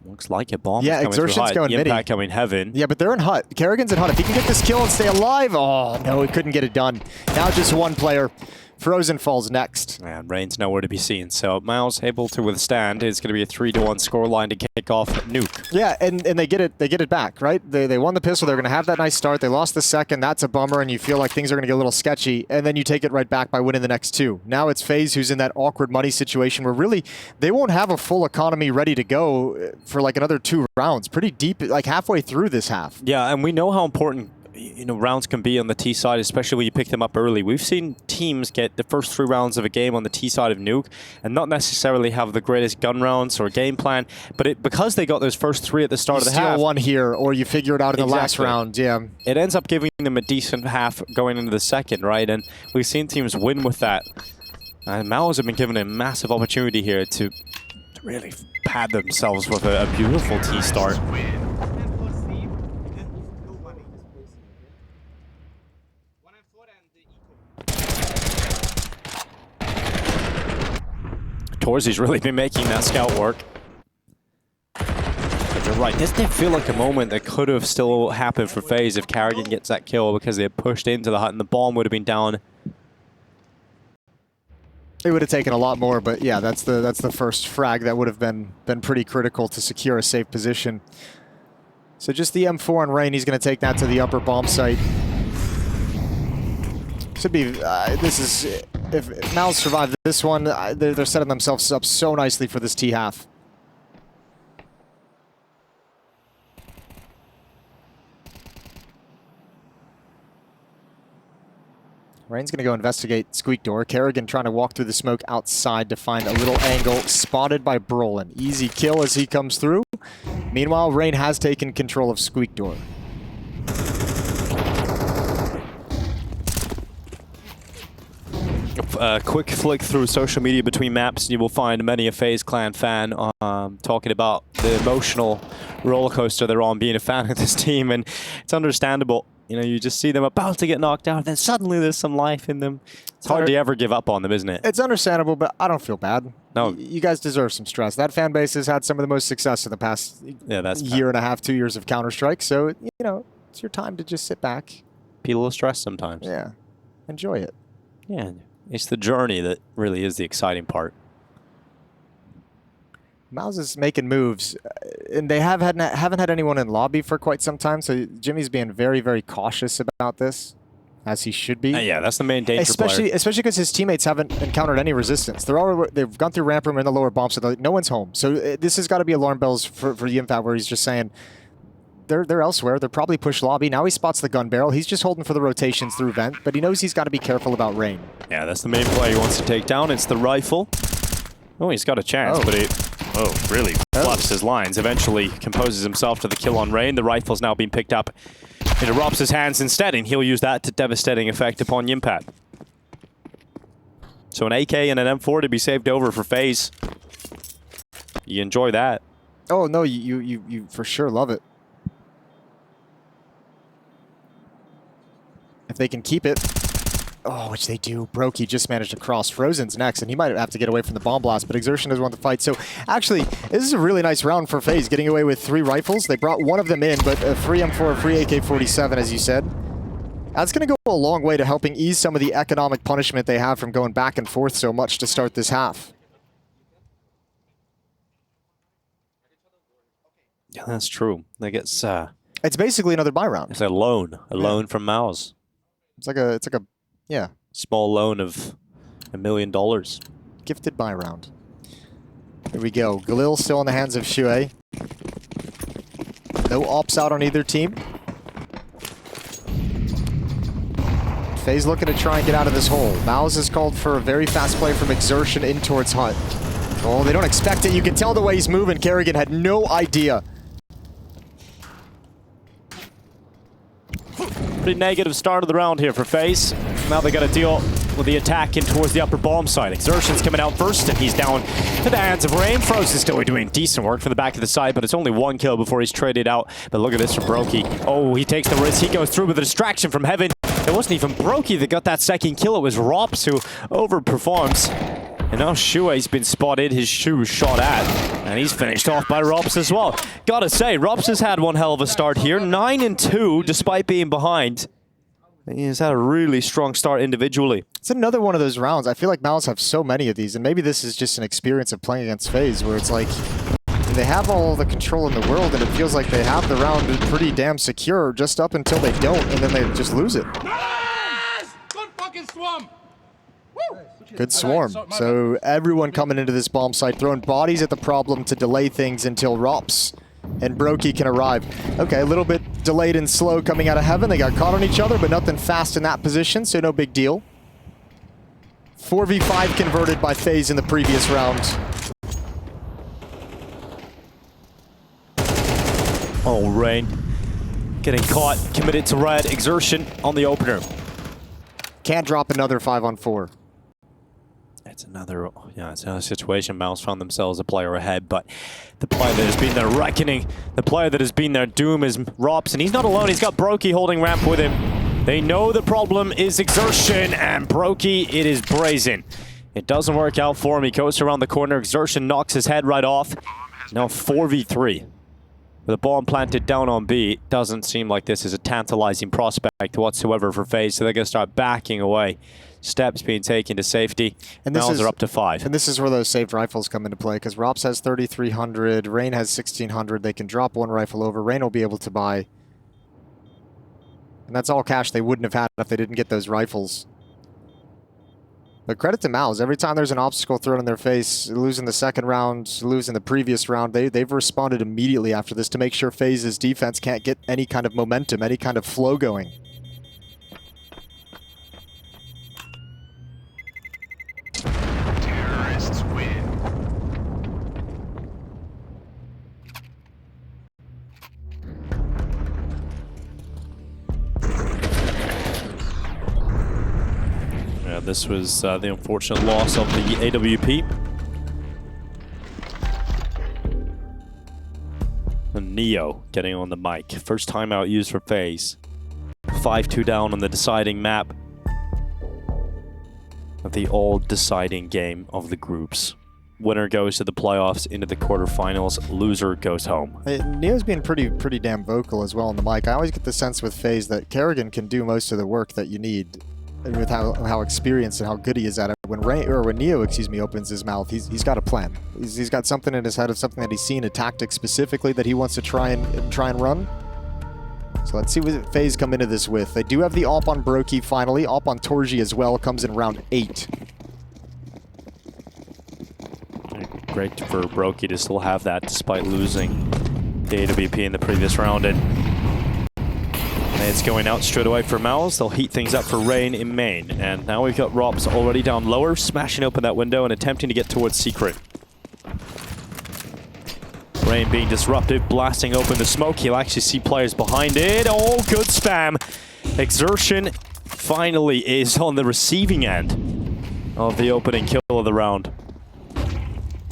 Looks like a bomb. Yeah, Exertion's going midi. Impact coming heaven. Yeah, but they're in hut. Kerrigan's in hut. If he can get this kill and stay alive. Oh, no, he couldn't get it done. Now just 1 player. Frozen falls next. And Rain's nowhere to be seen. So MOUZ able to withstand. It's going to be a 3-1 scoreline to kick off Nuke. Yeah, and they get it back, right? They won the pistol. They're going to have that nice start. They lost the second. That's a bummer, and you feel like things are going to get a little sketchy. And then you take it right back by winning the next 2. Now it's FaZe who's in that awkward money situation where really they won't have a full economy ready to go for like another 2 rounds. Pretty deep, like halfway through this half. Yeah, and we know how important, you know, rounds can be on the T side, especially when you pick them up early. We've seen teams get the first 3 rounds of a game on the T side of Nuke and not necessarily have the greatest gun rounds or game plan, but because they got those first 3 at the start of the half. You steal 1 here, or you figure it out in the last round, yeah. It ends up giving them a decent half going into the second, right? And we've seen teams win with that. And MOUZ have been given a massive opportunity here to really pad themselves with a beautiful T start. Torzy's really been making that scout work. But you're right, this did feel like a moment that could have still happened for FaZe if Kerrigan gets that kill because they had pushed into the hut and the bomb would have been down. It would have taken a lot more, but yeah, that's the first frag that would have been pretty critical to secure a safe position. So just the M4 on Rain, he's going to take that to the upper bomb site. Should be, if MOUZ survive this one, they're setting themselves up so nicely for this T half. Rain's going to go investigate Squeak Door. Kerrigan trying to walk through the smoke outside to find a little angle. Spotted by Brolin. Easy kill as he comes through. Meanwhile, Rain has taken control of Squeak Door. A quick flick through social media between maps, you will find many a FaZe Clan fan talking about the emotional roller coaster they're on being a fan of this team, and it's understandable. You know, you just see them about to get knocked out, and then suddenly there's some life in them. It's hard to ever give up on them, isn't it? It's understandable, but I don't feel bad. No. You guys deserve some stress. That fan base has had some of the most success in the past year and a half, 2 years of Counter-Strike. So, you know, it's your time to just sit back. Be a little stressed sometimes. Yeah. Enjoy it. Yeah. It's the journey that really is the exciting part. MOUZ is making moves, and they haven't had anyone in lobby for quite some time, so Jimmy's being very, very cautious about this, as he should be. Yeah, that's the main danger Especially because his teammates haven't encountered any resistance. They've gone through ramp room in the lower bomb, so no one's home. So this has got to be alarm bells for Yimfat, where he's just saying, they're elsewhere. They're probably push lobby. Now he spots the gun barrel. He's just holding for the rotations through vent, but he knows he's got to be careful about rain. Yeah, that's the main play he wants to take down. It's the rifle. Oh, he's got a chance, but he really fluffs his lines. Eventually composes himself to the kill on Rain. The rifle's now being picked up into Rops' hands instead, and he'll use that to devastating effect upon Yimpat. So an AK and an M4 to be saved over for FaZe. You enjoy that. Oh, no, you for sure love it. If they can keep it. Oh, which they do. Brokey just managed to cross. Frozen's next, and he might have to get away from the bomb blast, but Exertion has won the fight. So, actually, this is a really nice round for FaZe, getting away with 3 rifles. They brought one of them in, but a free M4, a free AK-47, as you said. That's going to go a long way to helping ease some of the economic punishment they have from going back and forth so much to start this half. Yeah, that's true. Like it's basically another buy round. It's a loan from MOUZ. It's like a yeah. Small loan of $1 million. Gifted buy round. Here we go. Galil still in the hands of Shuei. No ops out on either team. FaZe looking to try and get out of this hole. MOUZ has called for a very fast play from Exertion in towards Hut. Oh, they don't expect it. You can tell the way he's moving. Kerrigan had no idea. Pretty negative start of the round here for FaZe. Now they got to deal with the attack in towards the upper bomb side. Exertion's coming out first, and he's down to the hands of Rain. Froze is still doing decent work from the back of the side, but it's only 1 kill before he's traded out. But look at this from Brokey. Oh, he takes the risk. He goes through with a distraction from Heaven. It wasn't even Brokey that got that second kill. It was Rops who overperforms. And now Shuei's been spotted, his shoe shot at, and he's finished off by Rops as well. Gotta say, Rops has had one hell of a start here. 9-2 despite being behind. He's had a really strong start individually. It's another one of those rounds. I feel like MOUZ have so many of these, and maybe this is just an experience of playing against FaZe, where it's like they have all the control in the world, and it feels like they have the round pretty damn secure just up until they don't, and then they just lose it. Yes! Good fucking swarm! Woo! Good swarm. So everyone coming into this bomb site, throwing bodies at the problem to delay things until Rops and Brokey can arrive. Okay, a little bit delayed and slow coming out of Heaven. They got caught on each other, but nothing fast in that position, so no big deal. 4v5 converted by FaZe in the previous round. Oh, Rain getting caught, committed to red. Exertion on the opener. Can't drop another 5-on-4. It's another situation. MOUZ found themselves a player ahead, but the player that has been their reckoning, the player that has been their doom is Rops, and he's not alone. He's got Brokey holding ramp with him. They know the problem is Exertion, and Brokey, it is brazen. It doesn't work out for him. He goes around the corner. Exertion knocks his head right off. Now 4v3. With a bomb planted down on B, it doesn't seem like this is a tantalizing prospect whatsoever for FaZe, so they're going to start backing away. Steps being taken to safety. And MOUZ are up to 5. And this is where those saved rifles come into play, because Rops has 3,300, Rain has 1,600. They can drop one rifle over. Rain will be able to buy. And that's all cash they wouldn't have had if they didn't get those rifles. But credit to MOUZ. Every time there's an obstacle thrown in their face, losing the second round, losing the previous round, they've responded immediately after this to make sure FaZe's defense can't get any kind of momentum, any kind of flow going. Terrorists win. Yeah, this was the unfortunate loss of the AWP. And Neo getting on the mic. First time out used for FaZe. 5 5-2 down on the deciding map of the all-deciding game of the groups. Winner goes to the playoffs, into the quarterfinals. Loser goes home. Neo's being pretty damn vocal as well on the mic. I always get the sense with FaZe that Kerrigan can do most of the work that you need, with how experienced and how good he is at it. When Neo, opens his mouth, he's got a plan. He's got something in his head of something that he's seen, a tactic specifically that he wants to try and run. So let's see what FaZe come into this with. They do have the AWP on Brokey finally. AWP on Torji as well comes in round 8. Great for Brokey to still have that despite losing the AWP in the previous round. And it's going out straight away for MOUZ. They'll heat things up for Rain in main. And now we've got Robs already down lower, smashing open that window and attempting to get towards Secret. Rain being disruptive, blasting open the smoke. He'll actually see players behind it. Oh, good spam. Exertion finally is on the receiving end of the opening kill of the round.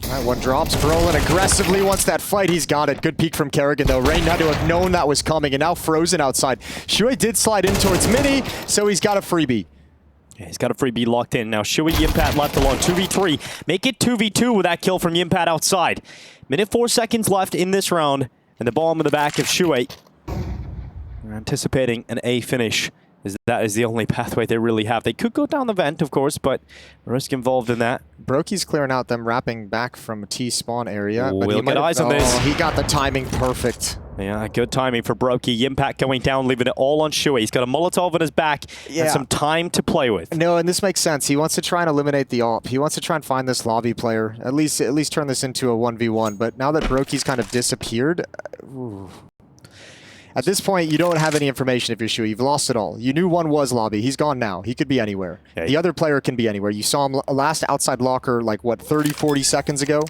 All right, one drops. Brolin aggressively wants that fight. He's got it. Good peek from Kerrigan, though. Rain had to have known that was coming, and now frozen outside. Shui did slide in towards Mini, so he's got a freebie. Yeah, he's got a freebie locked in. Now Shui, Yimpat left alone. 2v3. Make it 2v2 with that kill from Yimpat outside. Minute 4 seconds left in this round, and the bomb in the back of Shui. We're anticipating an A finish, as that is the only pathway they really have. They could go down the vent, of course, but risk involved in that. Brokey's clearing out them wrapping back from T spawn area. Ooh, but we'll get eyes on this. He got the timing perfect. Yeah, good timing for Brokey. Yimpat going down, leaving it all on Shui. He's got a Molotov in his back and some time to play with. No, and this makes sense. He wants to try and eliminate the AWP. He wants to try and find this lobby player. At least turn this into a 1v1. But now that Brokey's kind of disappeared, ooh. At this point, you don't have any information if you're Shui. You've lost it all. You knew one was lobby. He's gone now. He could be anywhere. Yeah, the other player can be anywhere. You saw him last outside locker, like, what, 30, 40 seconds ago?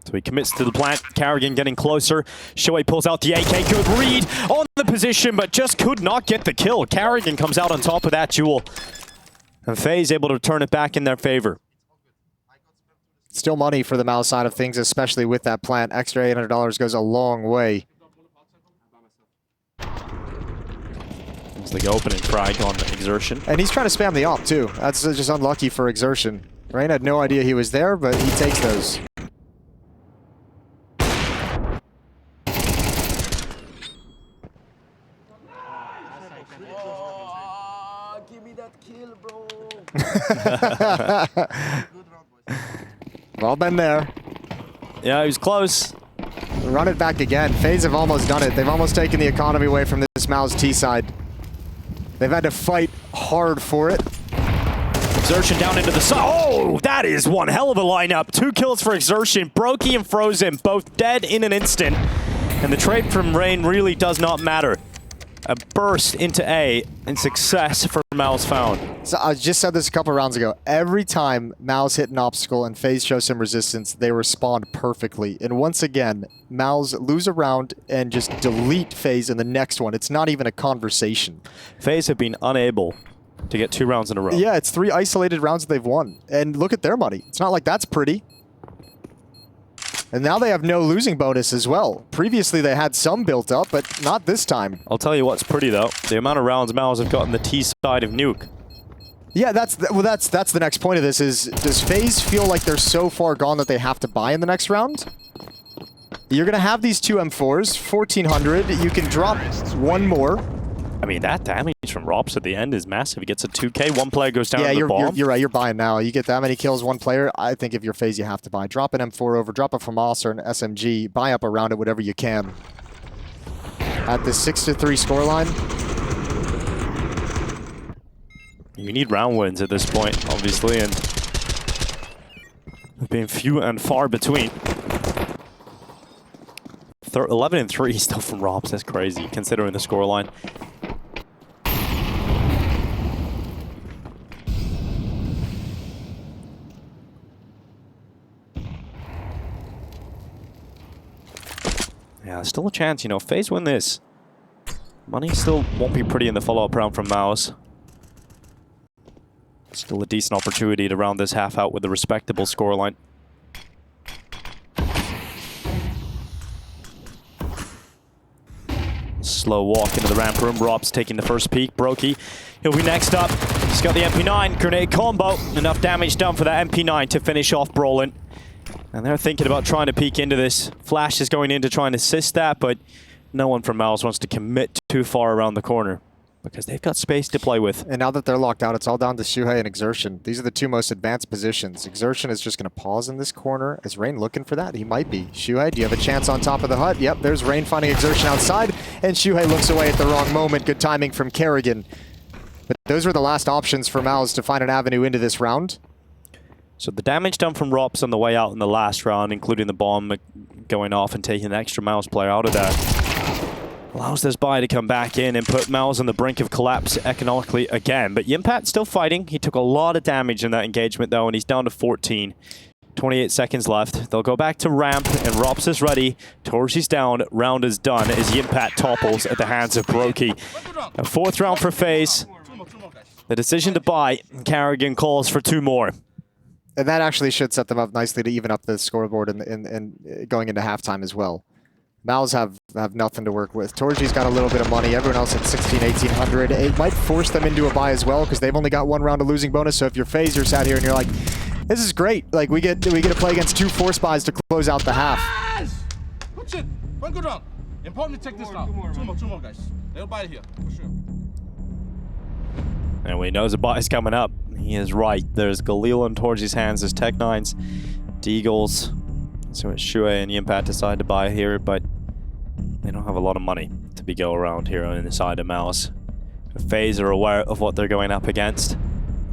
So he commits to the plant. Kerrigan getting closer. Shui pulls out the AK. Good read on the position, but just could not get the kill. Kerrigan comes out on top of that duel. And FaZe able to turn it back in their favor. Still money for the MOUZ side of things, especially with that plant. Extra $800 goes a long way. It's the opening frag on Exertion. And he's trying to spam the AWP too. That's just unlucky for Exertion. Rain had no idea he was there, but he takes those. Oh, give me that kill, bro. Well, been there. Yeah, he was close. Run it back again. FaZe have almost done it. They've almost taken the economy away from this MOUZ T side. They've had to fight hard for it. Exertion down into the side. Oh, that is one hell of a lineup. 2 kills for Exertion. Brokey and Frozen both dead in an instant. And the trade from Rain really does not matter. A burst into A and success for MOUZ found. So I just said this a couple rounds ago. Every time MOUZ hit an obstacle and FaZe show some resistance, they respond perfectly. And once again, MOUZ lose a round and just delete FaZe in the next one. It's not even a conversation. FaZe have been unable to get 2 rounds in a row. Yeah, it's 3 isolated rounds that they've won. And look at their money. It's not like that's pretty. And now they have no losing bonus as well. Previously, they had some built up, but not this time. I'll tell you what's pretty, though. The amount of rounds MOUZ have gotten the T side of Nuke. Yeah, that's the next point of this is, does FaZe feel like they're so far gone that they have to buy in the next round? You're going to have these 2 M4s, 1,400. You can drop one more. I mean, that damage from Robs at the end is massive. He gets a 2K. One player goes down to the bomb. You're right. You're buying now. You get that many kills, one player. I think if you're FaZe, you have to buy. Drop an M4 over, drop a FAMAS or an SMG. Buy up around it, whatever you can. At the 6-3 scoreline. You need round wins at this point, obviously, and being few and far between. 11-3 still from Robs. That's crazy, considering the scoreline. Yeah, still a chance, you know, FaZe win this. Money still won't be pretty in the follow-up round from MOUZ. Still a decent opportunity to round this half out with a respectable scoreline. Slow walk into the ramp room. Rob's taking the first peek. Brokey, he'll be next up. He's got the MP9 grenade combo. Enough damage done for that MP9 to finish off Brolin. And they're thinking about trying to peek into this. Flash is going in to try and assist that, but no one from MOUZ wants to commit too far around the corner because they've got space to play with. And now that they're locked out, it's all down to Shuhei and Exertion. These are the two most advanced positions. Exertion is just going to pause in this corner. Is Rain looking for that? He might be. Shuhei, do you have a chance on top of the hut? Yep, there's Rain finding Exertion outside, and Shuhei looks away at the wrong moment. Good timing from Kerrigan. But those were the last options for MOUZ to find an avenue into this round. So the damage done from Rops on the way out in the last round, including the bomb going off and taking an extra MOUZ player out of that, allows this buy to come back in and put MOUZ on the brink of collapse economically again. But Yimpat still fighting. He took a lot of damage in that engagement though, and he's down to 14. 28 seconds left. They'll go back to ramp, and Rops is ready. Torchi's down. Round is done as Yimpat topples at the hands of Brokey. A fourth round for FaZe. The decision to buy. Kerrigan calls for 2 more. And that actually should set them up nicely to even up the scoreboard and going into halftime as well. MOUZ have nothing to work with. Torchi's got a little bit of money. Everyone else at 1,800. It might force them into a buy as well because they've only got 1 round of losing bonus. So if you're FaZe, you're sat here and you're like, this is great. Like we get to play against 2 force buys to close out the half. Yes! Good shit. One good round. Important to take this round. Two more, guys. They'll buy it here, for sure. And we knows a buy is coming up. He is right. There's Galil on Torchi's hands. There's Tech9s, Deagles. So it's Shuhei and Yimpat decide to buy here, but they don't have a lot of money to be go around here on the side of MOUZ. FaZe are aware of what they're going up against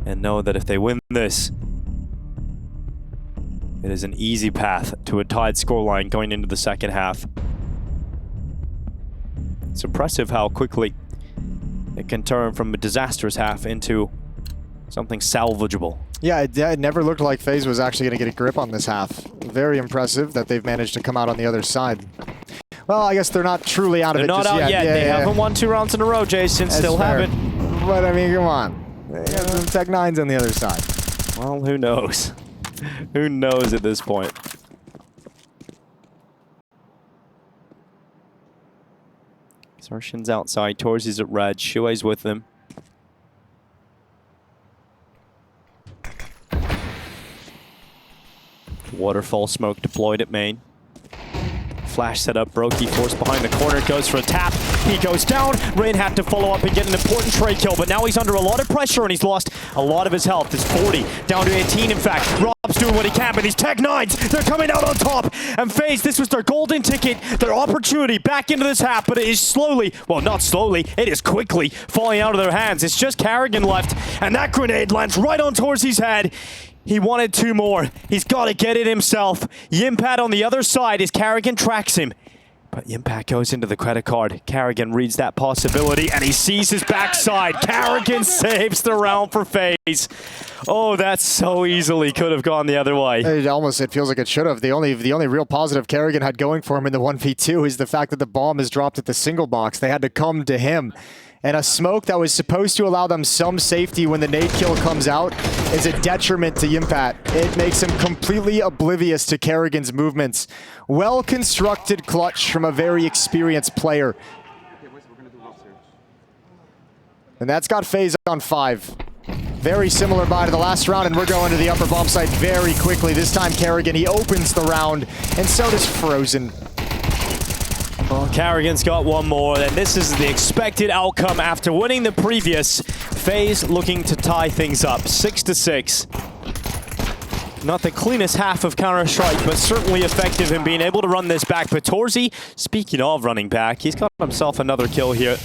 and know that if they win this, it is an easy path to a tied scoreline going into the second half. It's impressive how quickly it can turn from a disastrous half into something salvageable. Yeah, it never looked like FaZe was actually going to get a grip on this half. Very impressive that they've managed to come out on the other side. Well, I guess they're not truly out of They're it not just out yet. yet. They haven't won 2 rounds in a row, Jason. That's Still fair. haven't. But I mean, come on. They got some Tech9s on the other side. Well, who knows? Who knows at this point? Exertion's outside. Torchi's at red. Shuei's with them. Waterfall smoke deployed at main. Flash set up. Brokey forced behind the corner. Goes for a tap. He goes down. Rain had to follow up and get an important trade kill, but now he's under a lot of pressure and he's lost a lot of his health. It's 40, down to 18 in fact. Rob's doing what he can, but these Tech9s, they're coming out on top. And FaZe, this was their golden ticket, their opportunity back into this half, but it is slowly, well not slowly, it is quickly falling out of their hands. It's just Kerrigan left, and that grenade lands right on Torchi's head. He wanted 2 more. He's got to get it himself. Yimpat on the other side as Kerrigan tracks him. But Yimpat goes into the credit card. Kerrigan reads that possibility and he sees his backside. Kerrigan saves the round for FaZe. Oh, that so easily could have gone the other way. It feels like it should have. The only real positive Kerrigan had going for him in the 1v2 is the fact that the bomb is dropped at the single box. They had to come to him. And a smoke that was supposed to allow them some safety when the nade kill comes out is a detriment to Yimpat. It makes him completely oblivious to Kerrigan's movements. Well-constructed clutch from a very experienced player. And that's got FaZe on 5. Very similar buy to the last round, and we're going to the upper bomb site very quickly. This time Kerrigan, he opens the round, and so does Frozen. Well, Kerrigan's got 1 more, and this is the expected outcome after winning the previous. FaZe looking to tie things up, 6-6. Not the cleanest half of Counter-Strike, but certainly effective in being able to run this back. But Torzi, speaking of running back, he's got himself another kill here.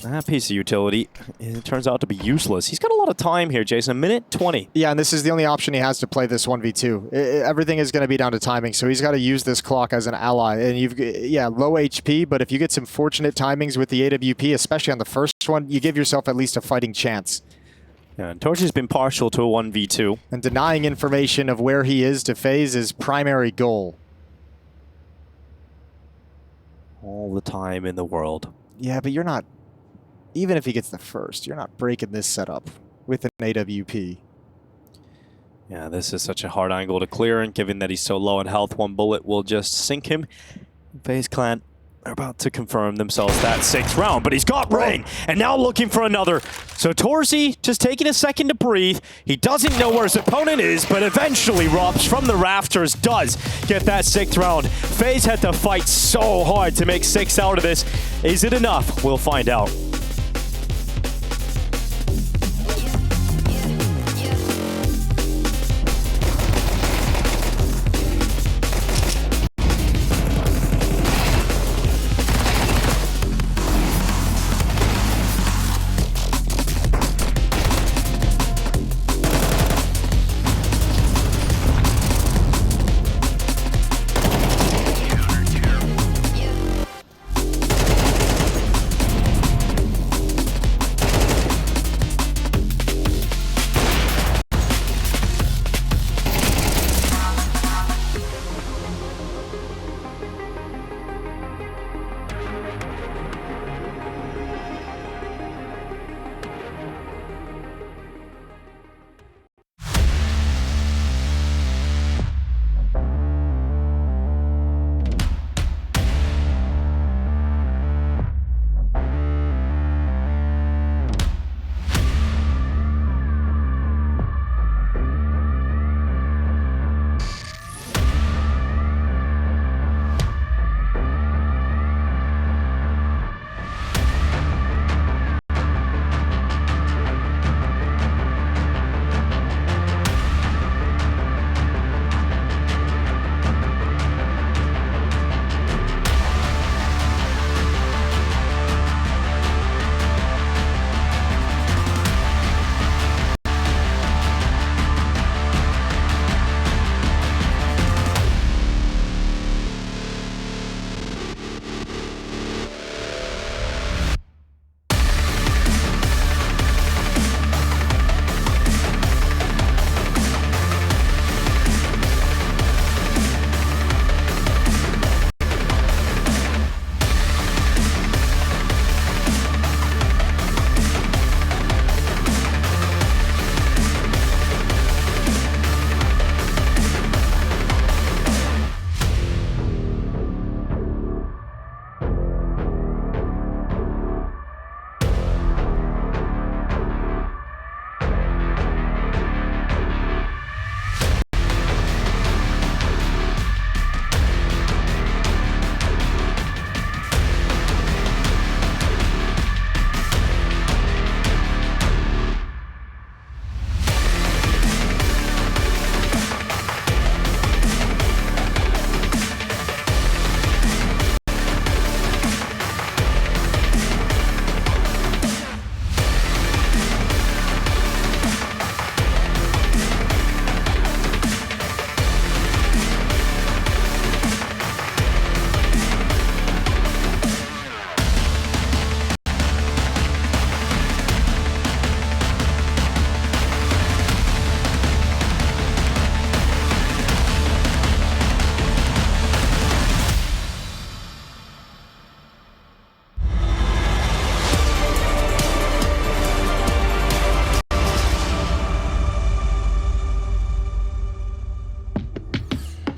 That piece of utility, it turns out to be useless. He's got a lot of time here, Jason. 1:20. Yeah, and this is the only option he has to play this 1v2. Everything is going to be down to timing, so he's got to use this clock as an ally. And yeah, low HP, but if you get some fortunate timings with the AWP, especially on the first one, you give yourself at least a fighting chance. Yeah, and Torchi's been partial to a 1v2. And denying information of where he is to FaZe is primary goal. All the time in the world. Yeah, but you're not... Even if he gets the first, you're not breaking this setup with an AWP. Yeah, this is such a hard angle to clear, and given that he's so low in health, 1 bullet will just sink him. FaZe Clan They're about to confirm themselves that 6th round, but he's got Rain, and now looking for another. So Torzy just taking a second to breathe. He doesn't know where his opponent is, but eventually Rops from the rafters does get that 6th round. FaZe had to fight so hard to make 6 out of this. Is it enough? We'll find out.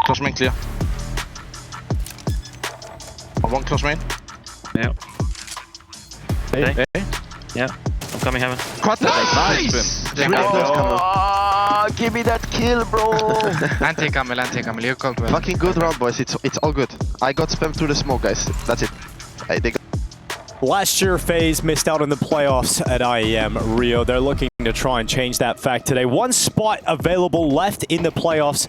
Close main clear. One close main. Yeah. Hey. Yeah. I'm coming heaven. Cut that! Nice! Give me that kill, bro! Anti-camel, you called well. Fucking good round, boys. It's all good. I got spammed through the smoke, guys. That's it. They got Last year, FaZe missed out on the playoffs at IEM Rio. They're looking to try and change that fact today. One spot available left in the playoffs,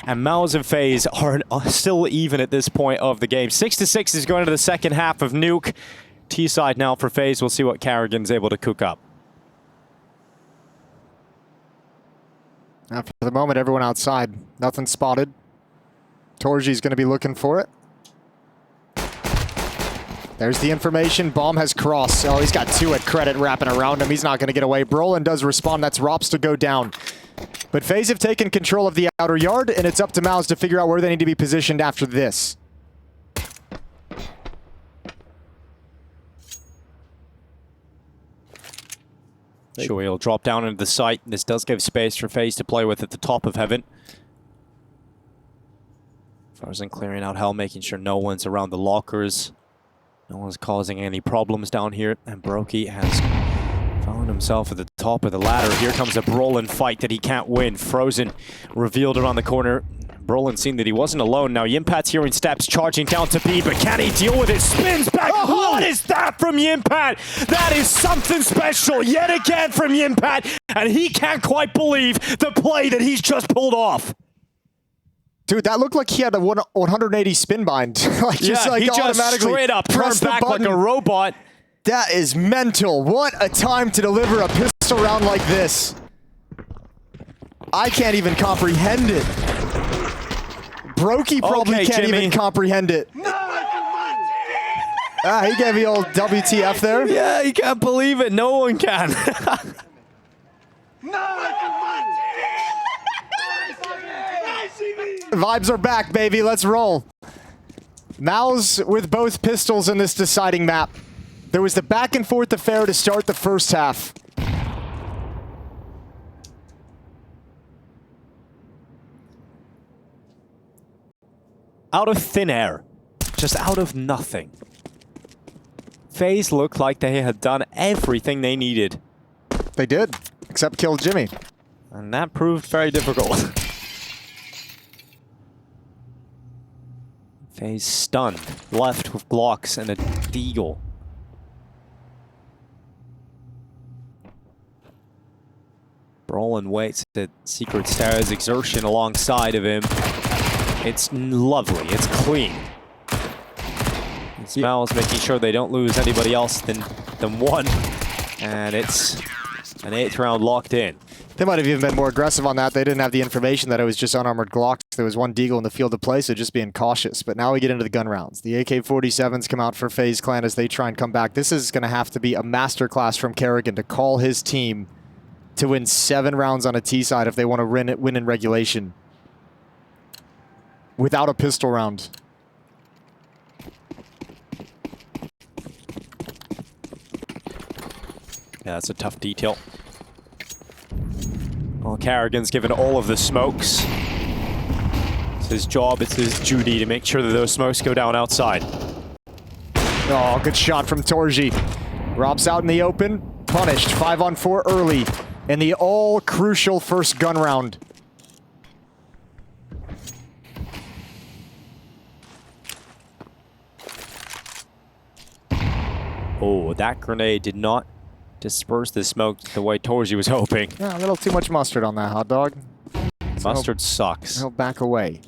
and MOUZ and FaZe are still even at this point of the game. 6-6 is going into the second half of Nuke. T-side now for FaZe. We'll see what Carrigan's able to cook up. Now for the moment, everyone outside. Nothing spotted. Torji's going to be looking for it. There's the information. Bomb has crossed. Oh, he's got two at credit wrapping around him. He's not going to get away. Brolin does respond. That's Rops to go down. But FaZe have taken control of the outer yard, and it's up to MOUZ to figure out where they need to be positioned after this. Sure, he'll drop down into the site. This does give space for FaZe to play with at the top of heaven. Farzan clearing out hell, making sure no one's around the lockers. No one's causing any problems down here, and Brokey has found himself at the top of the ladder. Here comes a Brolin fight that he can't win. Frozen revealed around the corner. Brolin seeing that he wasn't alone. Now Yimpat's hearing steps, charging down to B, but can he deal with it? Spins back. Oh! What is that from Yimpat? That is something special yet again from Yimpat, and he can't quite believe the play that he's just pulled off. Dude, that looked like he had a 180 spin bind. Like, he just straight up turned back like a robot. That is mental. What a time to deliver a pistol round like this. I can't even comprehend it. Brokey probably can't even comprehend it. He gave me old WTF there. Yeah, he can't believe it. No one can. Vibes are back, baby. Let's roll. MOUZ with both pistols in this deciding map. There was the back and forth affair to start the first half. Out of thin air. Just out of nothing. FaZe looked like they had done everything they needed. They did, except kill Jimmy. And that proved very difficult. FaZe stunned, left with blocks and a deagle. Brolin waits at Secret Stairs, Exertion alongside of him. It's lovely, it's clean. MOUZ making sure they don't lose anybody else than one. And it's an 8th round locked in. They might have even been more aggressive on that. They didn't have the information that it was just unarmored Glocks. There was one deagle in the field of play, so just being cautious. But now we get into the gun rounds. The AK-47s come out for FaZe Clan as they try and come back. This is going to have to be a masterclass from Kerrigan to call his team to win 7 rounds on a T side if they want to win in regulation. Without a pistol round. Yeah, that's a tough detail. Well, Kerrigan's given all of the smokes. It's his job, it's his duty to make sure that those smokes go down outside. Oh, good shot from Torji. Rob's out in the open, punished. 5-on-4 early in the all-crucial first gun round. Oh, that grenade did not disperse the smoke the way Torji was hoping. Yeah, a little too much mustard on that hot dog. Mustard sucks. He'll back away.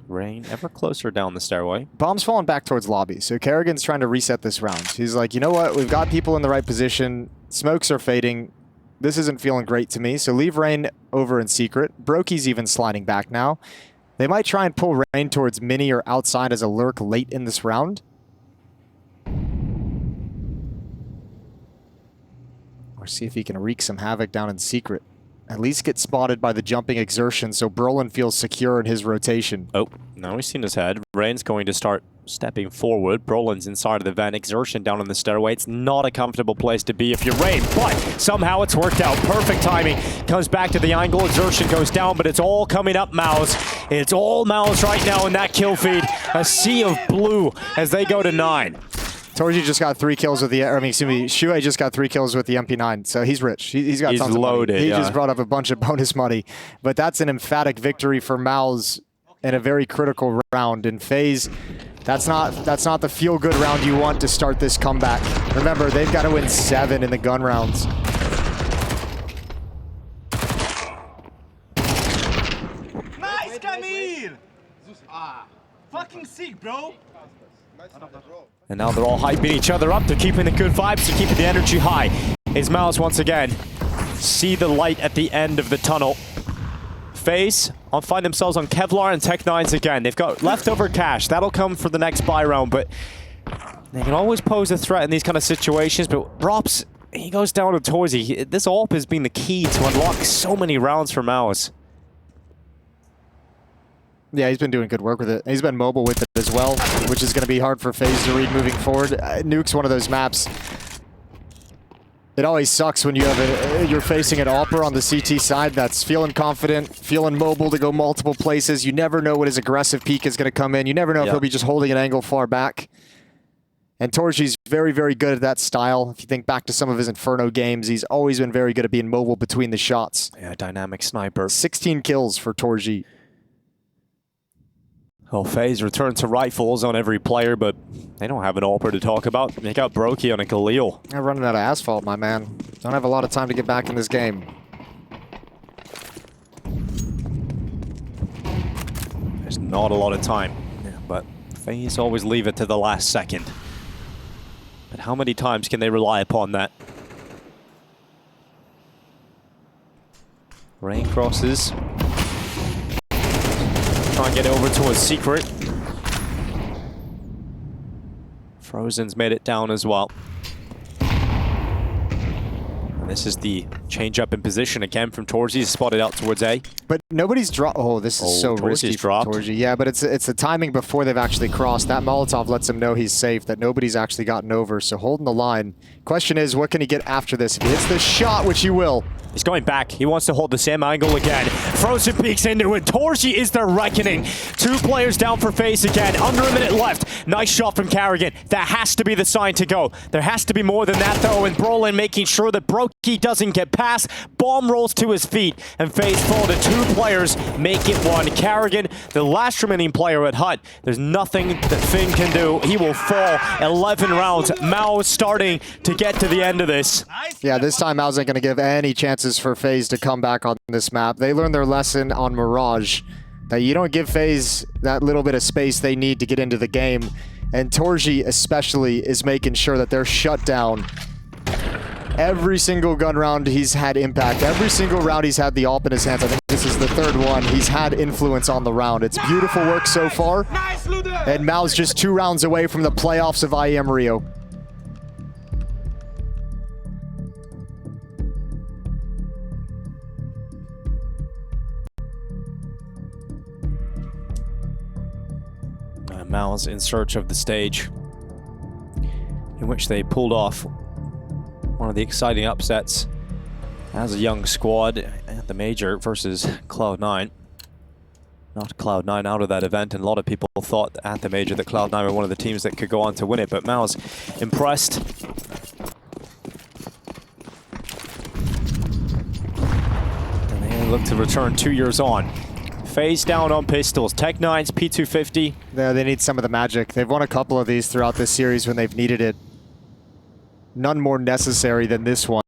Rain ever closer down the stairway. Bomb's falling back towards lobby, so Kerrigan's trying to reset this round. He's like, you know what? We've got people in the right position. Smokes are fading. This isn't feeling great to me, so leave Rain over in secret. Brokey's even sliding back now. They might try and pull Rain towards mini or outside as a lurk late in this round. Or see if he can wreak some havoc down in secret. At least get spotted by the jumping Exertion so Brolin feels secure in his rotation. Oh, now we've seen his head. Rain's going to start stepping forward. Brolin's inside of the vent. Exertion down on the stairway. It's not a comfortable place to be if you're Rain, but somehow it's worked out. Perfect timing. Comes back to the angle. Exertion goes down, but it's all coming up MOUZ. It's all MOUZ right now in that kill feed. A sea of blue as they go to 9. Torji just got 3 kills with the, Shuei just got 3 kills with the MP9, so he's rich. He's got tons loaded, of money. He yeah. just brought up a bunch of bonus money. But that's an emphatic victory for MOUZ in a very critical round. In FaZe, that's not the feel-good round you want to start this comeback. Remember, they've got to win 7 in the gun rounds. Nice, Camille! Fucking sick, bro! And now they're all hyping each other up. They're keeping the good vibes. They're keeping the energy high. Is MOUZ once again see the light at the end of the tunnel. FaZe will find themselves on Kevlar and Tech-9s again. They've got leftover cash. That'll come for the next buy round, but they can always pose a threat in these kind of situations. But Rops, he goes down to Torzi. This AWP has been the key to unlock so many rounds for MOUZ. Yeah, he's been doing good work with it. He's been mobile with it as well, which is going to be hard for FaZe to read moving forward. Nuke's one of those maps. It always sucks when you have you're facing an AWPer on the CT side that's feeling confident, feeling mobile to go multiple places. You never know when his aggressive peek is going to come in. You never know if he'll be just holding an angle far back. And Torji's very, very good at that style. If you think back to some of his Inferno games, he's always been very good at being mobile between the shots. Yeah, dynamic sniper. 16 kills for Torji. Well, FaZe return to rifles on every player, but they don't have an AWPer to talk about. Make out Brokey on a Khalil. I'm running out of asphalt, my man. Don't have a lot of time to get back in this game. There's not a lot of time, but FaZe always leave it to the last second. But how many times can they rely upon that? Rain crosses. Try and get over to a secret. Frozen's made it down as well. And this is the change up in position again from Torji. Spotted out towards A. But nobody's dropped. Oh, this is so risky for dropped. Torji. Yeah, but it's the timing before they've actually crossed. That Molotov lets him know he's safe, that nobody's actually gotten over. So holding the line. Question is, what can he get after this? If he hits this shot, which he will. He's going back. He wants to hold the same angle again. Frozen peeks into it. Torji is their reckoning. 2 players down for FaZe again. Under a minute left. Nice shot from Carrigan. That has to be the sign to go. There has to be more than that, though. And Brolin making sure that Brokey doesn't get past. Bomb rolls to his feet. And FaZe fall to 2 players. Make it 1. Carrigan, the last remaining player at Hut. There's nothing that Finn can do. He will fall. 11 rounds. MOUZ starting to get to the end of this. Yeah, this time MOUZ ain't going to give any chances for FaZe to come back on this map. They learned their lesson on Mirage, that you don't give FaZe that little bit of space they need to get into the game. And Torji especially is making sure that they're shut down. Every single gun round he's had impact. Every single round he's had the AWP in his hands. I think this is the 3rd one. He's had influence on the round. It's beautiful work so far. And MOUZ just 2 rounds away from the playoffs of IEM Rio. MOUZ in search of the stage in which they pulled off one of the exciting upsets as a young squad at the major versus Cloud9. Not Cloud9 out of that event, and a lot of people thought at the major that Cloud9 were one of the teams that could go on to win it, but MOUZ impressed. And they look to return 2 years on. FaZe down on pistols. Tech9's P250. Yeah, they need some of the magic. They've won a couple of these throughout this series when they've needed it. None more necessary than this one.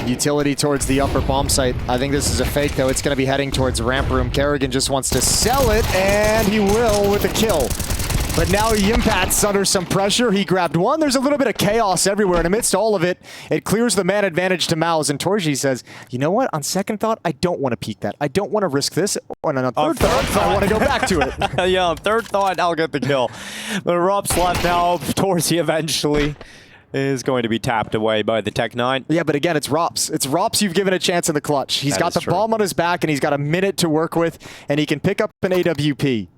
Utility towards the upper bomb site. I think this is a fake, though. It's going to be heading towards ramp room. Carrigan just wants to sell it, and he will with a kill. But now Yimpat's under some pressure. He grabbed one. There's a little bit of chaos everywhere, and amidst all of it, it clears the man advantage to MOUZ. And Torji says, you know what? On second thought, I don't want to peek that. I don't want to risk this. And on third thought, I want to go back to it. Yeah, on third thought, I'll get the kill. But Rob's left now. Torji eventually is going to be tapped away by the Tech9. Yeah, but again, it's Rops. It's Rops you've given a chance in the clutch. He's got the bomb on his back, and he's got a minute to work with, and he can pick up an AWP.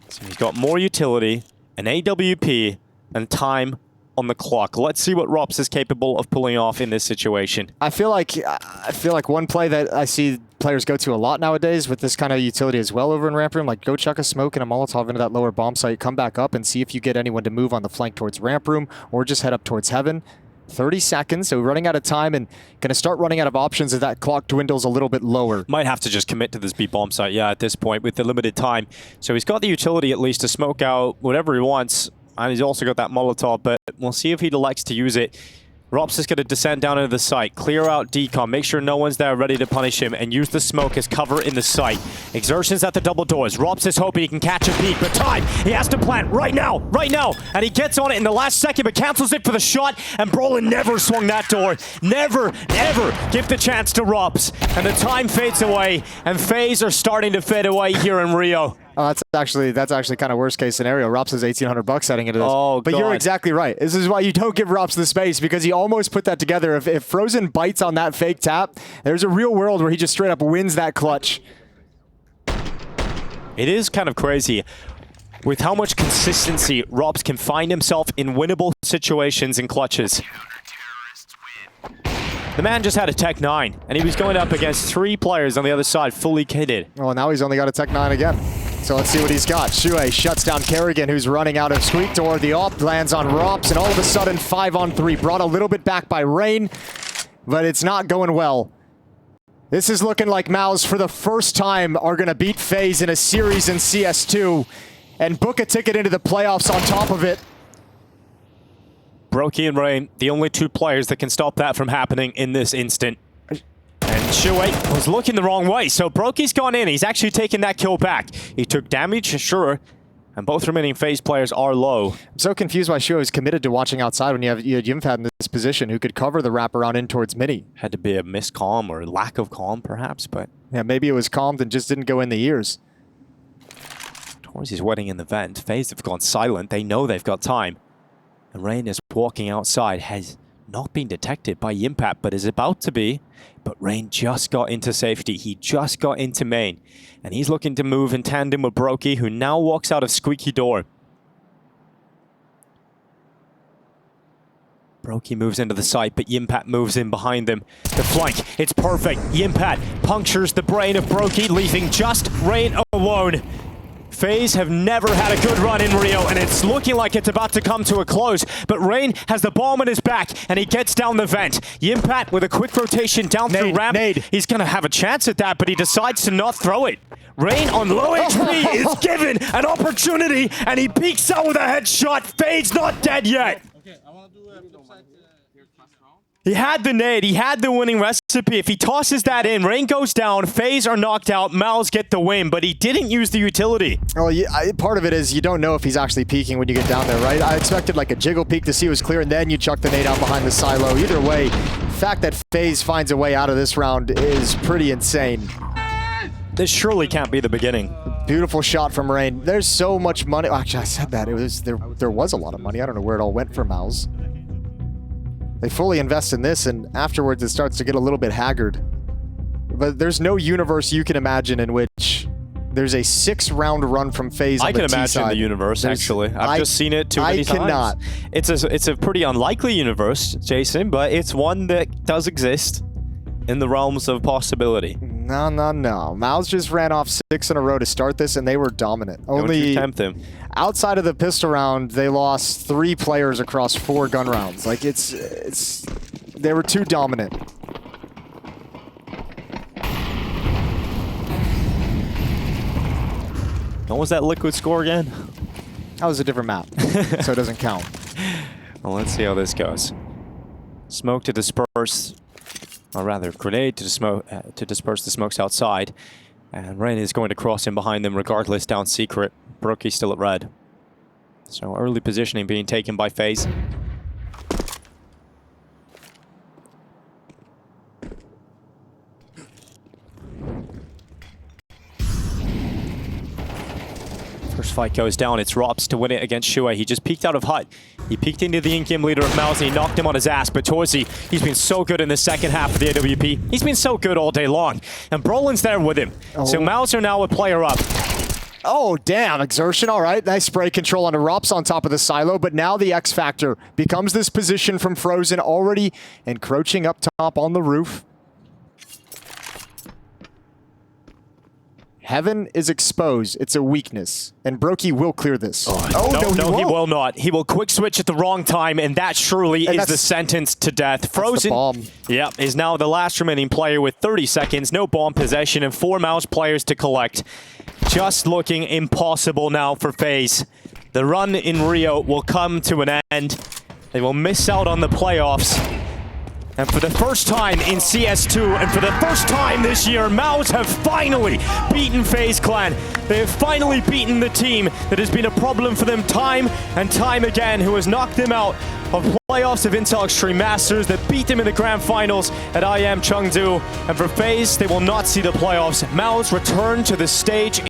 So he's got more utility, an AWP, and time on the clock. Let's see what Rops is capable of pulling off in this situation. I feel like one play that I see players go to a lot nowadays with this kind of utility as well over in ramp room, like go chuck a smoke and a Molotov into that lower bomb site, come back up and see if you get anyone to move on the flank towards ramp room or just head up towards heaven. 30 seconds, so running out of time and going to start running out of options as that clock dwindles a little bit lower. Might have to just commit to this B bomb site, yeah, at this point with the limited time. So he's got the utility at least to smoke out whatever he wants, and he's also got that Molotov, but we'll see if he elects to use it. Rops is going to descend down into the site, clear out decom, make sure no one's there ready to punish him, and use the smoke as cover in the site. Exertions at the double doors. Rops is hoping he can catch a peek, but time! He has to plant right now! And he gets on it in the last second, but cancels it for the shot, and Brolin never swung that door. Never, ever give the chance to Rops. And the time fades away, and FaZe are starting to fade away here in Rio. Oh, that's actually kind of worst case scenario. Rops has $1,800 heading into this. Oh, but you're exactly right. This is why you don't give Rops the space, because he almost put that together. If Frozen bites on that fake tap, there's a real world where he just straight up wins that clutch. It is kind of crazy. with how much consistency Robs can find himself in winnable situations and clutches. The man just had a Tech 9, and he was going up against 3 players on the other side, fully kitted. Well, now he's only got a Tech 9 again. So let's see what he's got. Shuey shuts down Kerrigan, who's running out of Squeak Door. The op lands on Rops, and all of a sudden, 5-on-3. Brought a little bit back by Rain, but it's not going well. This is looking like MOUZ, for the first time, are going to beat FaZe in a series in CS2 and book a ticket into the playoffs on top of it. Brokey and Rain, the only 2 players that can stop that from happening in this instant. And Shuey was looking the wrong way, so Brokey's gone in. He's actually taken that kill back. He took damage, sure, and both remaining FaZe players are low. I'm so confused why Shuey was committed to watching outside when you had Yimfad in this position, who could cover the wraparound in towards midi. Had to be a miscalm or lack of calm, perhaps, but... Yeah, maybe it was calmed and just didn't go in the ears. Torzy's waiting in the vent. FaZe have gone silent. They know they've got time. And Rain is walking outside, has not been detected by Yimpat, but is about to be. But Rain just got into safety. He just got into main. And he's looking to move in tandem with Brokey, who now walks out of Squeaky Door. Brokey moves into the site, but Yimpat moves in behind them. The flank, it's perfect. Yimpat punctures the brain of Brokey, leaving just Rain alone. FaZe have never had a good run in Rio, and it's looking like it's about to come to a close. But Rain has the bomb on his back, and he gets down the vent. Yimpat with a quick rotation down through ramp. He's going to have a chance at that, but he decides to not throw it. Rain on low HP is given an opportunity, and he peeks out with a headshot. FaZe not dead yet. Okay, I want to do a flip side. He had the nade, he had the winning recipe. If he tosses that in, Rain goes down, FaZe are knocked out, MOUZ get the win, but he didn't use the utility. Well, part of it is you don't know if he's actually peeking when you get down there, right? I expected like a jiggle peek to see it was clear, and then you chuck the nade out behind the silo. Either way, the fact that FaZe finds a way out of this round is pretty insane. This surely can't be the beginning. Beautiful shot from Rain. There's so much money. Actually, I said that. There was a lot of money. I don't know where it all went for MOUZ. They fully invest in this, and afterwards it starts to get a little bit haggard. But there's no universe you can imagine in which there's a 6-round run from FaZe on the T side. I can imagine the universe, actually. I've just seen it too many times. I cannot. It's a pretty unlikely universe, Jason, but it's one that does exist in the realms of possibility. No. MOUZ just ran off 6 in a row to start this, and they were dominant. Only tempt them. Outside of the pistol round, they lost 3 players across 4 gun rounds. Like, they were too dominant. What was that liquid score again? That was a different map, so it doesn't count. Well, let's see how this goes. Smoke to disperse, or rather, grenade to disperse the smokes outside. And Rain is going to cross in behind them regardless, down secret. Brokey still at red. So early positioning being taken by FaZe. First fight goes down. It's Rops to win it against Shuey. He just peeked out of hut. He peeked into the in-game leader of MOUZ and he knocked him on his ass. But Torzy, he's been so good in the second half of the AWP. He's been so good all day long. And Brolin's there with him. So MOUZ are now a player up. Oh, damn. Exertion, all right. Nice spray control on the Rops on top of the silo. But now the X Factor becomes this position from Frozen, already encroaching up top on the roof. Heaven is exposed. It's a weakness. And Brokey will clear this. No, he will not. He will quick switch at the wrong time, and that surely is the sentence to death. Frozen, is now the last remaining player with 30 seconds, no bomb possession, and 4 MOUZ players to collect. Just looking impossible now for FaZe. The run in Rio will come to an end. They will miss out on the playoffs. And for the first time in CS2, and for the first time this year, MOUZ have finally beaten FaZe Clan. They have finally beaten the team that has been a problem for them time and time again, who has knocked them out of playoffs of Intel Extreme Masters, that beat them in the grand finals at IEM Chengdu. And for FaZe, they will not see the playoffs. MOUZ return to the stage